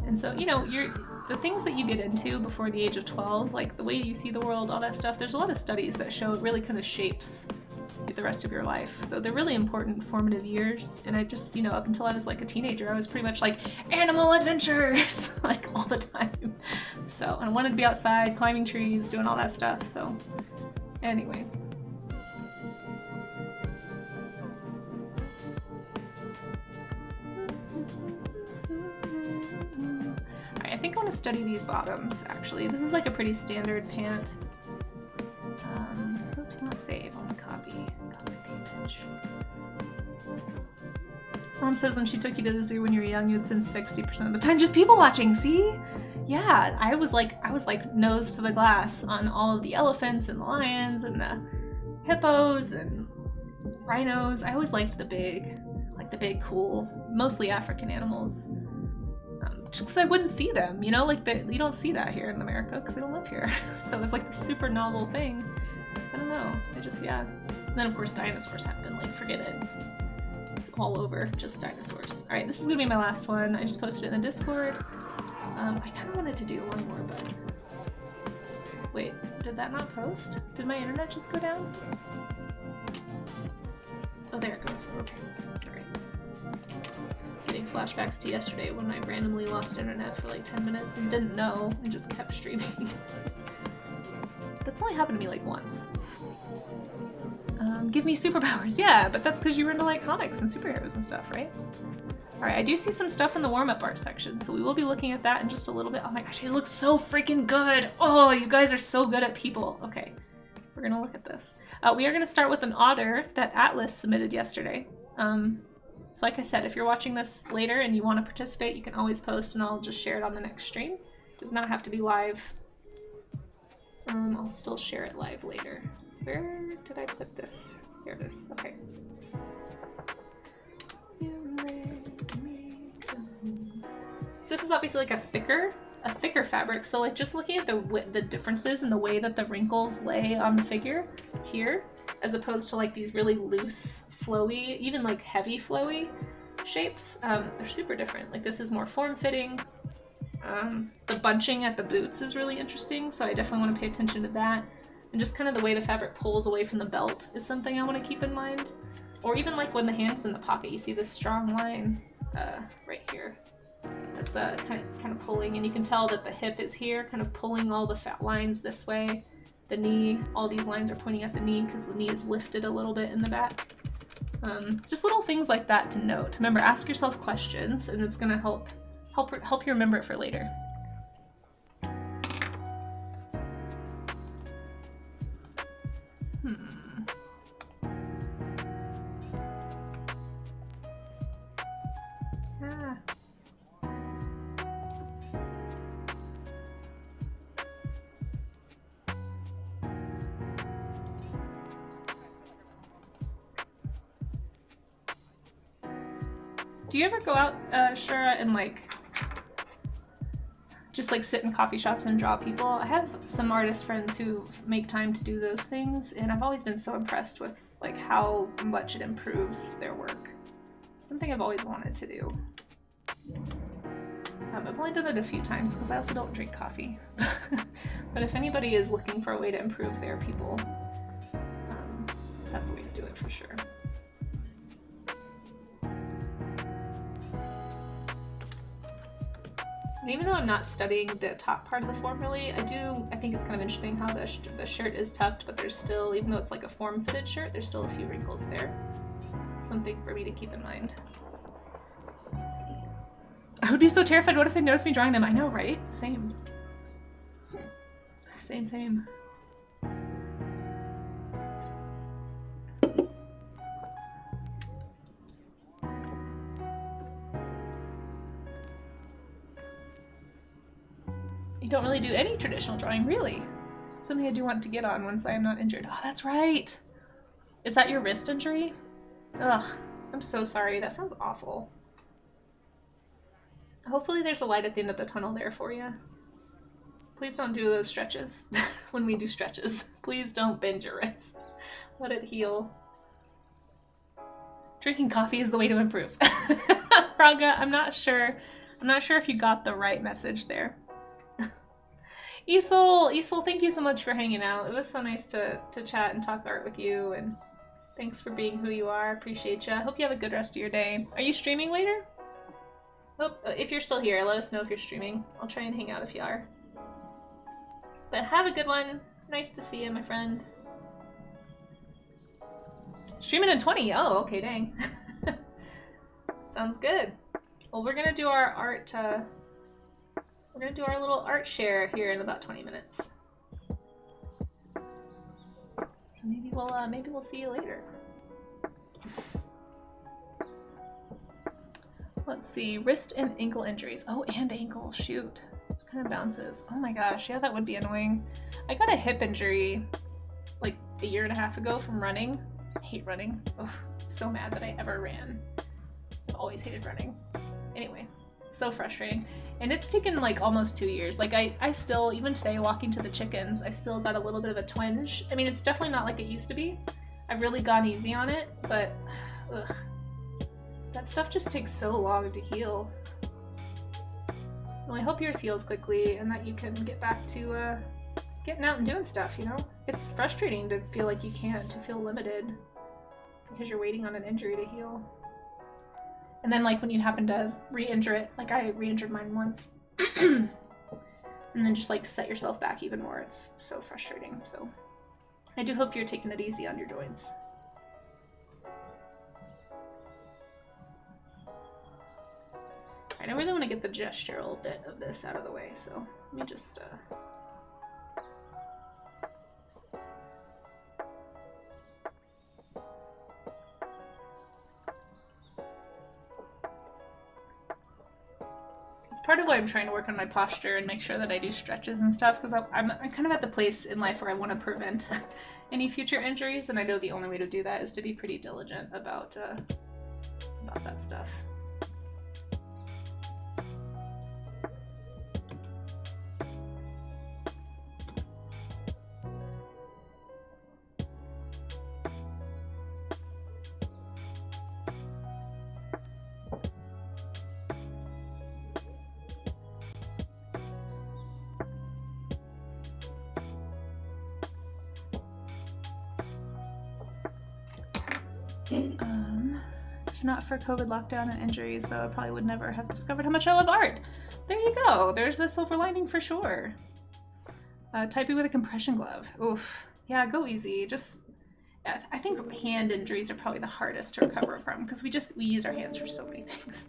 And so, you know, the things that you get into before the age of 12, like the way you see the world, all that stuff, there's a lot of studies that show it really kind of shapes the rest of your life. So they're really important formative years. And I just, you know, up until I was like a teenager, I was pretty much like animal adventures, like all the time. So, and I wanted to be outside, climbing trees, doing all that stuff. So anyway. I think I want to study these bottoms, actually. This is like a pretty standard pant. Oops, not save. I want to copy the image. Mom says when she took you to the zoo when you were young, you would spend 60% of the time just people watching. See? Yeah, I was like nose to the glass on all of the elephants and the lions and the hippos and rhinos. I always liked the big, cool, mostly African animals. Just because I wouldn't see them, you know, like you don't see that here in America because they don't live here. So it was like the super novel thing. I don't know. Yeah. And then of course dinosaurs happen. Like forget it. It's all over. Just dinosaurs. All right, this is gonna be my last one. I just posted it in the Discord. I kind of wanted to do one more, but wait, did that not post? Did my internet just go down? Oh, there it goes. Okay, sorry. Getting flashbacks to yesterday when I randomly lost internet for like 10 minutes and didn't know and just kept streaming. That's only happened to me like once. Give me superpowers. Yeah, but that's because you were into like comics and superheroes and stuff, right? Alright, I do see some stuff in the warm-up art section, so we will be looking at that in just a little bit. Oh my gosh, these look so freaking good! Oh, you guys are so good at people. Okay, we're gonna look at this. We are gonna start with an otter that Atlas submitted yesterday. So like I said, if you're watching this later and you want to participate, you can always post and I'll just share it on the next stream. It does not have to be live. I'll still share it live later. Where did I put this? Here it is. Okay. So this is obviously like a thicker fabric. So like just looking at the differences in the way that the wrinkles lay on the figure here, as opposed to like these really loose, flowy, even like heavy flowy shapes, they're super different. Like this is more form-fitting. The bunching at the boots is really interesting, so I definitely want to pay attention to that. And just kind of the way the fabric pulls away from the belt is something I want to keep in mind. Or even like when the hand's in the pocket, you see this strong line right here. That's kind of pulling, and you can tell that the hip is here, kind of pulling all the fat lines this way. The knee, all these lines are pointing at the knee because the knee is lifted a little bit in the back. Just little things like that to note. Remember, ask yourself questions, and it's gonna help you remember it for later. Do you ever go out, Shura, and like just like sit in coffee shops and draw people? I have some artist friends who make time to do those things, and I've always been so impressed with like how much it improves their work. It's something I've always wanted to do. I've only done it a few times because I also don't drink coffee. But if anybody is looking for a way to improve their people, that's a way to do it for sure. And even though I'm not studying the top part of the form really, I think it's kind of interesting how the shirt is tucked, but there's still, even though it's like a form-fitted shirt, there's still a few wrinkles there. Something for me to keep in mind. I would be so terrified. What if they notice me drawing them? I know, right? Same. Same. You don't really do any traditional drawing, really. Something I do want to get on once I am not injured. Oh, that's right. Is that your wrist injury? Ugh, I'm so sorry. That sounds awful. Hopefully there's a light at the end of the tunnel there for you. Please don't do those stretches when we do stretches. Please don't bend your wrist. Let it heal. Drinking coffee is the way to improve. Raga, I'm not sure if you got the right message there. Isol, thank you so much for hanging out. It was so nice to chat and talk art with you, and thanks for being who you are. Appreciate you. I hope you have a good rest of your day. Are you streaming later? Oh, if you're still here, let us know if you're streaming. I'll try and hang out if you are. But have a good one. Nice to see you, my friend. Streaming in 20. Oh, okay, dang. Sounds good. Well, we're gonna do our art. We're gonna do our little art share here in about 20 minutes. So maybe we'll see you later. Let's see, wrist and ankle injuries. Oh, and ankle, shoot. This kind of bounces. Oh my gosh, yeah, that would be annoying. I got a hip injury like a year and a half ago from running. I hate running. Ugh, I'm so mad that I ever ran. I've always hated running. Anyway, so frustrating. And it's taken like almost 2 years. Like I still, even today walking to the chickens, I still got a little bit of a twinge. I mean, it's definitely not like it used to be. I've really gone easy on it, but ugh. That stuff just takes so long to heal. Well, I hope yours heals quickly and that you can get back to getting out and doing stuff, you know? It's frustrating to feel like you can't, to feel limited because you're waiting on an injury to heal. And then like when you happen to re-injure it, like I re-injured mine once, and then just like set yourself back even more. It's so frustrating. So I do hope you're taking it easy on your joints. I really want to get the gestural bit of this out of the way, so let me just it's part of why I'm trying to work on my posture and make sure that I do stretches and stuff, because I'm kind of at the place in life where I want to prevent any future injuries, and I know the only way to do that is to be pretty diligent about that stuff. If not for COVID lockdown and injuries, though, I probably would never have discovered how much I love art. There you go. There's the silver lining for sure. Typing with a compression glove. Oof. Yeah, go easy. Just, I think hand injuries are probably the hardest to recover from because we use our hands for so many things.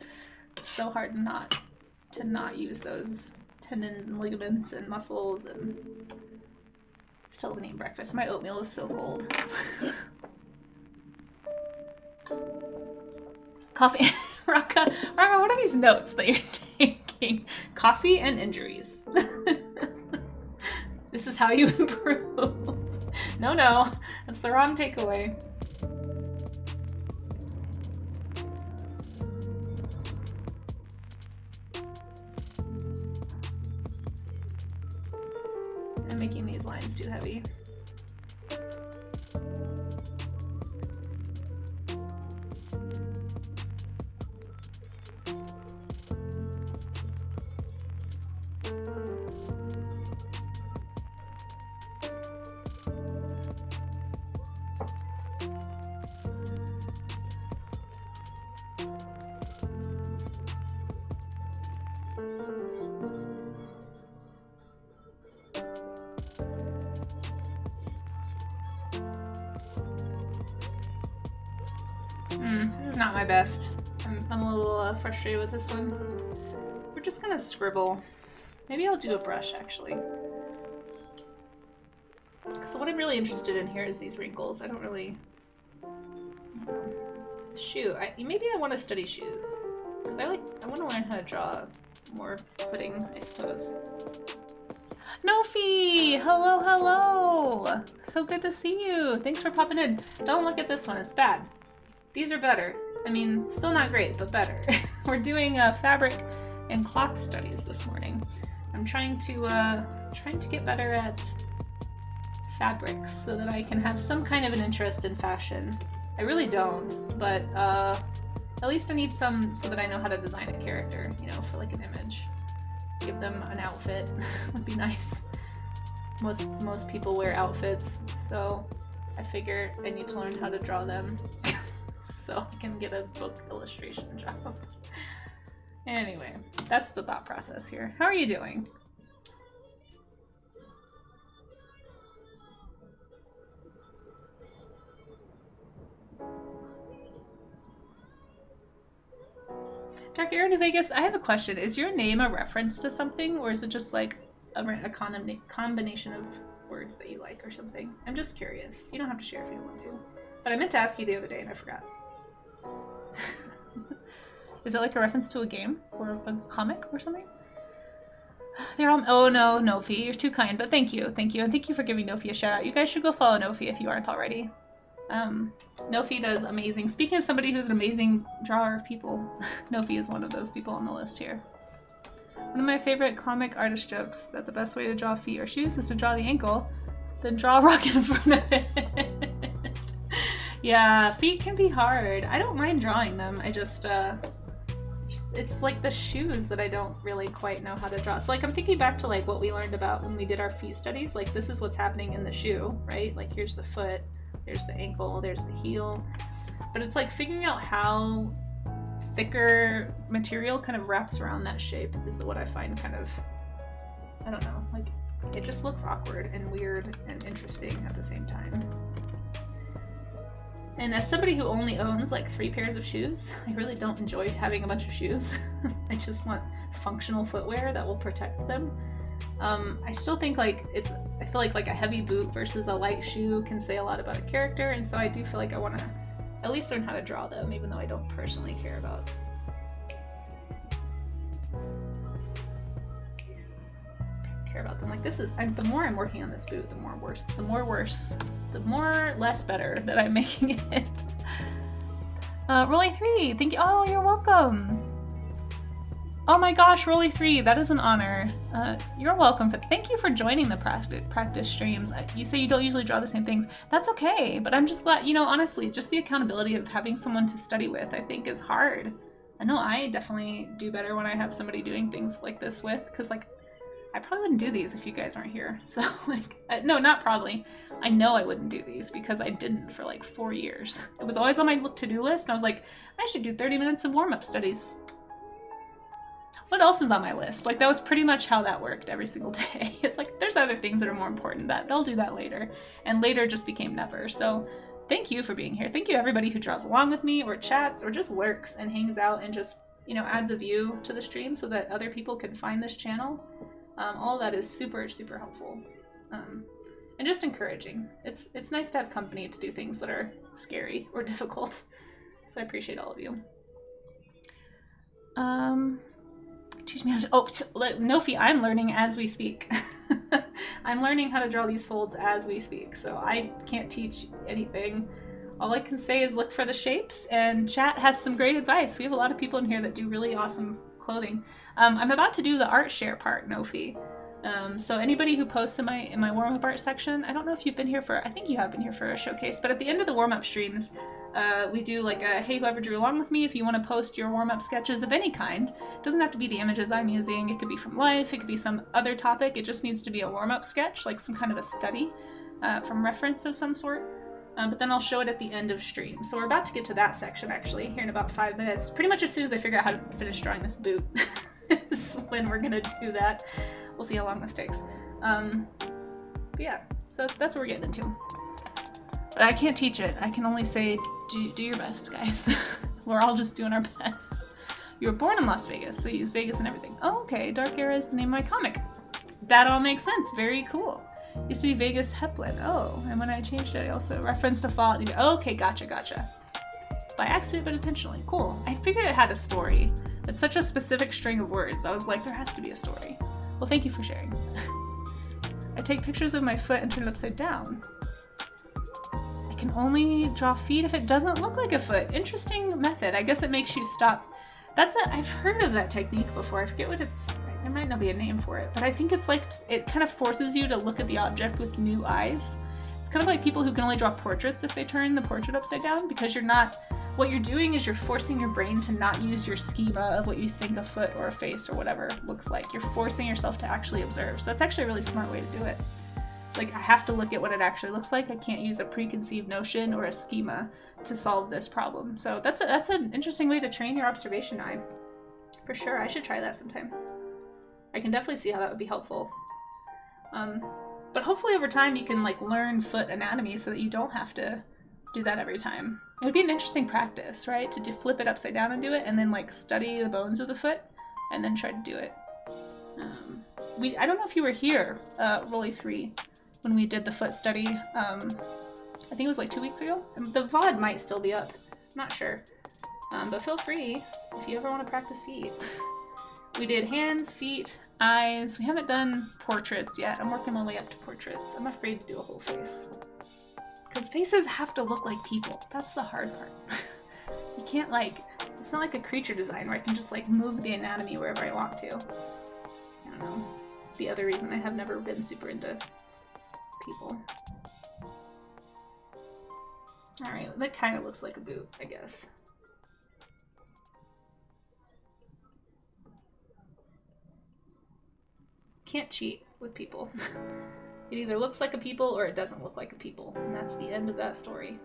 It's so hard to not use those tendon and ligaments and muscles. And still haven't eaten breakfast. My oatmeal is so cold. Coffee. Raka, what are these notes that you're taking? Coffee and injuries. This is how you improve. No, that's the wrong takeaway. I'm making these lines too heavy. This is not my best. I'm a little frustrated with this one. We're just gonna scribble. Maybe I'll do a brush, actually. Because what I'm really interested in here is these wrinkles. I don't really... Shoe. Maybe I want to study shoes. Because I want to learn how to draw more footing, I suppose. Nofi! Hello, hello! So good to see you! Thanks for popping in. Don't look at this one, it's bad. These are better. I mean, still not great, but better. We're doing fabric and cloth studies this morning. I'm trying to get better at fabrics so that I can have some kind of an interest in fashion. I really don't, but at least I need some so that I know how to design a character, you know, for like an image. Give them an outfit would be nice. Most people wear outfits, so I figure I need to learn how to draw them. So I can get a book illustration job. Anyway, that's the thought process here. How are you doing? Dark Arrow New Vegas, I have a question. Is your name a reference to something, or is it just like a combination of words that you like or something? I'm just curious. You don't have to share if you don't want to. But I meant to ask you the other day and I forgot. Is it like a reference to a game or a comic or something? They're all, oh no, Nofi, you're too kind, but thank you, and thank you for giving Nofi a shout out. You guys should go follow Nofi if you aren't already. Nofi does amazing. Speaking of somebody who's an amazing drawer of people, Nofi is one of those people on the list here. One of my favorite comic artist jokes that the best way to draw feet or shoes is to draw the ankle, then draw a rock in front of it. Yeah, feet can be hard. I don't mind drawing them. I just, it's like the shoes that I don't really quite know how to draw. So like I'm thinking back to like what we learned about when we did our feet studies. Like this is what's happening in the shoe, right? Like here's the foot, there's the ankle, there's the heel. But it's like figuring out how thicker material kind of wraps around that shape is what I find kind of, I don't know, like it just looks awkward and weird and interesting at the same time. And as somebody who only owns like 3 pairs of shoes, I really don't enjoy having a bunch of shoes. I just want functional footwear that will protect them. I still think like I feel like a heavy boot versus a light shoe can say a lot about a character, and so I do feel like I want to at least learn how to draw them, even though I don't personally care about them. Like this is, the more I'm working on this boot, the more less better that I'm making it. Rolly3, thank you. Oh, you're welcome. Oh my gosh, Rolly3, that is an honor. You're welcome. Thank you for joining the practice streams. You say you don't usually draw the same things. That's okay, but I'm just glad, you know, honestly, just the accountability of having someone to study with, I think is hard. I know I definitely do better when I have somebody doing things like this with, because like, I probably wouldn't do these if you guys aren't here. So like, no, not probably. I know I wouldn't do these because I didn't for like 4 years. It was always on my to-do list and I was like, I should do 30 minutes of warm-up studies. What else is on my list? Like that was pretty much how that worked every single day. It's like, there's other things that are more important that they'll do that later. And later just became never. So thank you for being here. Thank you everybody who draws along with me or chats or just lurks and hangs out and just, you know, adds a view to the stream so that other people can find this channel. All of that is super, super helpful, and just encouraging. It's nice to have company to do things that are scary or difficult, so I appreciate all of you. Teach me how to, Nofi, I'm learning as we speak. I'm learning how to draw these folds as we speak, so I can't teach anything. All I can say is look for the shapes, and chat has some great advice. We have a lot of people in here that do really awesome clothing. I'm about to do the art share part, Nofi. So anybody who posts in my warm-up art section, I don't know if you've been here for, I think you have been here for a showcase, but at the end of the warm-up streams, we do like a, hey, whoever drew along with me, if you want to post your warm-up sketches of any kind, it doesn't have to be the images I'm using, it could be from life, it could be some other topic, it just needs to be a warm-up sketch, like some kind of a study from reference of some sort. But then I'll show it at the end of stream. So we're about to get to that section actually, here in about 5 minutes. Pretty much as soon as I figure out how to finish drawing this boot is when we're gonna do that. We'll see how long this takes. But yeah, so that's what we're getting into. But I can't teach it. I can only say, do your best, guys. We're all just doing our best. You were born in Las Vegas, so you use Vegas and everything. Oh, okay, Dark Era is the name of my comic. That all makes sense, very cool. Used to be Vegas Heplin. Oh, and when I changed it, I also referenced a Fallout. Oh, okay, gotcha. By accident, but intentionally. Cool. I figured it had a story. It's such a specific string of words. I was like, there has to be a story. Well, thank you for sharing. I take pictures of my foot and turn it upside down. I can only draw feet if it doesn't look like a foot. Interesting method. I guess it makes you stop. I've heard of that technique before. I forget what it's, there might not be a name for it, but I think it's like, it kind of forces you to look at the object with new eyes. It's kind of like people who can only draw portraits if they turn the portrait upside down, because what you're doing is you're forcing your brain to not use your schema of what you think a foot or a face or whatever looks like. You're forcing yourself to actually observe. So it's actually a really smart way to do it. Like, I have to look at what it actually looks like. I can't use a preconceived notion or a schema to solve this problem. So that's an interesting way to train your observation eye. For sure, I should try that sometime. I can definitely see how that would be helpful. But hopefully over time you can like learn foot anatomy so that you don't have to do that every time. It would be an interesting practice, right? To flip it upside down and do it, and then like study the bones of the foot, and then try to do it. I don't know if you were here, Rolly 3, when we did the foot study. I think it was like 2 weeks ago. The VOD might still be up, not sure. But feel free if you ever want to practice feet. We did hands, feet, eyes. We haven't done portraits yet. I'm working my way up to portraits. I'm afraid to do a whole face. Because faces have to look like people. That's the hard part. You can't like, it's not like a creature design where I can just like move the anatomy wherever I want to. I don't know. It's the other reason I have never been super into people. Alright, that kind of looks like a boot, I guess. Can't cheat with people. It either looks like a people or it doesn't look like a people, and that's the end of that story.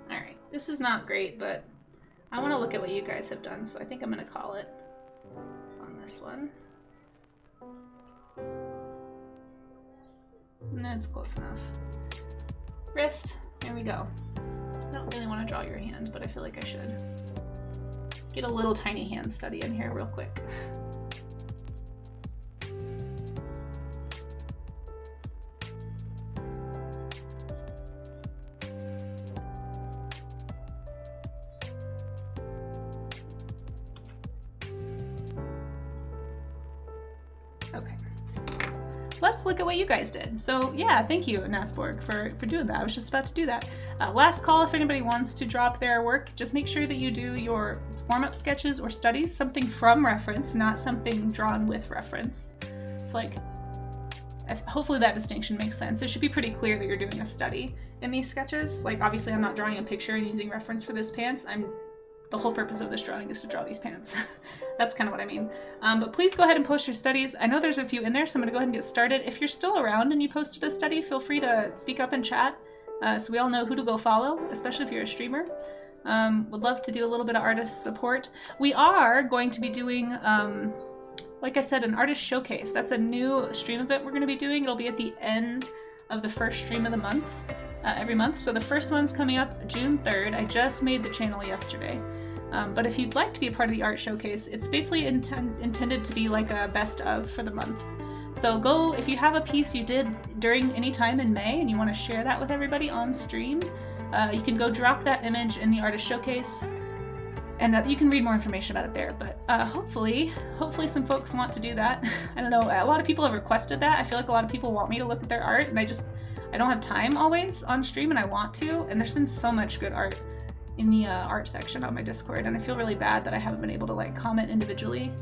Alright, this is not great, but I want to look at what you guys have done, so I think I'm going to call it on this one. That's close enough. Wrist, there we go. I don't really want to draw your hand, but I feel like I should. Get a little tiny hand study in here real quick. Okay. Let's look at what you guys did. So yeah, thank you, Nasborg, for doing that. I was just about to do that. Last call, if anybody wants to drop their work, just make sure that you do your warm-up sketches or studies, something from reference, not something drawn with reference. It's like, hopefully that distinction makes sense. It should be pretty clear that you're doing a study in these sketches. Like, obviously I'm not drawing a picture and using reference for this pants. The whole purpose of this drawing is to draw these pants. That's kind of what I mean. But please go ahead and post your studies. I know there's a few in there, so I'm gonna go ahead and get started. If you're still around and you posted a study, feel free to speak up in chat so we all know who to go follow, especially if you're a streamer. Would love to do a little bit of artist support. We are going to be doing, like I said, an artist showcase. That's a new stream event we're gonna be doing. It'll be at the end of the first stream of the month, every month. So the first one's coming up June 3rd. I just made the channel yesterday. But if you'd like to be a part of the art showcase, it's basically intended to be like a best of for the month. So go, if you have a piece you did during any time in May and you want to share that with everybody on stream, you can go drop that image in the artist showcase, and you can read more information about it there. But hopefully some folks want to do that. I don't know, a lot of people have requested that. I feel like a lot of people want me to look at their art, and I don't have time always on stream, and I want to, and there's been so much good art art section on my Discord, and I feel really bad that I haven't been able to like comment individually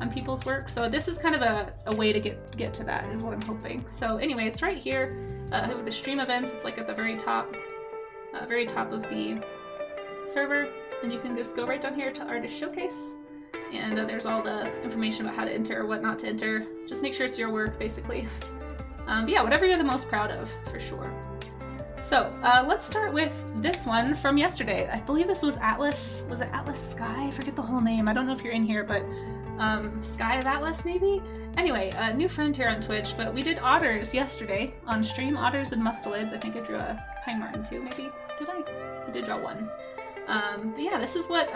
on people's work. So this is kind of a way to get to that, is what I'm hoping. So anyway, it's right here with the stream events. It's like at the very top of the server, and you can just go right down here to Artist Showcase, and there's all the information about how to enter or what not to enter. Just make sure it's your work, basically. But yeah, whatever you're the most proud of, for sure. So let's start with this one from yesterday. I believe this was Atlas. Was it Atlas Sky? I forget the whole name. I don't know if you're in here, but Sky of Atlas, maybe? Anyway, a new friend here on Twitch, but we did otters yesterday on stream. Otters and mustelids. I think I drew a pine marten too, maybe? Did I? I did draw one. But yeah, this is what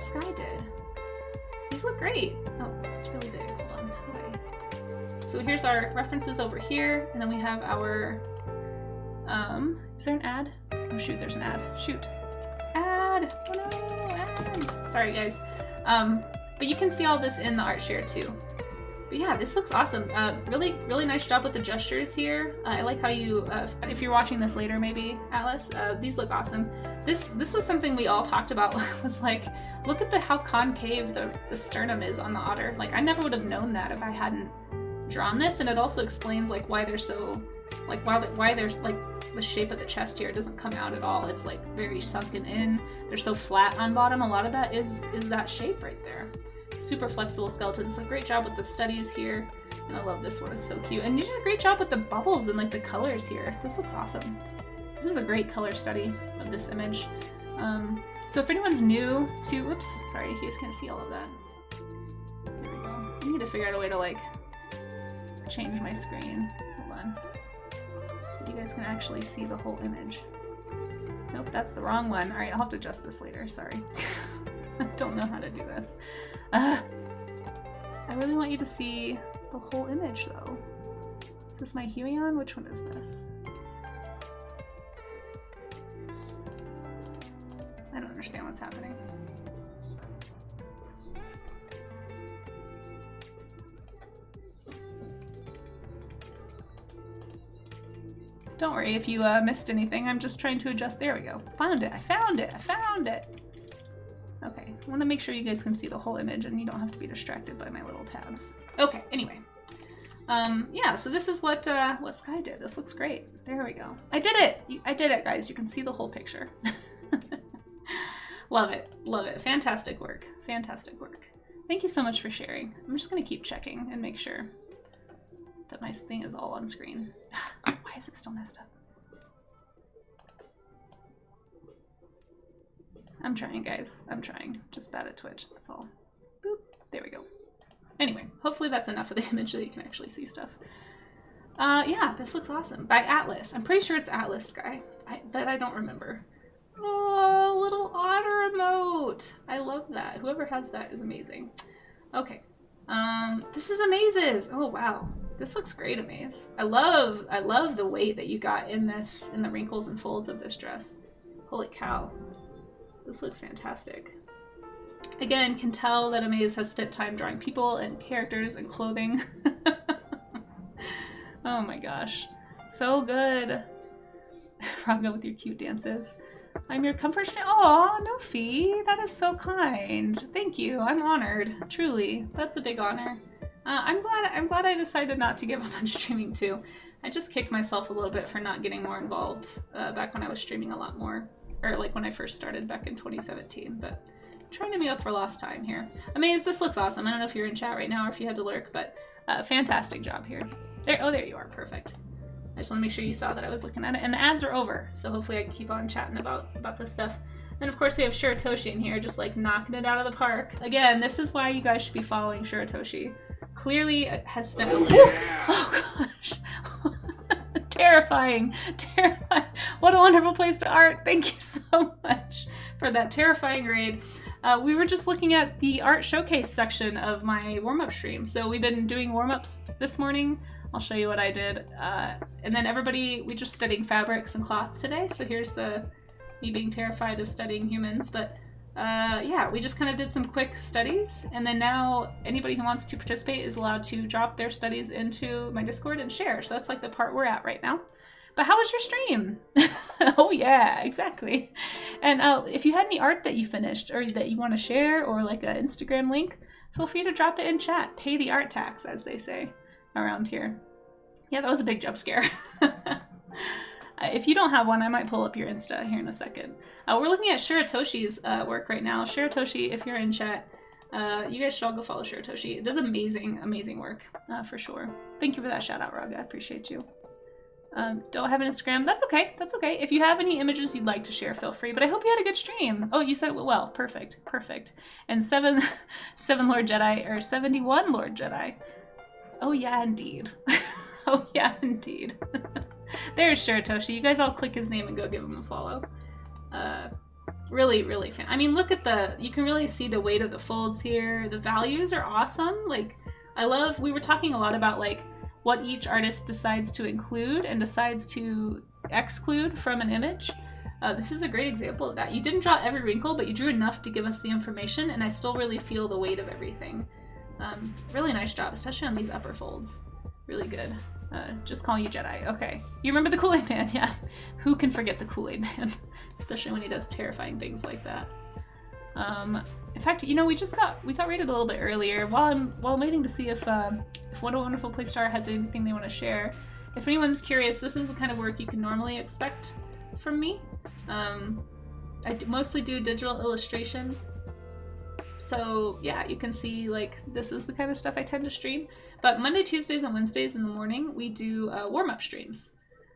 Sky did. These look great. Oh, it's really big. Hold on. Okay. So here's our references over here, and then we have our is there an ad? Oh shoot, there's an ad. Shoot. Ad! Oh no, ads! Sorry guys. But you can see all this in the art share too. But yeah, this looks awesome. Really nice job with the gestures here. I like how you, if you're watching this later maybe, Atlas, these look awesome. This was something we all talked about, was like, look at how concave the sternum is on the otter. Like, I never would have known that if I hadn't drawn this, and it also explains like why they're so, like why there's like the shape of the chest here doesn't come out at all. It's like very sunken in. They're so flat on bottom. A lot of that is that shape right there. Super flexible skeletons. So great job with the studies here, and I love this one. It's so cute. And you did a great job with the bubbles and like the colors here. This looks awesome. This is a great color study of this image. So if anyone's new to, whoops, sorry, you guys can't see all of that. There we go. I need to figure out a way to like change my screen. Hold on. So you guys can actually see the whole image. Nope, that's the wrong one. All right, I'll have to adjust this later. Sorry. I don't know how to do this. I really want you to see the whole image though. Is this my Huion? Which one is this? I don't understand what's happening. Don't worry if you missed anything. I'm just trying to adjust. There we go. Found it. I found it. I found it. Okay, I want to make sure you guys can see the whole image and you don't have to be distracted by my little tabs. Okay, anyway. Yeah, so this is what Sky did. This looks great. There we go. I did it! I did it, guys. You can see the whole picture. Love it. Love it. Fantastic work. Fantastic work. Thank you so much for sharing. I'm just going to keep checking and make sure that my thing is all on screen. Why is it still messed up? I'm trying, guys. I'm trying. Just bad at Twitch, that's all. Boop. There we go. Anyway, hopefully that's enough of the image that you can actually see stuff. Yeah, this looks awesome. By Atlas. I'm pretty sure it's Atlas Sky, but I don't remember. Oh, little otter emote. I love that. Whoever has that is amazing. Okay. This is Amaze's. Oh, wow. This looks great, Amaze. I love the weight that you got in the wrinkles and folds of this dress. Holy cow. This looks fantastic. Again, can tell that Amaze has spent time drawing people and characters and clothing. Oh my gosh. So good. Raga with your cute dances. I'm your comfort stream. Aw, no fee. That is so kind. Thank you. I'm honored. Truly. That's a big honor. I'm glad I decided not to give up on streaming too. I just kicked myself a little bit for not getting more involved back when I was streaming a lot more. Or like when I first started back in 2017, but trying to make up for lost time here. Amaze, this looks awesome. I don't know if you're in chat right now or if you had to lurk, but fantastic job here. There you are, perfect. I just want to make sure you saw that I was looking at it. And the ads are over, so hopefully I can keep on chatting about this stuff. And of course we have Shiratoshi in here, just like knocking it out of the park. Again, this is why you guys should be following Shiratoshi. Clearly has spent oh gosh. Terrifying. What a wonderful place to art. Thank you so much for that terrifying raid. We were just looking at the art showcase section of my warm-up stream. So we've been doing warm-ups this morning. I'll show you what I did. And then we just studying fabrics and cloth today. So here's me being terrified of studying humans. But yeah, we just kind of did some quick studies. And then now anybody who wants to participate is allowed to drop their studies into my Discord and share. So that's like the part we're at right now. But how was your stream? Oh yeah, exactly. And if you had any art that you finished or that you want to share, or like an Instagram link, feel free to drop it in chat. Pay the art tax, as they say around here. Yeah, that was a big jump scare. If you don't have one, I might pull up your Insta here in a second. We're looking at Shiratoshi's work right now. Shiratoshi, if you're in chat, you guys should all go follow Shiratoshi. It does amazing, amazing work, for sure. Thank you for that shout out, Raga. I appreciate you. Don't have an Instagram. That's okay. That's okay. If you have any images you'd like to share, feel free. But I hope you had a good stream. Oh, you said it well. Perfect. Perfect. And 7 Lord Jedi, or 71 Lord Jedi. Oh yeah, indeed. Oh yeah, indeed. There's Shiratoshi. You guys all click his name and go give him a follow. Really, really fan. I mean, look at you can really see the weight of the folds here. The values are awesome. Like, we were talking a lot about like what each artist decides to include and decides to exclude from an image. This is a great example of that. You didn't draw every wrinkle, but you drew enough to give us the information, and I still really feel the weight of everything. Really nice job, especially on these upper folds. Really good. Just calling you Jedi. Okay. You remember the Kool-Aid Man? Yeah. Who can forget the Kool-Aid Man? Especially when he does terrifying things like that. In fact, you know, we got rated a little bit earlier. While I'm waiting to see if What a Wonderful Playstar has anything they want to share. If anyone's curious, this is the kind of work you can normally expect from me. I mostly do digital illustration. So yeah, you can see like this is the kind of stuff I tend to stream. But Monday, Tuesdays, and Wednesdays in the morning, we do warm-up streams.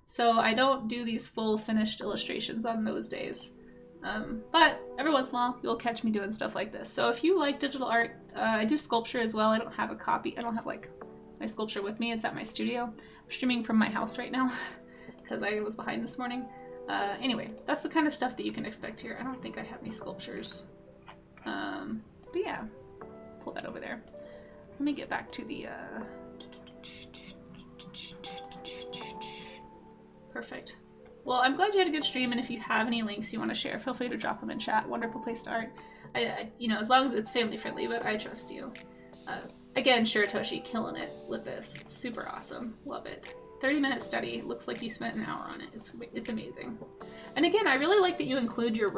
So I don't do these full finished illustrations on those days. But every once in a while, you'll catch me doing stuff like this. So if you like digital art, I do sculpture as well. I don't have a copy. I don't have like my sculpture with me. It's at my studio. I'm streaming from my house right now because I was behind this morning. Anyway, that's the kind of stuff that you can expect here. I don't think I have any sculptures. But yeah, pull that over there. Let me get back to the, perfect. Well, I'm glad you had a good stream, and if you have any links you want to share, feel free to drop them in chat. Wonderful place to art. You know, as long as it's family friendly, but I trust you. Again, Shiratoshi, killing it with this. Super awesome. Love it. 30-minute study. Looks like you spent an hour on it. It's amazing. And again, I really like that you include your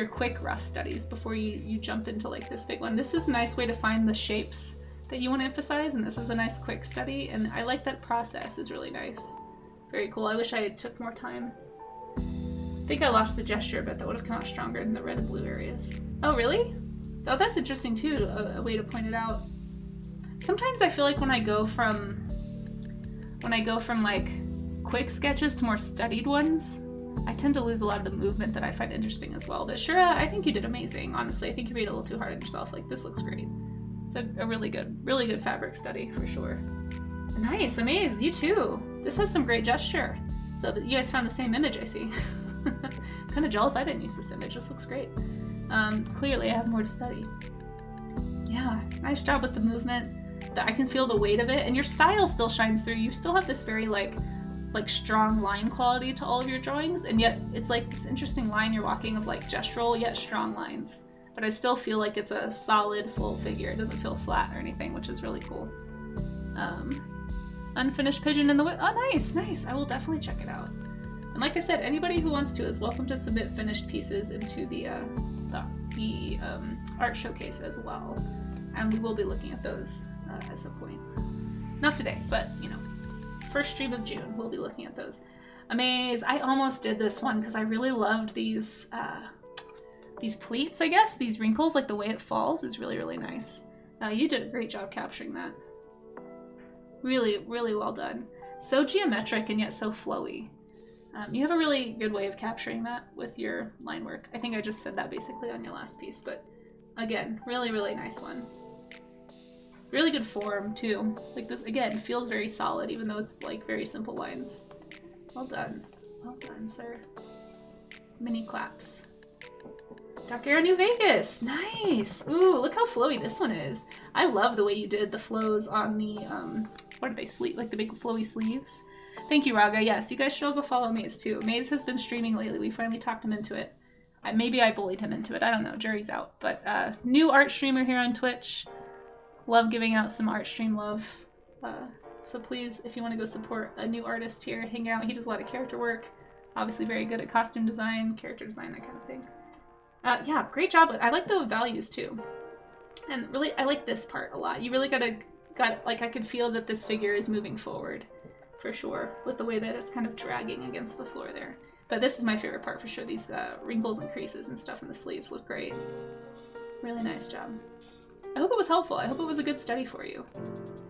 quick rough studies before you jump into like this big one. This is a nice way to find the shapes that you want to emphasize, and this is a nice quick study, and I like that process. It's really nice. Very cool. I wish I had took more time. I think I lost the gesture, but that would have come out stronger in the red and blue areas. Oh, really? Oh, that's interesting too, a way to point it out. Sometimes I feel like when I go from like quick sketches to more studied ones, I tend to lose a lot of the movement that I find interesting as well. But Shura, I think you did amazing, honestly. I think you made it a little too hard on yourself. Like, this looks great. It's a really good fabric study, for sure. Nice, Amaze, you too. This has some great gesture. So you guys found the same image, I see. I'm kind of jealous I didn't use this image. This looks great. Clearly, I have more to study. Yeah, nice job with the movement. I can feel the weight of it, and your style still shines through. You still have this very like strong line quality to all of your drawings, and yet it's like this interesting line you're walking of like gestural yet strong lines. But I still feel like it's a solid full figure. It doesn't feel flat or anything, which is really cool. Unfinished pigeon in the whip. Oh, nice. I will definitely check it out. And like I said, anybody who wants to is welcome to submit finished pieces into the art showcase as well. And we will be looking at those at some point. Not today, but you know, first stream of June, we'll be looking at those. Amaze, I almost did this one because I really loved these pleats, I guess. These wrinkles, like the way it falls is really, really nice. You did a great job capturing that. Really, really well done. So geometric and yet so flowy. You have a really good way of capturing that with your line work. I think I just said that basically on your last piece, but again, really, really nice one. Really good form too. Like this, again, feels very solid even though it's like very simple lines. Well done, sir. Mini claps. Dark Arrow New Vegas, nice. Ooh, look how flowy this one is. I love the way you did the flows on the, what are they, like the big flowy sleeves. Thank you, Raga. Yes, you guys should all go follow Maze too. Maze has been streaming lately. We finally talked him into it. Maybe I bullied him into it. I don't know. Jury's out. But new art streamer here on Twitch. Love giving out some art stream love. So please, if you want to go support a new artist here, hang out. He does a lot of character work. Obviously very good at costume design, character design, that kind of thing. Yeah, great job. I like the values too. And really, I like this part a lot. You really got like, I could feel that this figure is moving forward for sure with the way that it's kind of dragging against the floor there. But this is my favorite part for sure. These wrinkles and creases and stuff in the sleeves look great. Really nice job. I hope it was helpful. I hope it was a good study for you.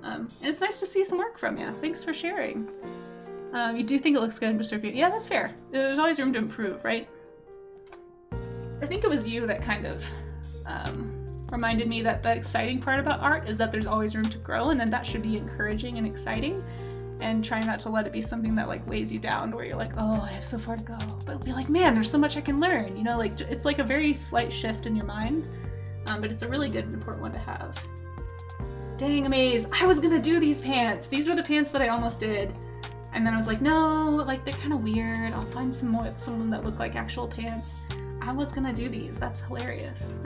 And it's nice to see some work from you. Thanks for sharing. You do think it looks good in just review? Yeah, that's fair. There's always room to improve, right? I think it was you that kind of reminded me that the exciting part about art is that there's always room to grow, and then that should be encouraging and exciting, and try not to let it be something that like weighs you down where you're like, oh, I have so far to go. But be like, man, there's so much I can learn. You know, like it's like a very slight shift in your mind, but it's a really good and important one to have. Dang, Amaze, I was gonna do these pants. These were the pants that I almost did. And then I was like, no, like they're kind of weird. I'll find some of them that look like actual pants. I was gonna do these. That's hilarious.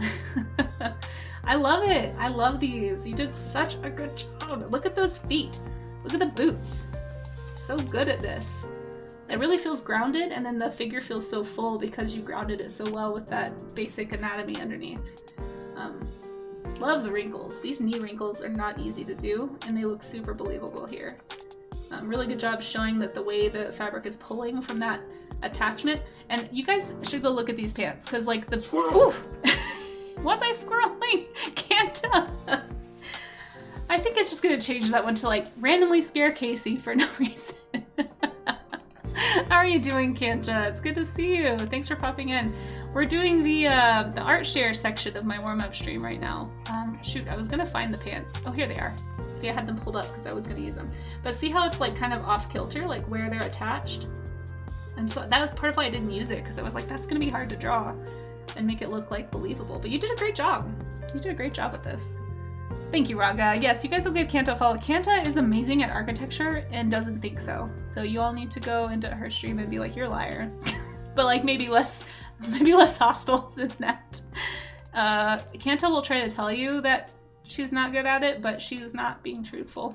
I love it. I love these. You did such a good job. Look at those feet. Look at the boots. So good at this. It really feels grounded, and then the figure feels so full because you grounded it so well with that basic anatomy underneath. Love the wrinkles. These knee wrinkles are not easy to do, and they look super believable here. Really good job showing that the way the fabric is pulling from that attachment. And you guys should go look at these pants, because like the... Ooh! Was I scrolling? Can't I think it's just gonna change that one to like randomly scare Casey for no reason. How are you doing, Kanta? It's good to see you. Thanks for popping in. We're doing the art share section of my warm-up stream right now. Shoot, I was gonna find the pants. Oh, here they are. See, I had them pulled up because I was gonna use them. But see how it's like kind of off kilter, like where they're attached? And so that was part of why I didn't use it, because I was like, that's gonna be hard to draw and make it look like believable. But you did a great job. You did a great job at this. Thank you, Raga. Yes, you guys will give Kanta a follow. Kanta is amazing at architecture and doesn't think so. So you all need to go into her stream and be like, you're a liar. But like maybe less hostile than that. Kanta will try to tell you that she's not good at it, but she's not being truthful.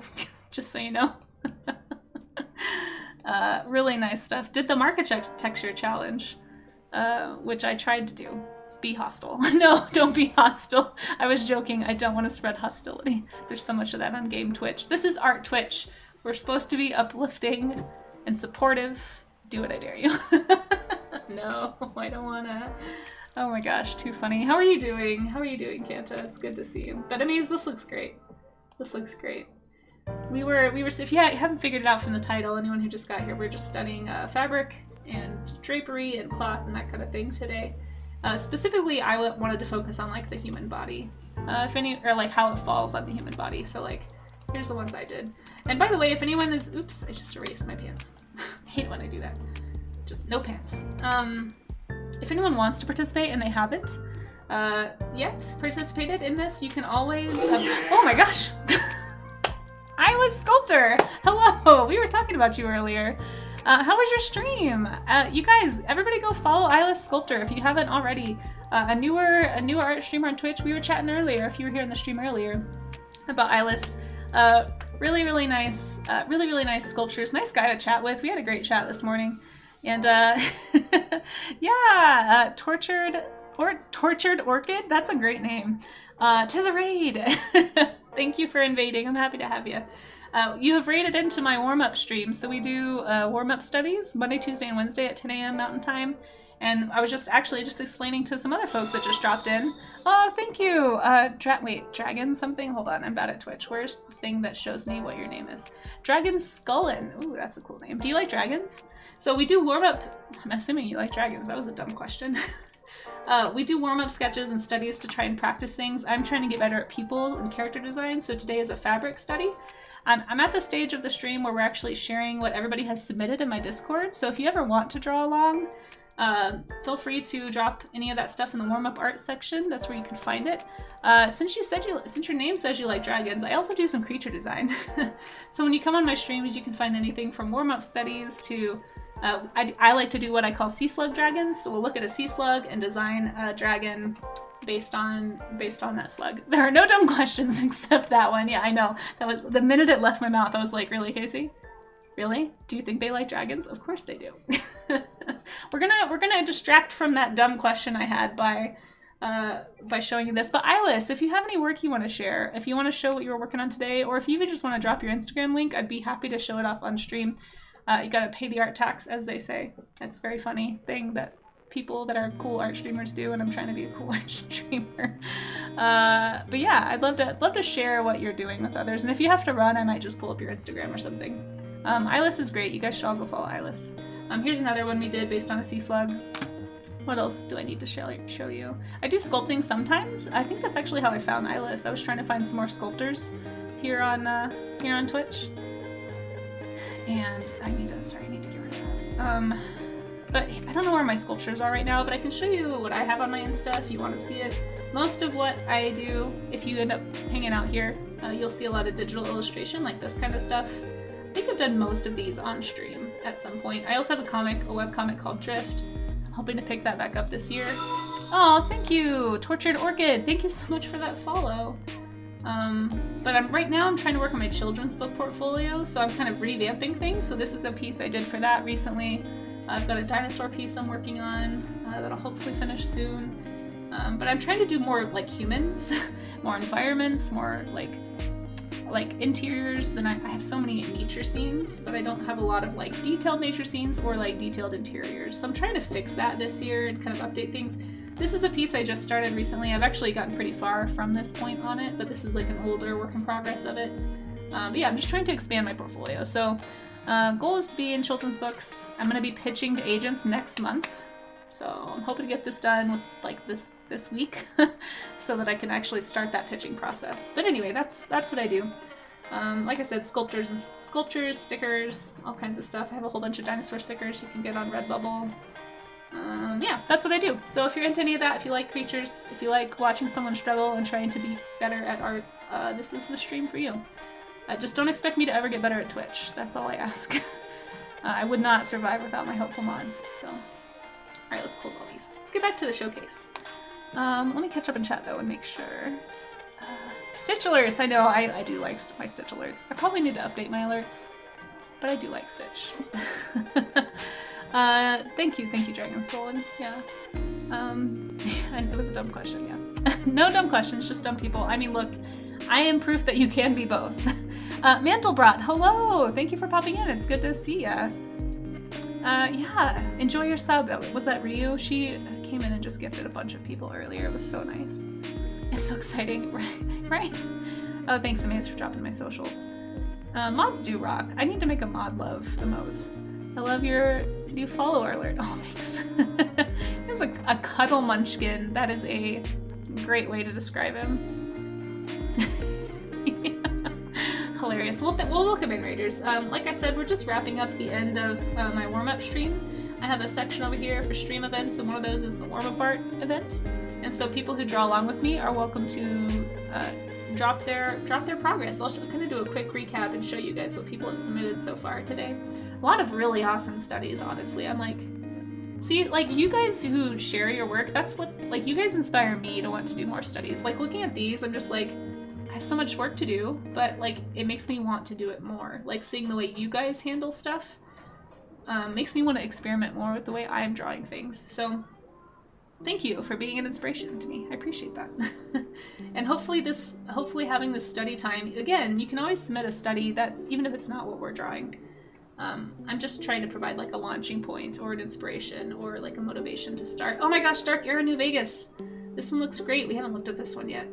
Just so you know. Really nice stuff. Did the architecture challenge, which I tried to do. Be hostile. No, don't be hostile. I was joking. I don't want to spread hostility. There's so much of that on Game Twitch. This is Art Twitch. We're supposed to be uplifting and supportive. Do it, I dare you. No, I don't wanna. Oh my gosh, too funny. How are you doing? How are you doing, Kanta? It's good to see you. But I mean, this looks great. This looks great. We were. If you haven't figured it out from the title, anyone who just got here, we're just studying fabric and drapery and cloth and that kind of thing today. Specifically, I wanted to focus on like the human body, or like how it falls on the human body. So like, here's the ones I did. And by the way, if anyone is, oops, I just erased my pants. I hate when I do that. Just no pants. If anyone wants to participate and they haven't yet participated in this, you can always, oh my gosh. Eyeless Sculptor, hello, we were talking about you earlier. How was your stream? You guys, everybody go follow Eyeless Sculptor if you haven't already. A newer art streamer on Twitch. We were chatting earlier, if you were here in the stream earlier, about Eyeless. Really nice, really nice sculptures. Nice guy to chat with. We had a great chat this morning. And yeah, Tortured Orchid. That's a great name. Tis a raid. Thank you for invading. I'm happy to have you. You have raided into my warm-up stream. So we do warm-up studies Monday, Tuesday, and Wednesday at 10 a.m. Mountain Time. And I was just explaining to some other folks that just dropped in. Oh, thank you. Wait, Dragon something? Hold on, I'm bad at Twitch. Where's the thing that shows me what your name is? Dragon Scullin. Ooh, that's a cool name. Do you like dragons? So we do warm-up. I'm assuming you like dragons. That was a dumb question. We do warm-up sketches and studies to try and practice things. I'm trying to get better at people and character design, so today is a fabric study. I'm at the stage of the stream where we're actually sharing what everybody has submitted in my Discord, so if you ever want to draw along, feel free to drop any of that stuff in the warm-up art section. That's where you can find it. Since your name says you like dragons, I also do some creature design. So when you come on my streams, you can find anything from warm-up studies to I like to do what I call sea slug dragons. So we'll look at a sea slug and design a dragon based on that slug. There are no dumb questions except that one. Yeah, I know. That was the minute it left my mouth, I was like, really, Casey? Really? Do you think they like dragons? Of course they do. We're gonna distract from that dumb question I had by showing you this. But Ilis, if you have any work you want to share, if you want to show what you were working on today, or if you even just want to drop your Instagram link, I'd be happy to show it off on stream. You gotta pay the art tax, as they say. That's a very funny thing that people that are cool art streamers do, and I'm trying to be a cool art streamer. But yeah, I'd love to share what you're doing with others. And if you have to run, I might just pull up your Instagram or something. Ilis is great. You guys should all go follow Ilis. Here's another one we did based on a sea slug. What else do I need to show you? I do sculpting sometimes. I think that's actually how I found Ilis. I was trying to find some more sculptors here on Twitch. And I need to get rid of that. But I don't know where my sculptures are right now, but I can show you what I have on my Insta if you want to see it. Most of what I do, if you end up hanging out here, you'll see a lot of digital illustration, like this kind of stuff. I think I've done most of these on stream at some point. I also have a webcomic called Drift. I'm hoping to pick that back up this year. Oh, thank you, Tortured Orchid. Thank you so much for that follow. But right now I'm trying to work on my children's book portfolio, so I'm kind of revamping things. So this is a piece I did for that recently. I've got a dinosaur piece I'm working on that'll hopefully finish soon. But I'm trying to do more like humans, more environments, more like interiors. Then I have so many nature scenes, but I don't have a lot of like detailed nature scenes or like detailed interiors. So I'm trying to fix that this year and kind of update things. This is a piece I just started recently. I've actually gotten pretty far from this point on it, but this is like an older work in progress of it. But yeah, I'm just trying to expand my portfolio. So goal is to be in children's books. I'm going to be pitching to agents next month. So I'm hoping to get this done with like this week so that I can actually start that pitching process. But anyway, that's what I do. Like I said, sculptures, stickers, all kinds of stuff. I have a whole bunch of dinosaur stickers you can get on Redbubble. Yeah, that's what I do. So if you're into any of that, if you like creatures, if you like watching someone struggle and trying to be better at art, this is the stream for you. Just don't expect me to ever get better at Twitch. That's all I ask. I would not survive without my helpful mods. So, all right, let's close all these. Let's get back to the showcase. Let me catch up in chat though and make sure. Stitch alerts. I know I do like my Stitch alerts. I probably need to update my alerts, but I do like Stitch. Thank you, Dragon Stolen. Yeah. It was a dumb question. Yeah. No dumb questions, just dumb people. I mean, look, I am proof that you can be both. Mantelbrat, hello! Thank you for popping in. It's good to see ya. Yeah, enjoy your sub. Was that Ryu? She came in and just gifted a bunch of people earlier. It was so nice. It's so exciting, right? Oh, thanks, Amaze, for dropping my socials. Mods do rock. I need to make a mod love emote. I love your new follower alert. Oh, thanks. It's like a cuddle munchkin. That is a great way to describe him. Yeah. Hilarious. Well, welcome in, Raiders. Like I said, we're just wrapping up the end of my warm-up stream. I have a section over here for stream events, and one of those is the warm-up art event. And so people who draw along with me are welcome to drop their progress. I'll kind of do a quick recap and show you guys what people have submitted so far today. A lot of really awesome studies, honestly. I'm like, see, like, you guys who share your work, that's what, like, you guys inspire me to want to do more studies. Like, looking at these, I'm just like, I have so much work to do, but, like, it makes me want to do it more. Like, seeing the way you guys handle stuff makes me want to experiment more with the way I'm drawing things. So, thank you for being an inspiration to me. I appreciate that. And hopefully having this study time, again, you can always submit a study that's, even if it's not what we're drawing. I'm just trying to provide like a launching point or an inspiration or like a motivation to start. Oh my gosh, Dark Era New Vegas. This one looks great. We haven't looked at this one yet.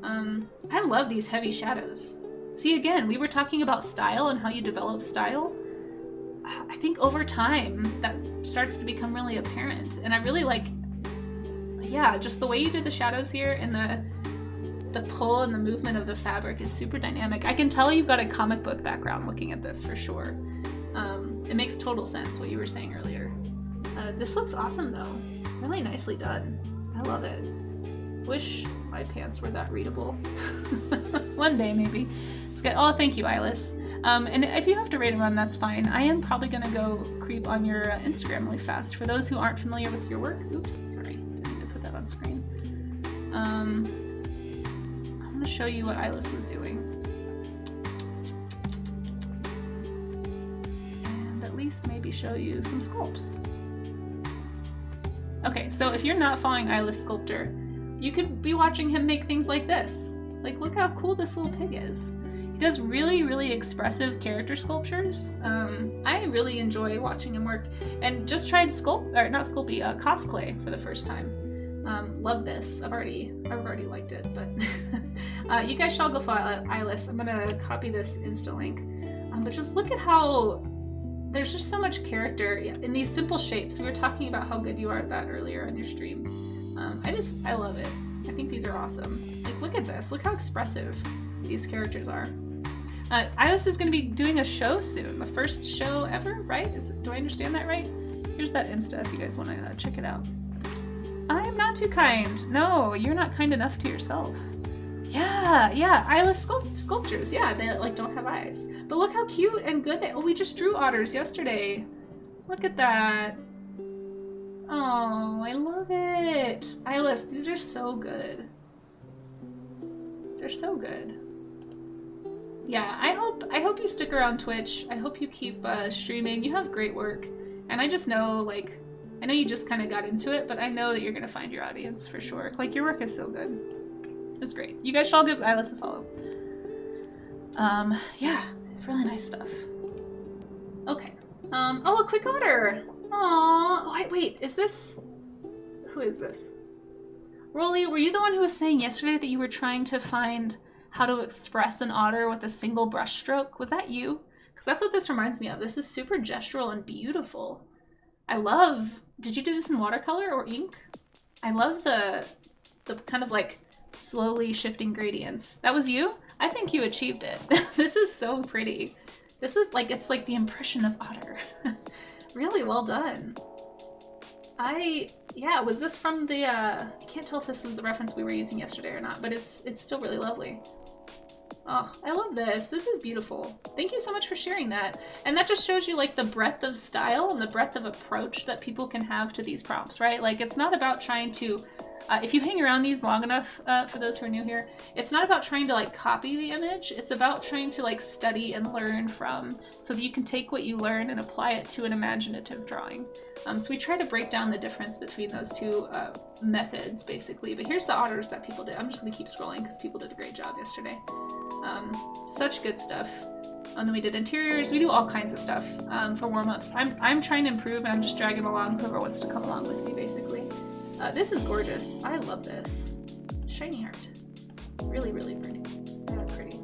I love these heavy shadows. See, again, we were talking about style and how you develop style. I think over time that starts to become really apparent. And I really like, yeah, just the way you did the shadows here and the pull and the movement of the fabric is super dynamic. I can tell you've got a comic book background looking at this for sure. It makes total sense what you were saying earlier. This looks awesome though. Really nicely done. I love it. Wish my pants were that readable. One day maybe. It's good. Oh, thank you, Ilis. And if you have to rate and run, that's fine. I am probably gonna go creep on your Instagram really fast. For those who aren't familiar with your work, oops, sorry, didn't mean to put that on screen. I'm gonna show you what Eyeless was doing. And at least maybe show you some sculpts. Okay, so if you're not following Eyeless Sculptor, you could be watching him make things like this. Like, look how cool this little pig is. He does really, really expressive character sculptures. I really enjoy watching him work, and just tried cosplay for the first time. Love this. I've already liked it, but you guys should all go follow Eyeless. I'm gonna copy this Insta link. But just look at how there's just so much character in these simple shapes. We were talking about how good you are at that earlier on your stream. I love it. I think these are awesome. Like, look at this. Look how expressive these characters are. Eyeless is going to be doing a show soon. The first show ever, right? Do I understand that right? Here's that Insta if you guys want to check it out. I am not too kind. No, you're not kind enough to yourself. Yeah, Eyeless sculptures. Yeah, they like don't have eyes. But look how cute and good they. Oh, we just drew otters yesterday. Look at that. Oh, I love it. Eyeless, these are so good. They're so good. Yeah, I hope you stick around Twitch. I hope you keep streaming. You have great work. And I just know, like, I know you just kind of got into it, but I know that you're going to find your audience for sure. Like, your work is so good. It's great. You guys should all give Eyeless a follow. Yeah, really nice stuff. Okay. Oh, a quick otter. Aww. Oh, wait, is this... Who is this? Rolly, were you the one who was saying yesterday that you were trying to find how to express an otter with a single brush stroke? Was that you? Because that's what this reminds me of. This is super gestural and beautiful. I love... Did you do this in watercolor or ink? I love the kind of like slowly shifting gradients. That was you? I think you achieved it. This is so pretty. This is like, it's like the impression of otter. Really well done. Yeah, was this from the, I can't tell if this was the reference we were using yesterday or not, but it's still really lovely. Oh, I love this. This is beautiful. Thank you so much for sharing that. And that just shows you like the breadth of style and the breadth of approach that people can have to these prompts, right? Like, it's not about trying to, if you hang around these long enough, for those who are new here, it's not about trying to like copy the image. It's about trying to like study and learn from, so that you can take what you learn and apply it to an imaginative drawing. So we try to break down the difference between those two methods, basically. But here's the otters that people did. I'm just gonna keep scrolling because people did a great job yesterday. Such good stuff. And then we did interiors. We do all kinds of stuff for warm-ups. I'm trying to improve, and I'm just dragging along whoever wants to come along with me, basically. This is gorgeous. I love this. Shiny heart. Really, really pretty. Really pretty.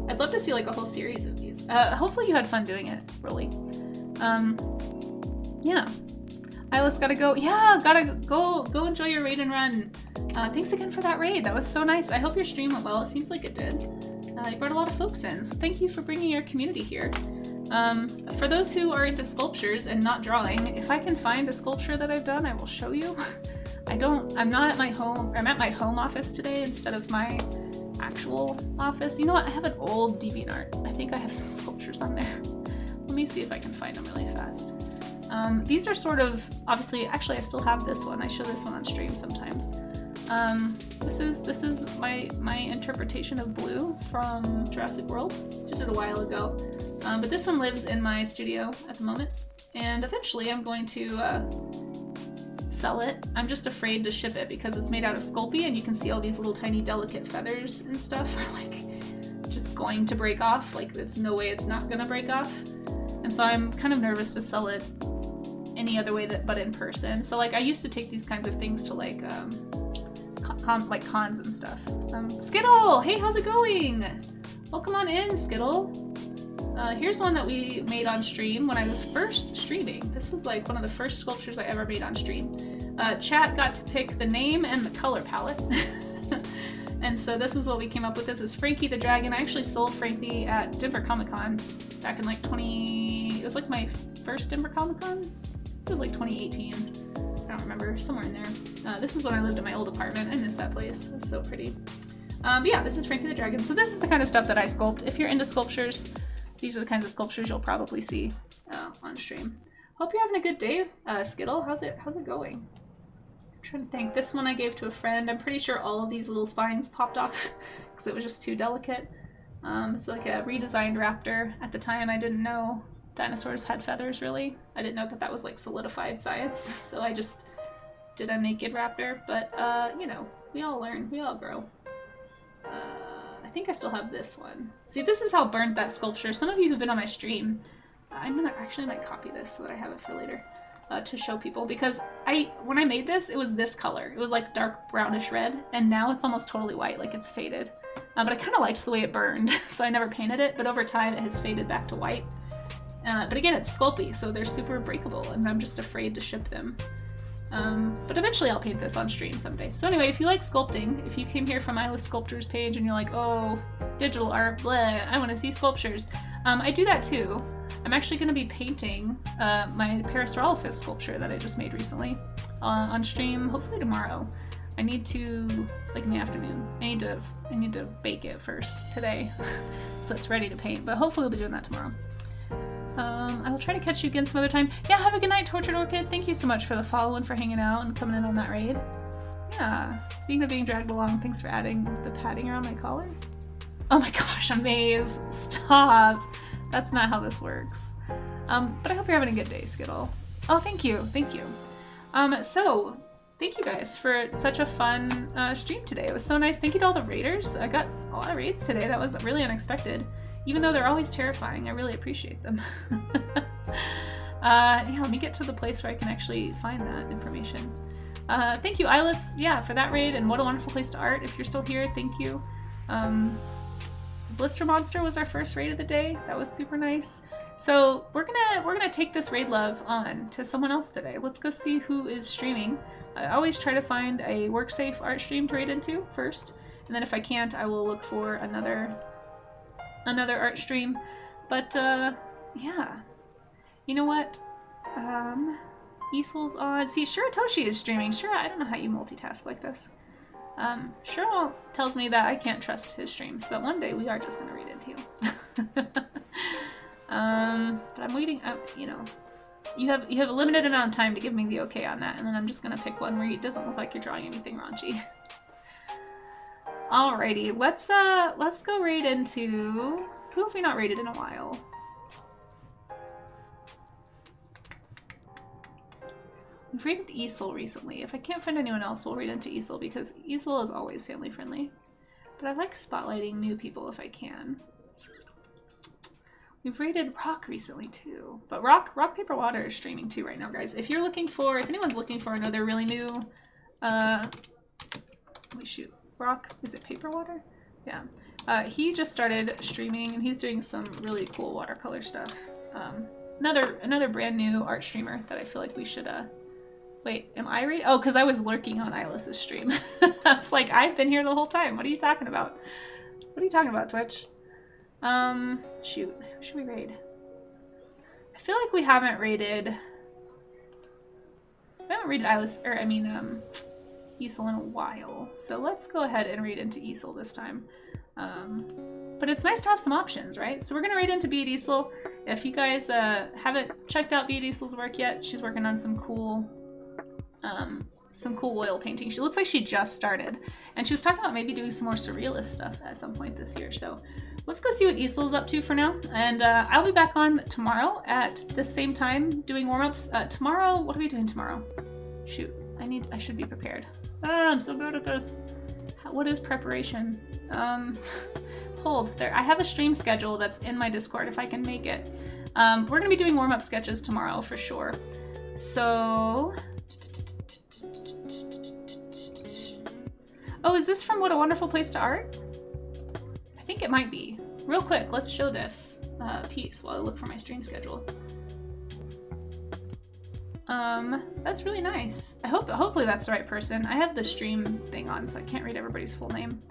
I'd love to see like a whole series of these. Hopefully you had fun doing it, really. Yeah. Eyeless gotta go. Yeah, gotta go enjoy your raid and run. Thanks again for that raid. That was so nice. I hope your stream went well. It seems like it did. You brought a lot of folks in, so thank you for bringing your community here. For those who are into sculptures and not drawing, if I can find a sculpture that I've done, I will show you. I'm not at my home. I'm at my home office today instead of my actual office. You know what? I have an old DeviantArt. I think I have some sculptures on there. Let me see if I can find them really fast. These are sort of, obviously, actually I still have this one. I show this one on stream sometimes. This is my interpretation of Blue from Jurassic World. Did it a while ago. But this one lives in my studio at the moment. And eventually I'm going to sell it. I'm just afraid to ship it because it's made out of Sculpey, and you can see all these little tiny delicate feathers and stuff are like just going to break off. Like, there's no way it's not gonna break off. And so I'm kind of nervous to sell it any other way but in person. So like, I used to take these kinds of things to like cons and stuff. Skittle! Hey, how's it going? Welcome on in, Skittle. Here's one that we made on stream when I was first streaming. This was like one of the first sculptures I ever made on stream. Chat got to pick the name and the color palette. And so this is what we came up with. This is Frankie the Dragon. I actually sold Frankie at Denver Comic Con back in like it was like my first Denver Comic Con? It was like 2018. I don't remember, somewhere in there. This is when I lived in my old apartment. I miss that place. It was so pretty. But yeah, this is Frankie the Dragon. So this is the kind of stuff that I sculpt. If you're into sculptures, these are the kinds of sculptures you'll probably see on stream. Hope you're having a good day, Skittle. How's it going? trying to think. This one I gave to a friend. I'm pretty sure all of these little spines popped off because it was just too delicate. It's like a redesigned raptor. At the time, I didn't know dinosaurs had feathers, really. I didn't know that that was like solidified science, so I just did a naked raptor. But, you know, we all learn. We all grow. I think I still have this one. See, this is how burnt that sculpture. Some of you who've been on my stream, I'm gonna actually might copy this so that I have it for later to show people, because when I made this, it was this color. It was like dark brownish red, and now it's almost totally white, like it's faded. But I kind of liked the way it burned, so I never painted it, but over time it has faded back to white. But again, it's Sculpey, so they're super breakable, and I'm just afraid to ship them. But eventually I'll paint this on stream someday. So anyway, if you like sculpting, if you came here from Isla's Sculptures page and you're like, oh, digital art, bleh, I want to see sculptures, I do that too. I'm actually going to be painting my Parasaurolophus sculpture that I just made recently on stream, hopefully tomorrow. I need to, like in the afternoon, I need to bake it first today so it's ready to paint, but hopefully we'll be doing that tomorrow. I will try to catch you again some other time. Yeah, have a good night, Tortured Orchid. Thank you so much for the follow and for hanging out and coming in on that raid. Yeah, speaking of being dragged along, thanks for adding the padding around my collar. Oh my gosh, Amaze, stop. That's not how this works. But I hope you're having a good day, Skittle. Oh, thank you, thank you. So, thank you guys for such a fun stream today. It was so nice. Thank you to all the raiders. I got a lot of raids today. That was really unexpected. Even though they're always terrifying, I really appreciate them. Yeah, let me get to the place where I can actually find that information. Thank you, Ilis, yeah, for that raid, and what a wonderful place to art. If you're still here, thank you. Blister Monster was our first raid of the day. That was super nice. So we're gonna take this raid love on to someone else today. Let's go see who is streaming. I always try to find a work-safe art stream to raid into first, and then if I can't, I will look for another art stream. But yeah, you know what, Easel's on. See, Shiratoshi is streaming. Shira, I don't know how you multitask like this. Shira tells me that I can't trust his streams, but one day we are just gonna read into you. But I'm waiting up, you know, you have a limited amount of time to give me the okay on that, and then I'm just gonna pick one where it doesn't look like you're drawing anything raunchy. Alrighty, let's go raid into, who have we not raided in a while? We've raided Easel recently. If I can't find anyone else, we'll raid into Easel because Easel is always family friendly. But I like spotlighting new people if I can. We've raided Rock recently too. But Rock Paper Water is streaming too right now, guys. If anyone's looking for another really new, wait, shoot. Rock, is it Paper Water? Yeah. He just started streaming and he's doing some really cool watercolor stuff. Another brand new art streamer that I feel like we should, wait, am I reading? Oh, because I was lurking on Ilis's stream. I was like, I've been here the whole time. What are you talking about? What are you talking about, Twitch? Shoot, who should we raid? I feel like we haven't raided Ilis, or I mean, Easel in a while. So let's go ahead and raid into Easel this time. But it's nice to have some options, right? So we're gonna raid into Beat Easel. If you guys haven't checked out Beat Easel's work yet, she's working on some cool oil painting. She looks like she just started, and she was talking about maybe doing some more surrealist stuff at some point this year. So let's go see what Easel's up to for now, and I'll be back on tomorrow at the same time doing warm-ups. Tomorrow, what are we doing tomorrow? Shoot, I should be prepared. Ah, I'm so bad at this. What is preparation? Hold there. I have a stream schedule that's in my Discord if I can make it. We're gonna be doing warm-up sketches tomorrow for sure. So, oh, is this from What a Wonderful Place to Art? I think it might be. Real quick, let's show this piece while I look for my stream schedule. That's really nice. Hopefully that's the right person. I have the stream thing on, so I can't read everybody's full name.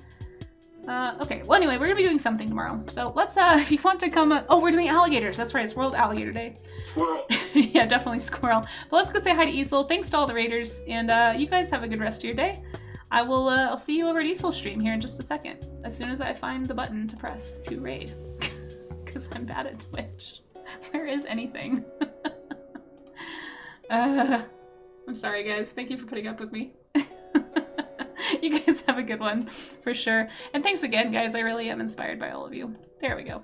Okay, well anyway, we're gonna be doing something tomorrow. So let's, if you want to come, oh, we're doing alligators. That's right, it's World Alligator Day. Squirrel. Yeah, definitely squirrel. But let's go say hi to Easel. Thanks to all the raiders, and you guys have a good rest of your day. I will, I'll see you over at Easel's stream here in just a second, as soon as I find the button to press to raid. Because I'm bad at Twitch. Where is anything? I'm sorry guys, thank you for putting up with me. You guys have a good one, for sure. And thanks again, guys. I really am inspired by all of you. There we go.